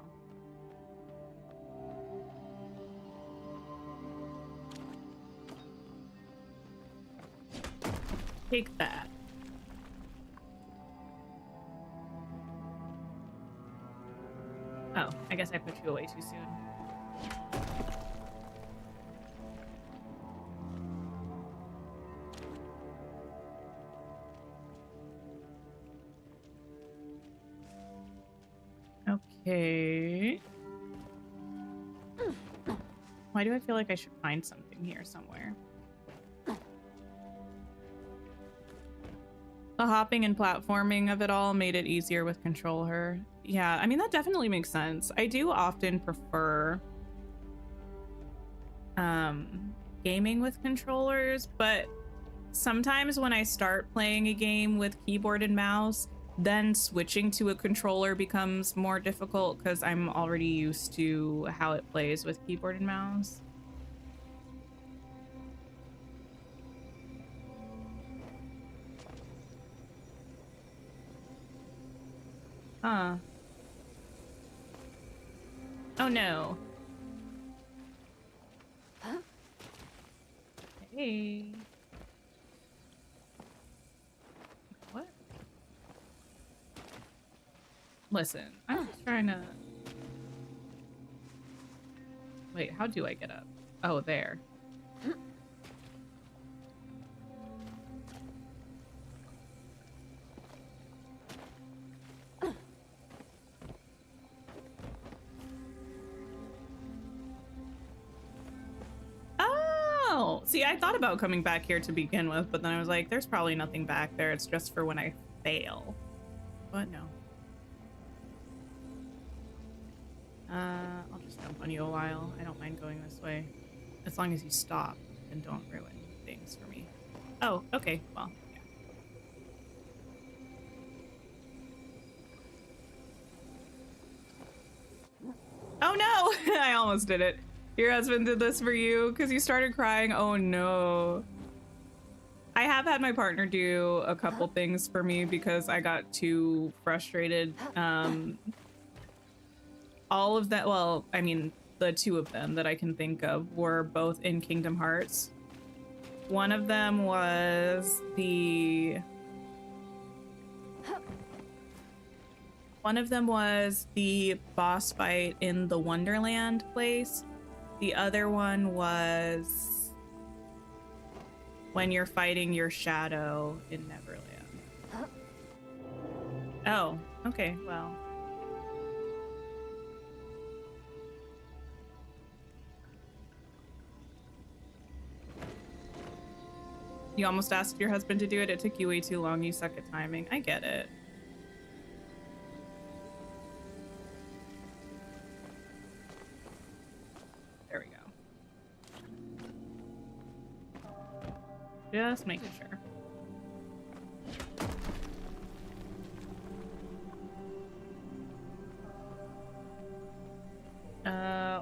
Take that. Oh, I guess I put you away too soon. Okay. Why do I feel like I should find something here somewhere? The hopping and platforming of it all made it easier with controller. Yeah, I mean, that definitely makes sense. I do often prefer gaming with controllers, but sometimes when I start playing a game with keyboard and mouse, then switching to a controller becomes more difficult because I'm already used to how it plays with keyboard and mouse. Huh. Oh no. Hey. What? Listen, I'm just trying to... Wait, how do I get up? Oh, there. Oh, see, I thought about coming back here to begin with, but then I was like, there's probably nothing back there. It's just for when I fail. But no. I'll just jump on you a while. I don't mind going this way. As long as you stop and don't ruin things for me. Oh, okay. Well, yeah. Oh no! I almost did it. Your husband did this for you because you started crying. Oh no. I have had my partner do a couple things for me because I got too frustrated. All of that, well, I mean, the two of them that I can think of were both in Kingdom Hearts. One of them was the... One of them was the boss fight in the Wonderland place. The other one was when you're fighting your shadow in Neverland. Oh, okay, well. You almost asked your husband to do it. It took you way too long. You suck at timing. I get it. There we go. Just making sure.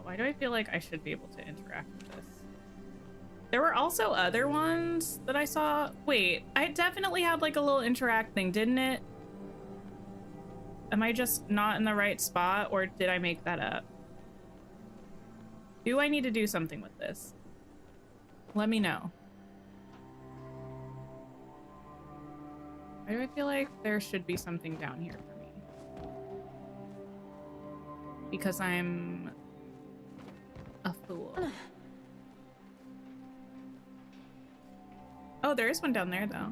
Why do I feel like I should be able to interact with this? There were also other ones that I saw. Wait, I definitely had like a little interact thing, didn't it? Am I just not in the right spot, or did I make that up? Do I need to do something with this? Let me know. Why do I feel like there should be something down here for me? Because I'm a fool. Oh, there is one down there, though.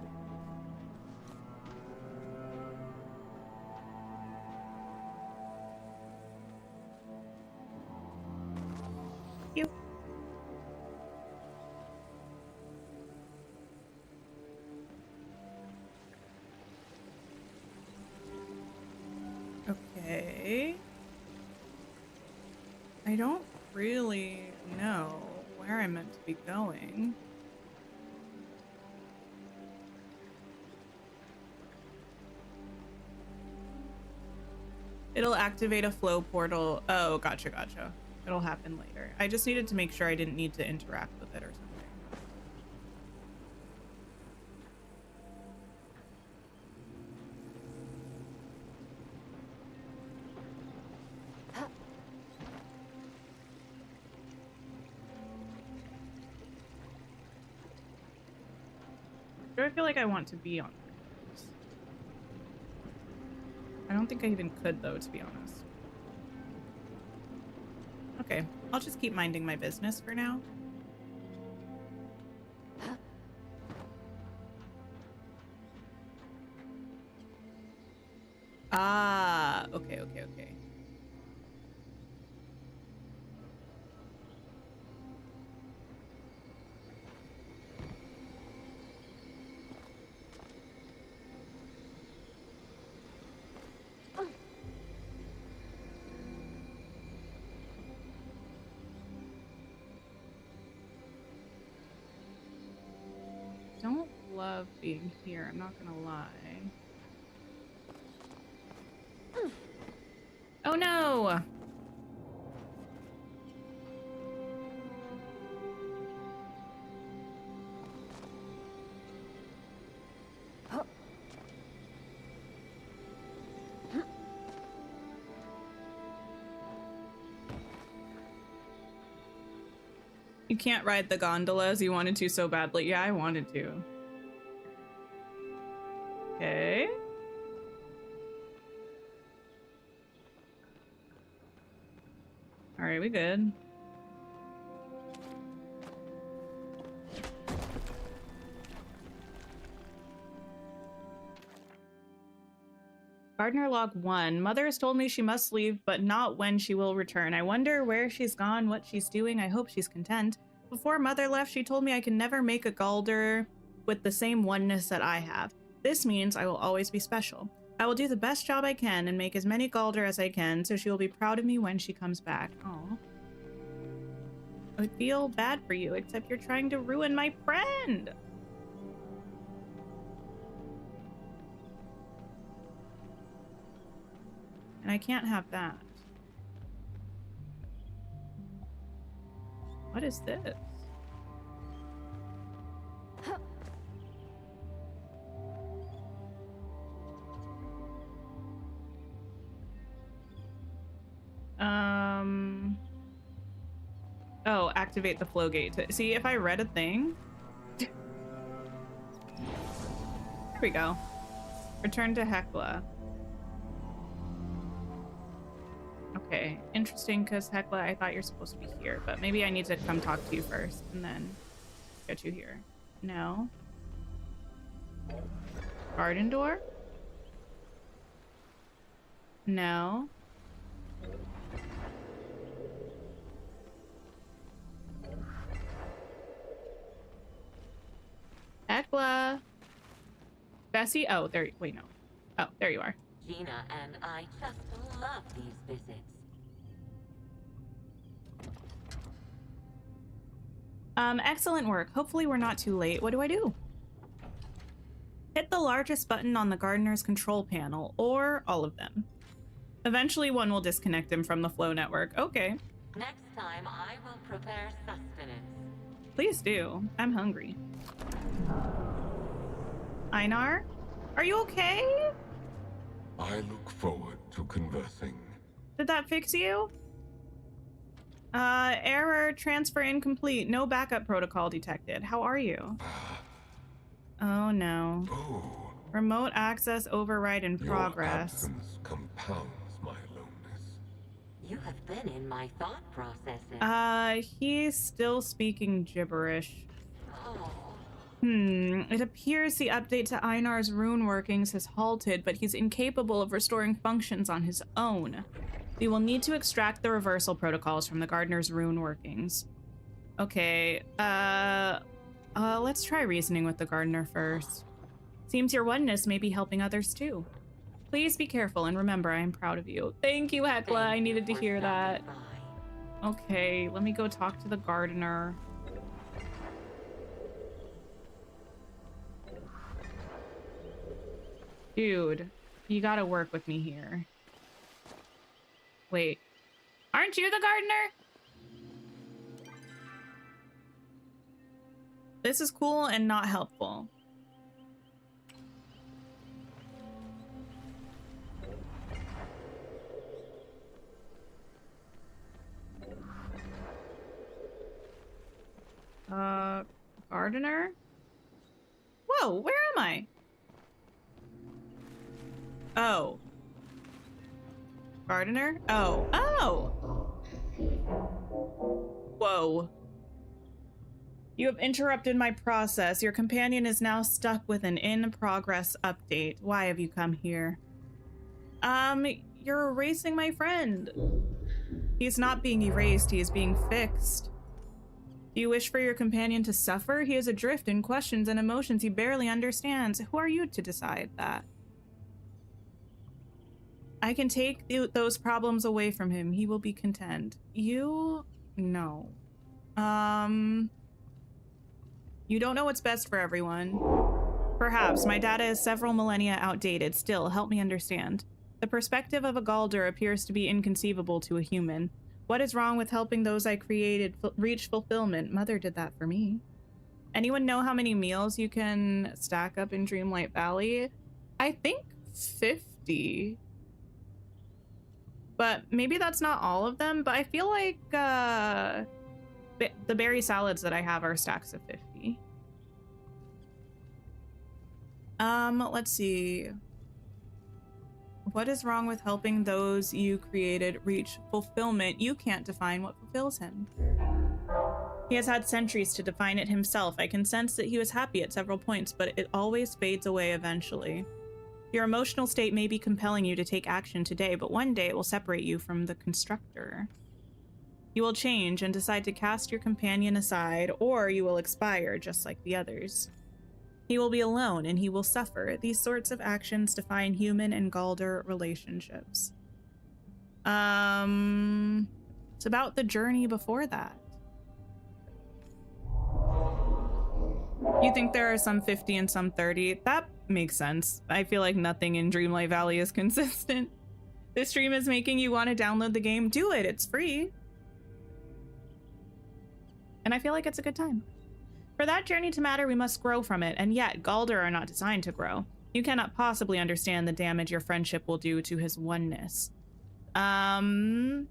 You. Okay. I don't really know where I'm meant to be going. It'll activate a flow portal. Oh, gotcha, gotcha. It'll happen later. I just needed to make sure I didn't need to interact with it or something. Do I feel like I want to be on this? I don't think I even could, though, to be honest. Okay, I'll just keep minding my business for now. Ah, okay, okay, okay. Don't love being here, I'm not gonna lie. Oh no! You can't ride the gondolas. You wanted to so badly. Yeah, I wanted to. Okay. All right, we good. Gardener log 1. Mother has told me she must leave, but not when she will return. I wonder where she's gone, what she's doing. I hope she's content. Before Mother left, she told me I can never make a Galder with the same oneness that I have. This means I will always be special. I will do the best job I can and make as many Galder as I can, so she will be proud of me when she comes back. Aw. I feel bad for you, except you're trying to ruin my friend. And I can't have that. What is this? Oh, activate the flow gate. See, if I read a thing. There we go. Return to Hecla. Okay, interesting, because Hecla, I thought you're supposed to be here, but maybe I need to come talk to you first and then get you here. No. Garden door? No. Hecla. Bessie? Oh, there. Wait, no. Oh, there you are. Gina and I just love these visits. Excellent work. Hopefully we're not too late. What do I do? Hit the largest button on the gardener's control panel, or all of them. Eventually one will disconnect him from the flow network. Okay. Next time I will prepare sustenance. Please do. I'm hungry. Einar? Are you okay? I look forward to conversing. Did that fix you? Error, transfer incomplete. No backup protocol detected. How are you? Oh no. Oh, Remote access override in your progress. absence compounds my aloneness. You have been in my thought processes. He's still speaking gibberish. Oh, It appears the update to Einar's rune workings has halted, but he's incapable of restoring functions on his own. We will need to extract the reversal protocols from the gardener's rune workings. Okay, let's try reasoning with the gardener first. Seems your oneness may be helping others too. Please be careful and remember I am proud of you. Thank you, Hecla. thank I you needed to for hear that. stopping by. Okay, let me go talk to the gardener. Dude, you gotta work with me here. Wait, aren't you the gardener? This is cool and not helpful. Gardener? Whoa, where am I? Oh. Gardener? Oh. Oh! Whoa. You have interrupted my process. Your companion is now stuck with an in-progress update. Why have you come here? You're erasing my friend. He's not being erased, he is being fixed. Do you wish for your companion to suffer? He is adrift in questions and emotions he barely understands. Who are you to decide that? I can take those problems away from him. He will be content. You? No. You don't know what's best for everyone. Perhaps. My data is several millennia outdated. Still, help me understand. The perspective of a Galder appears to be inconceivable to a human. What is wrong with helping those I created reach fulfillment? Mother did that for me. Anyone know how many meals you can stack up in Dreamlight Valley? I think 50. But maybe that's not all of them, but I feel like The berry salads that I have are stacks of 50. Let's see. What is wrong with helping those you created reach fulfillment? You can't define what fulfills him. He has had centuries to define it himself. I can sense that he was happy at several points, but it always fades away eventually. Your emotional state may be compelling you to take action today, but one day it will separate you from the constructor. You will change and decide to cast your companion aside, or you will expire just like the others. He will be alone and he will suffer. These sorts of actions define human and Galder relationships. It's about the journey before that. You think there are some 50 and some 30? That makes sense. I feel like nothing in Dreamlight Valley is consistent. This stream is making you want to download the game. Do it, it's free. And I feel like it's a good time. For that journey to matter, we must grow from it, and yet Galder are not designed to grow. You cannot possibly understand the damage your friendship will do to his oneness. Let's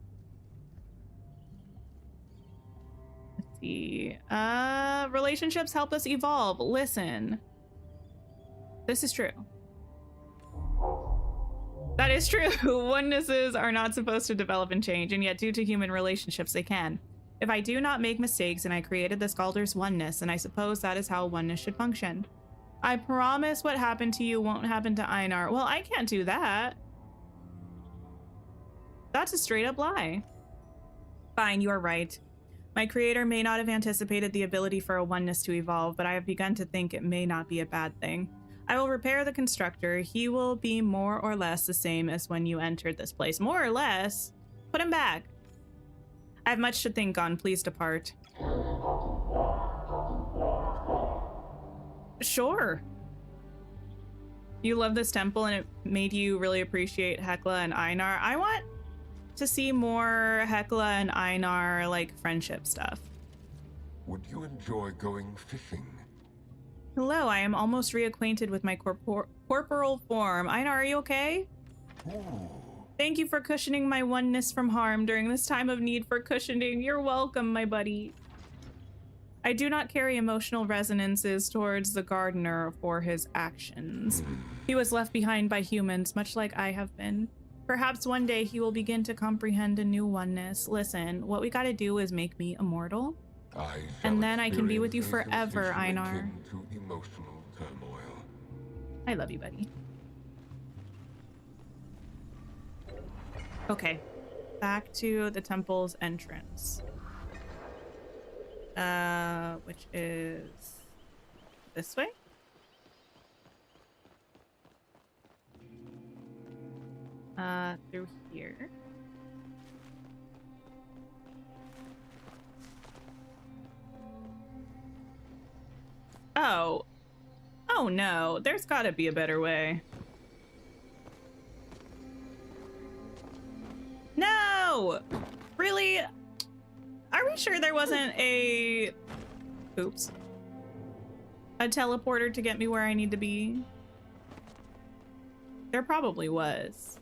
see. Relationships help us evolve. Listen. This is true. That is true. Onenesses are not supposed to develop and change, and yet due to human relationships, they can. If I do not make mistakes and I created this Galder's oneness, and I suppose that is how oneness should function. I promise what happened to you won't happen to Einar. Well, I can't do that. That's a straight up lie. Fine, you are right. My creator may not have anticipated the ability for a oneness to evolve, but I have begun to think it may not be a bad thing. I will repair the constructor. He will be more or less the same as when you entered this place. More or less? Put him back. I have much to think on. Please depart. Sure. You love this temple and it made you really appreciate Hekla and Einar. I want to see more Hekla and Einar, like, friendship stuff. Would you enjoy going fishing? Hello, I am almost reacquainted with my corporal form. Einar, are you okay? Ooh. Thank you for cushioning my oneness from harm during this time of need for cushioning. You're welcome, my buddy. I do not carry emotional resonances towards the gardener for his actions. He was left behind by humans, much like I have been. Perhaps one day he will begin to comprehend a new oneness. Listen, what we gotta do is make me immortal. And then I can be with you forever, Einar. To emotional turmoil. I love you, buddy. Okay, back to the temple's entrance. Which is this way? Through here. Oh. Oh no, there's gotta be a better way. No! Really? Are we sure there wasn't a... Oops. A teleporter to get me where I need to be? There probably was.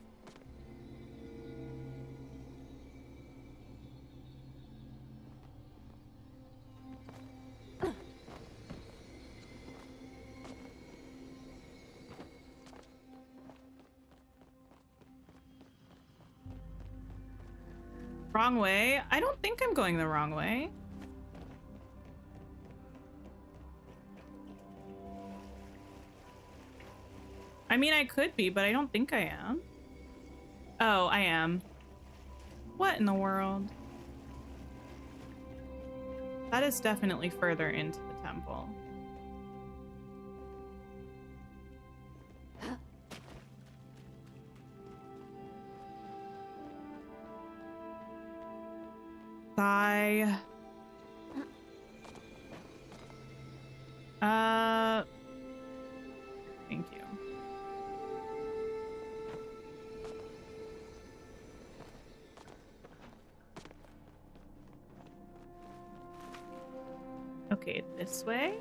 Wrong way? I don't think I'm going the wrong way. I mean, I could be, but I don't think I am. Oh, I am. What in the world? That is definitely further into the temple. Bye. Thank you. Okay, this way.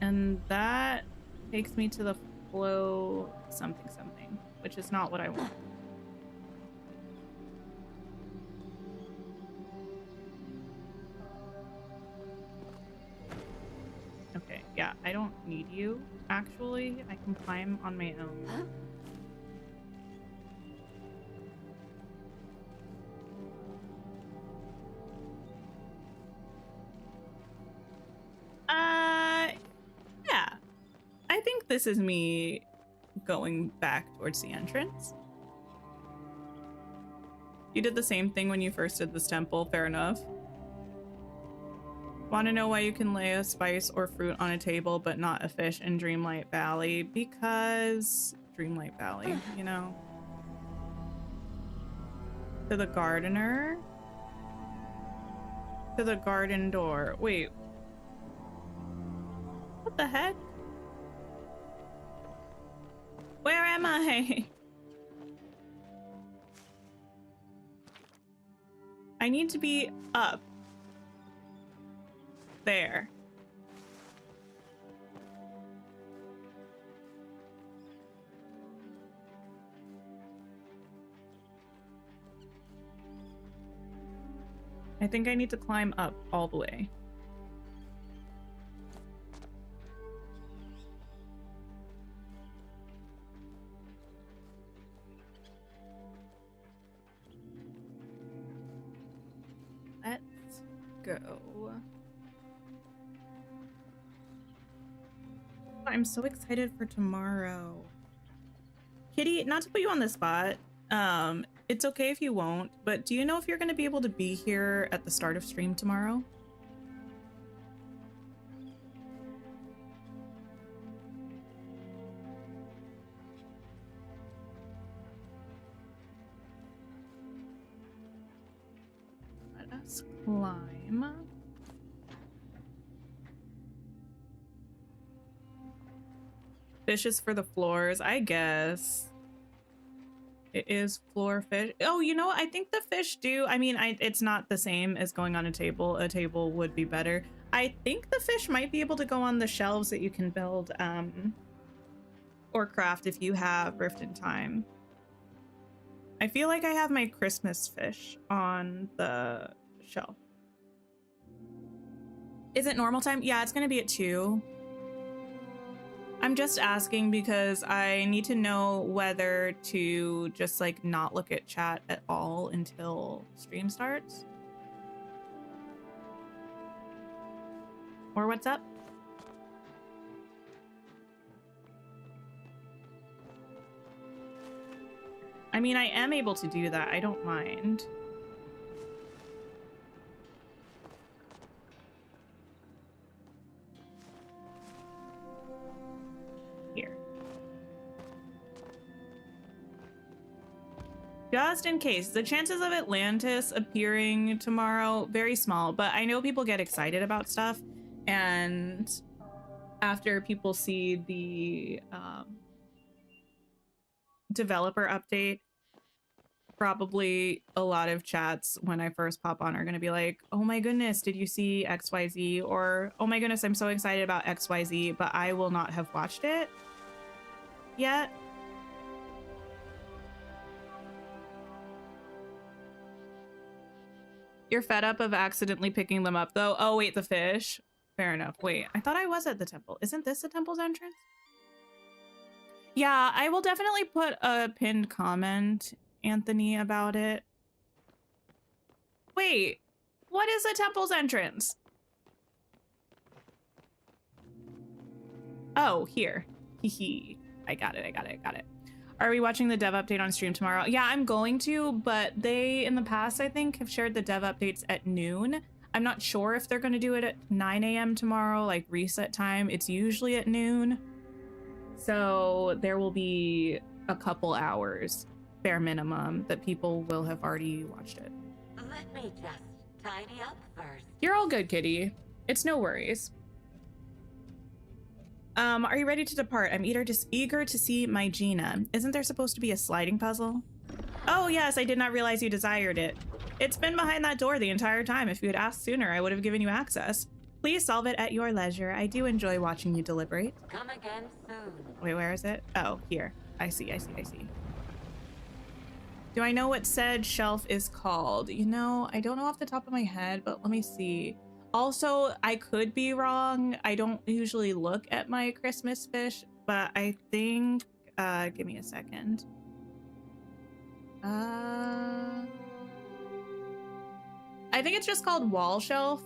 And that takes me to the flow something something, which is not what I want. Okay, yeah, I don't need you, actually. I can climb on my own. Huh? Yeah. I think this is me going back towards the entrance. You did the same thing when you first did this temple, fair enough. Want to know why you can lay a spice or fruit on a table but not a fish in Dreamlight Valley? Because Dreamlight Valley, you know. To the gardener. To the garden door. Wait. What the heck? Where am I? I need to be up. There. I think I need to climb up all the way. Let's go. I'm so excited for tomorrow. Kitty, not to put you on the spot, it's okay if you won't, but do you know if you're going to be able to be here at the start of stream tomorrow? Let us climb. Fishes for the floors, I guess. It is floor fish. Oh, you know what? I think the fish do. I mean, it's not the same as going on a table. A table would be better. I think the fish might be able to go on the shelves that you can build or craft if you have Rift in Time. I feel like I have my Christmas fish on the shelf. Is it normal time? Yeah, it's going to be at 2. I'm just asking because I need to know whether to just like not look at chat at all until stream starts. Or what's up? I mean, I am able to do that. I don't mind. Here. Just in case, the chances of Atlantis appearing tomorrow, very small, but I know people get excited about stuff, and after people see the developer update, probably a lot of chats when I first pop on are going to be like, oh my goodness, did you see XYZ? Or, oh my goodness, I'm so excited about XYZ, but I will not have watched it yet. You're fed up of accidentally picking them up though? Oh wait, the fish. Fair enough. Wait, I thought I was at the temple. Isn't this the temple's entrance? Yeah, I will definitely put a pinned comment, Anthony, about it. Wait, what is the temple's entrance? Oh, here. Hee. I got it. Are we watching the dev update on stream tomorrow? Yeah, I'm going to, but they, in the past, I think, have shared the dev updates at noon. I'm not sure if they're going to do it at 9 a.m. tomorrow, like reset time. It's usually at noon. So there will be a couple hours, bare minimum, that people will have already watched it. Let me just tidy up first. You're all good, Kitty. It's no worries. Are you ready to depart? I'm eager to see my Gina. Isn't there supposed to be a sliding puzzle? Oh yes, I did not realize you desired it. It's been behind that door the entire time. If you had asked sooner, I would have given you access. Please solve it at your leisure. I do enjoy watching you deliberate. Come again soon. Wait, where is it? Oh, here. I see. Do I know what said shelf is called? You know, I don't know off the top of my head, but let me see. Also, I could be wrong. I don't usually look at my Christmas fish, but I think, give me a second. I think it's just called wall shelf.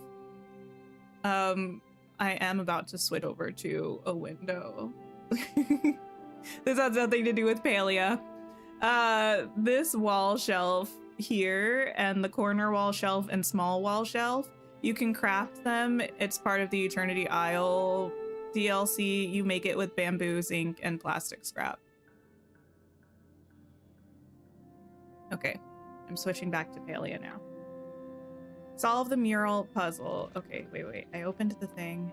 I am about to switch over to a window. This has nothing to do with Palia. This wall shelf here and the corner wall shelf and small wall shelf, you can craft them. It's part of the Eternity Isle DLC. You make it with bamboo, zinc, and plastic scrap. Okay, I'm switching back to Palia now. Solve the mural puzzle. Okay, wait. I opened the thing.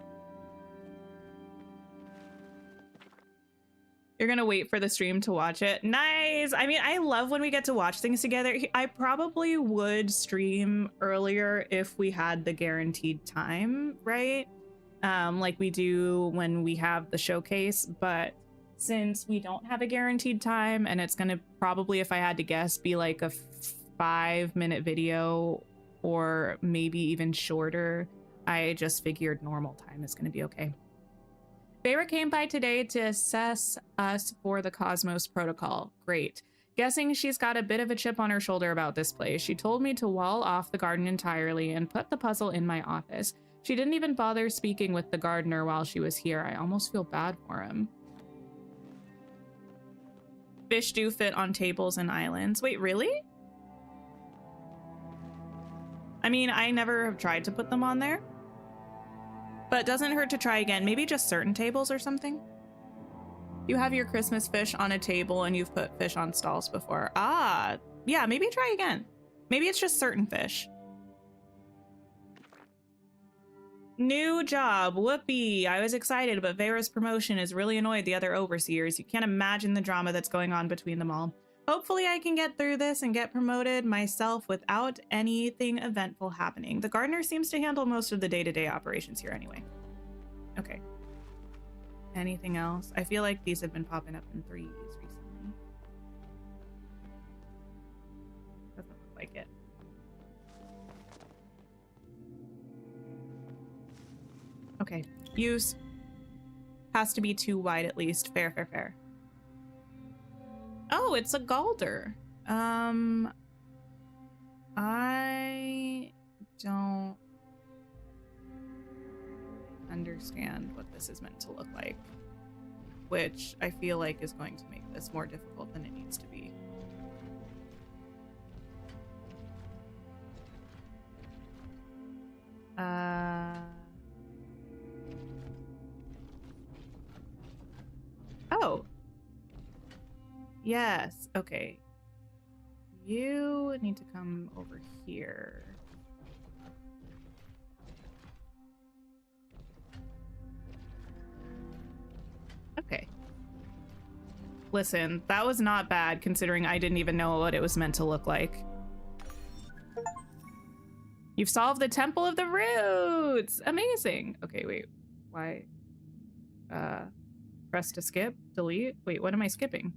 You're gonna wait for the stream to watch it. Nice. I mean, I love when we get to watch things together. I probably would stream earlier if we had the guaranteed time, right? Like we do when we have the showcase. But since we don't have a guaranteed time, and it's gonna probably, if I had to guess, be like a 5-minute video or maybe even shorter, I just figured normal time is gonna be okay. Feyre came by today to assess us for the Cosmos Protocol. Great. Guessing she's got a bit of a chip on her shoulder about this place. She told me to wall off the garden entirely and put the puzzle in my office. She didn't even bother speaking with the gardener while she was here. I almost feel bad for him. Fish do fit on tables and islands. Wait, really? I mean, I never have tried to put them on there. But it doesn't hurt to try again. Maybe just certain tables or something. You have your Christmas fish on a table and you've put fish on stalls before. Ah, yeah, maybe try again. Maybe it's just certain fish. New job. Whoopee. I was excited, but Vera's promotion has really annoyed the other overseers. You can't imagine the drama that's going on between them all. Hopefully I can get through this and get promoted myself without anything eventful happening. The gardener seems to handle most of the day-to-day operations here anyway. Okay. Anything else? I feel like these have been popping up in threes recently. Doesn't look like it. Okay. Use. Has to be 2 wide at least. Fair. Oh, it's a Galder. I don't understand what this is meant to look like, which I feel like is going to make this more difficult than it needs to be. Oh. Yes, okay. You need to come over here. Okay. Listen, that was not bad considering I didn't even know what it was meant to look like. You've solved the Temple of the Roots! Amazing! Okay, wait. Why? Press to skip? Delete? Wait, what am I skipping?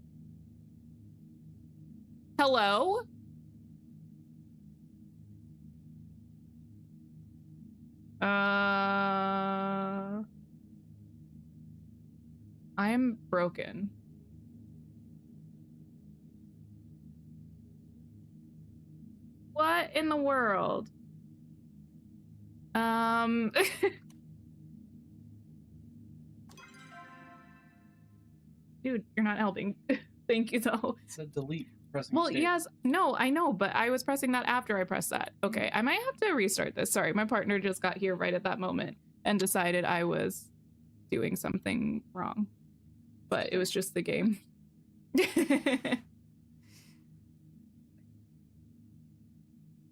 Hello? I'm broken. What in the world? Dude, you're not helping. Thank you though. It said delete. Pressing Well, escape. yes, no, I know, but I was pressing that after I pressed that. Okay, I might have to restart this. Sorry, my partner just got here right at that moment and decided I was doing something wrong. But it was just the game.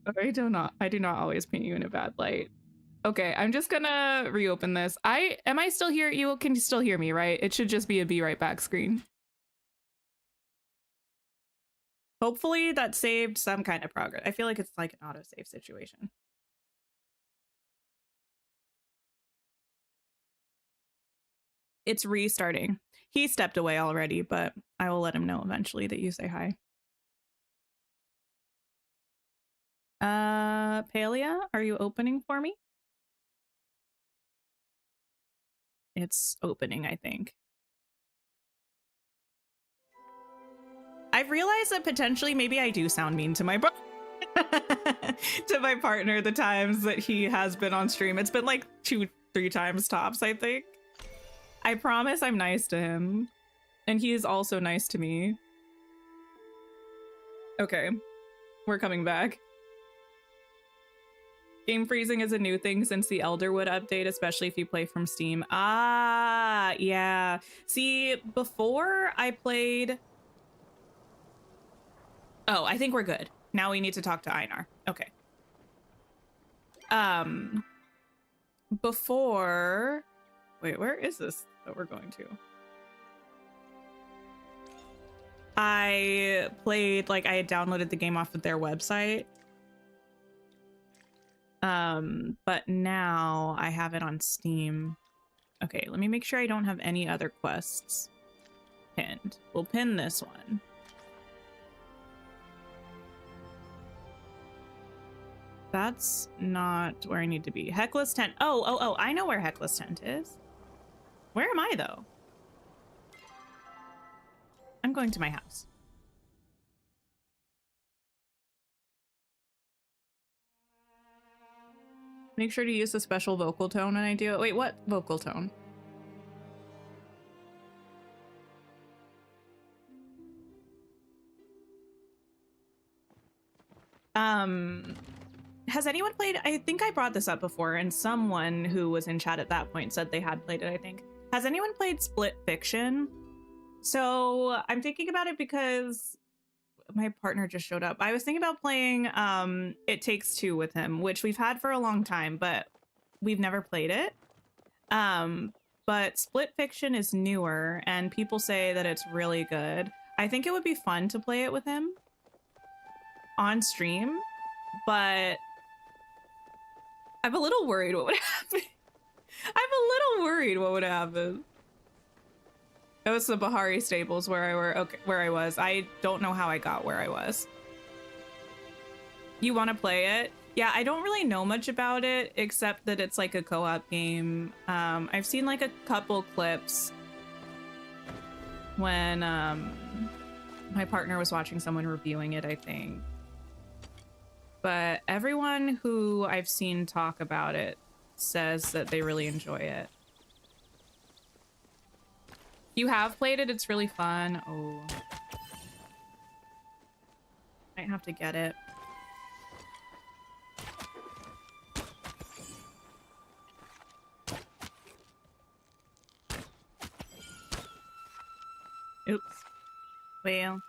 I do not always paint you in a bad light. Okay, I'm just gonna reopen this. Am I still here? You can still hear me, right? It should just be a be right back screen. Hopefully that saved some kind of progress. I feel like it's like an autosave situation. It's restarting. He stepped away already, but I will let him know eventually that you say hi. Palia, are you opening for me? It's opening, I think. I've realized that potentially maybe I do sound mean to my to my partner the times that he has been on stream. It's been like 2-3 times tops, I think. I promise I'm nice to him. And he is also nice to me. Okay. We're coming back. Game freezing is a new thing since the Elderwood update, especially if you play from Steam. Ah, yeah. See, before I played... Oh, I think we're good. Now we need to talk to Einar. Okay. Before... Wait, where is this that we're going to? I played, like, I had downloaded the game off of their website. But now I have it on Steam. Okay, let me make sure I don't have any other quests pinned. We'll pin this one. That's not where I need to be. Hecla's tent. Oh, I know where Hecla's tent is. Where am I, though? I'm going to my house. Make sure to use the special vocal tone when I do it. Wait, what vocal tone? Has anyone played? I think I brought this up before, and someone who was in chat at that point said they had played it, I think. Has anyone played Split Fiction? So I'm thinking about it because my partner just showed up. I was thinking about playing It Takes Two with him, which we've had for a long time, but we've never played it. But Split Fiction is newer, and people say that it's really good. I think it would be fun to play it with him on stream, but I'm a little worried what would happen. I'm a little worried what would happen. It was the Bahari Stables where I was. I don't know how I got where I was. You want to play it? Yeah, I don't really know much about it except that it's like a co-op game. I've seen like a couple clips when my partner was watching someone reviewing it, I think. But everyone who I've seen talk about it says that they really enjoy it. You have played it? It's really fun. Oh. Might have to get it. Oops. Well,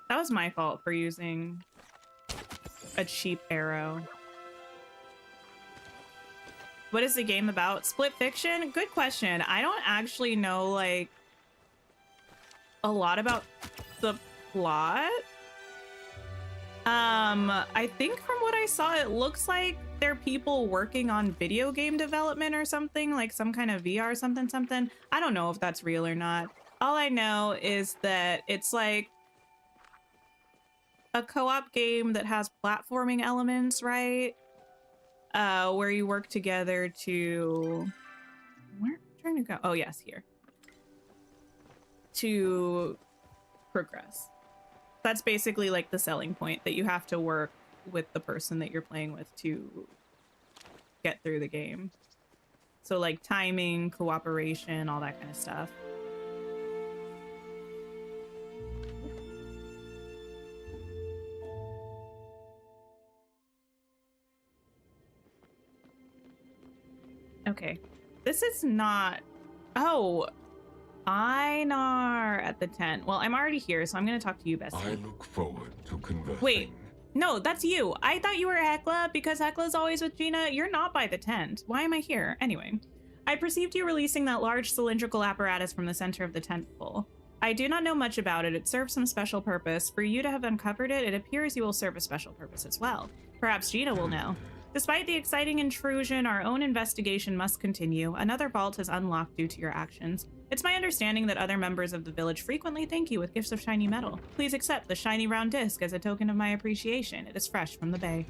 that was my fault for using a cheap arrow. What is the game about? Split Fiction? Good question. I don't actually know, like, a lot about the plot. I think from what I saw, it looks like they're people working on video game development or something, like some kind of VR something. I don't know if that's real or not. All I know is that it's like a co-op game that has platforming elements, right? Where you work together to... Where am I trying to go? Oh, yes, here. To progress. That's basically like the selling point, that you have to work with the person that you're playing with to get through the game. So like timing, cooperation, all that kind of stuff. Okay, this is not... Oh, Einar at the tent. Well, I'm already here, so I'm going to talk to you, Bestie. I look forward to conversing. Wait, no, that's you. I thought you were Hecla because Hecla's always with Gina. You're not by the tent. Why am I here? Anyway, I perceived you releasing that large cylindrical apparatus from the center of the tent pole. I do not know much about it. It serves some special purpose. For you to have uncovered it, it appears you will serve a special purpose as well. Perhaps Gina will know. Despite the exciting intrusion, our own investigation must continue. Another vault has unlocked due to your actions. It's my understanding that other members of the village frequently thank you with gifts of shiny metal. Please accept the shiny round disc as a token of my appreciation. It is fresh from the bay.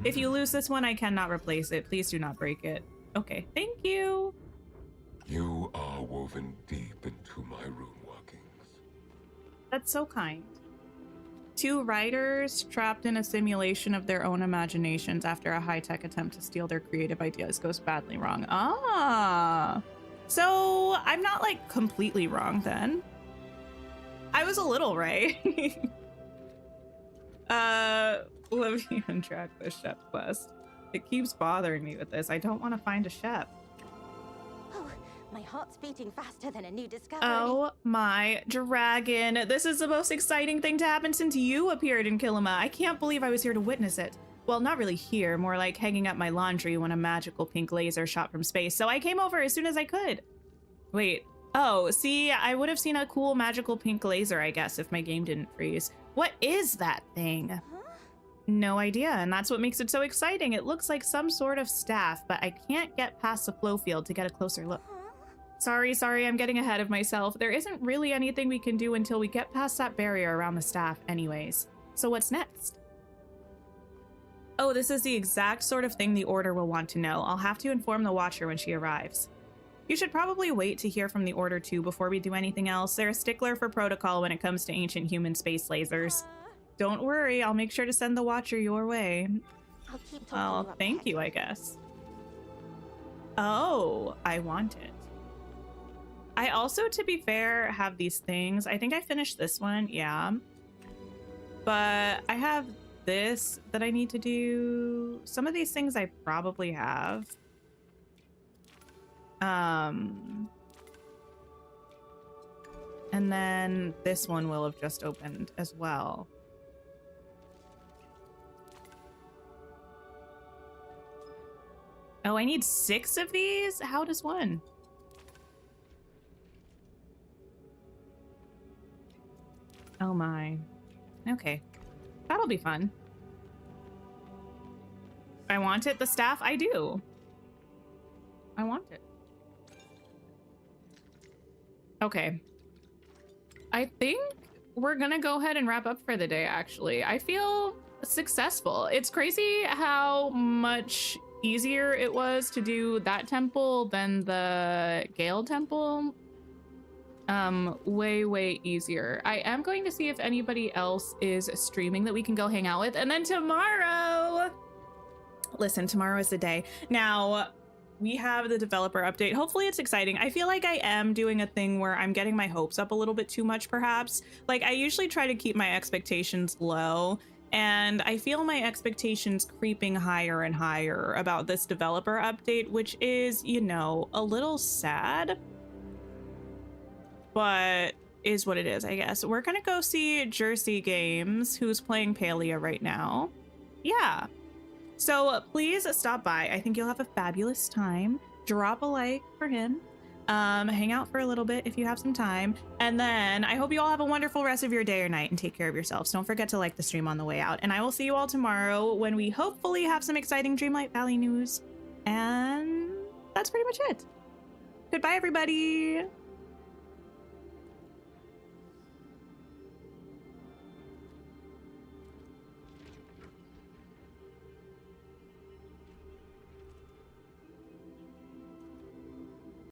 If you lose this one, I cannot replace it. Please do not break it. Okay, thank you. You are woven deep into my rune workings. That's so kind. 2 writers trapped in a simulation of their own imaginations after a high-tech attempt to steal their creative ideas goes badly wrong. Ah. So I'm not like completely wrong then. I was a little right. Let me untrack the Shep quest. It keeps bothering me with this. I don't want to find a Shep. Oh, my heart's beating faster than a new discovery. Oh my dragon. This is the most exciting thing to happen since you appeared in Kilima. I can't believe I was here to witness it. Well, not really here, more like hanging up my laundry when a magical pink laser shot from space, so I came over as soon as I could. Wait. Oh, see, I would have seen a cool magical pink laser, I guess, if my game didn't freeze. What is that thing? Huh? No idea, and that's what makes it so exciting. It looks like some sort of staff, but I can't get past the flow field to get a closer look. Sorry, I'm getting ahead of myself. There isn't really anything we can do until we get past that barrier around the staff anyways. So what's next? Oh, this is the exact sort of thing the Order will want to know. I'll have to inform the Watcher when she arrives. You should probably wait to hear from the Order too before we do anything else. They're a stickler for protocol when it comes to ancient human space lasers. Don't worry, I'll make sure to send the Watcher your way. I'll keep talking. Well, thank you, I guess. Oh, I want it. I also, to be fair, have these things. I think I finished this one, yeah. But I have this that I need to do. Some of these things I probably have. And then this one will have just opened as well. Oh, I need 6 of these? How does one? Oh my. Okay. That'll be fun. I want it. The staff, I do. I want it. Okay. I think we're gonna go ahead and wrap up for the day, actually. I feel successful. It's crazy how much easier it was to do that temple than the Gale temple. Way easier. I am going to see if anybody else is streaming that we can go hang out with. And then tomorrow, listen, tomorrow is the day. Now, we have the developer update. Hopefully it's exciting. I feel like I am doing a thing where I'm getting my hopes up a little bit too much, perhaps. Like, I usually try to keep my expectations low, and I feel my expectations creeping higher and higher about this developer update, which is, you know, a little sad, but is what it is, I guess. We're gonna go see Jersey Games, who's playing Palia right now. Yeah. So please stop by. I think you'll have a fabulous time. Drop a like for him. Hang out for a little bit if you have some time. And then I hope you all have a wonderful rest of your day or night and take care of yourselves. Don't forget to like the stream on the way out. And I will see you all tomorrow when we hopefully have some exciting Dreamlight Valley news. And that's pretty much it. Goodbye, everybody.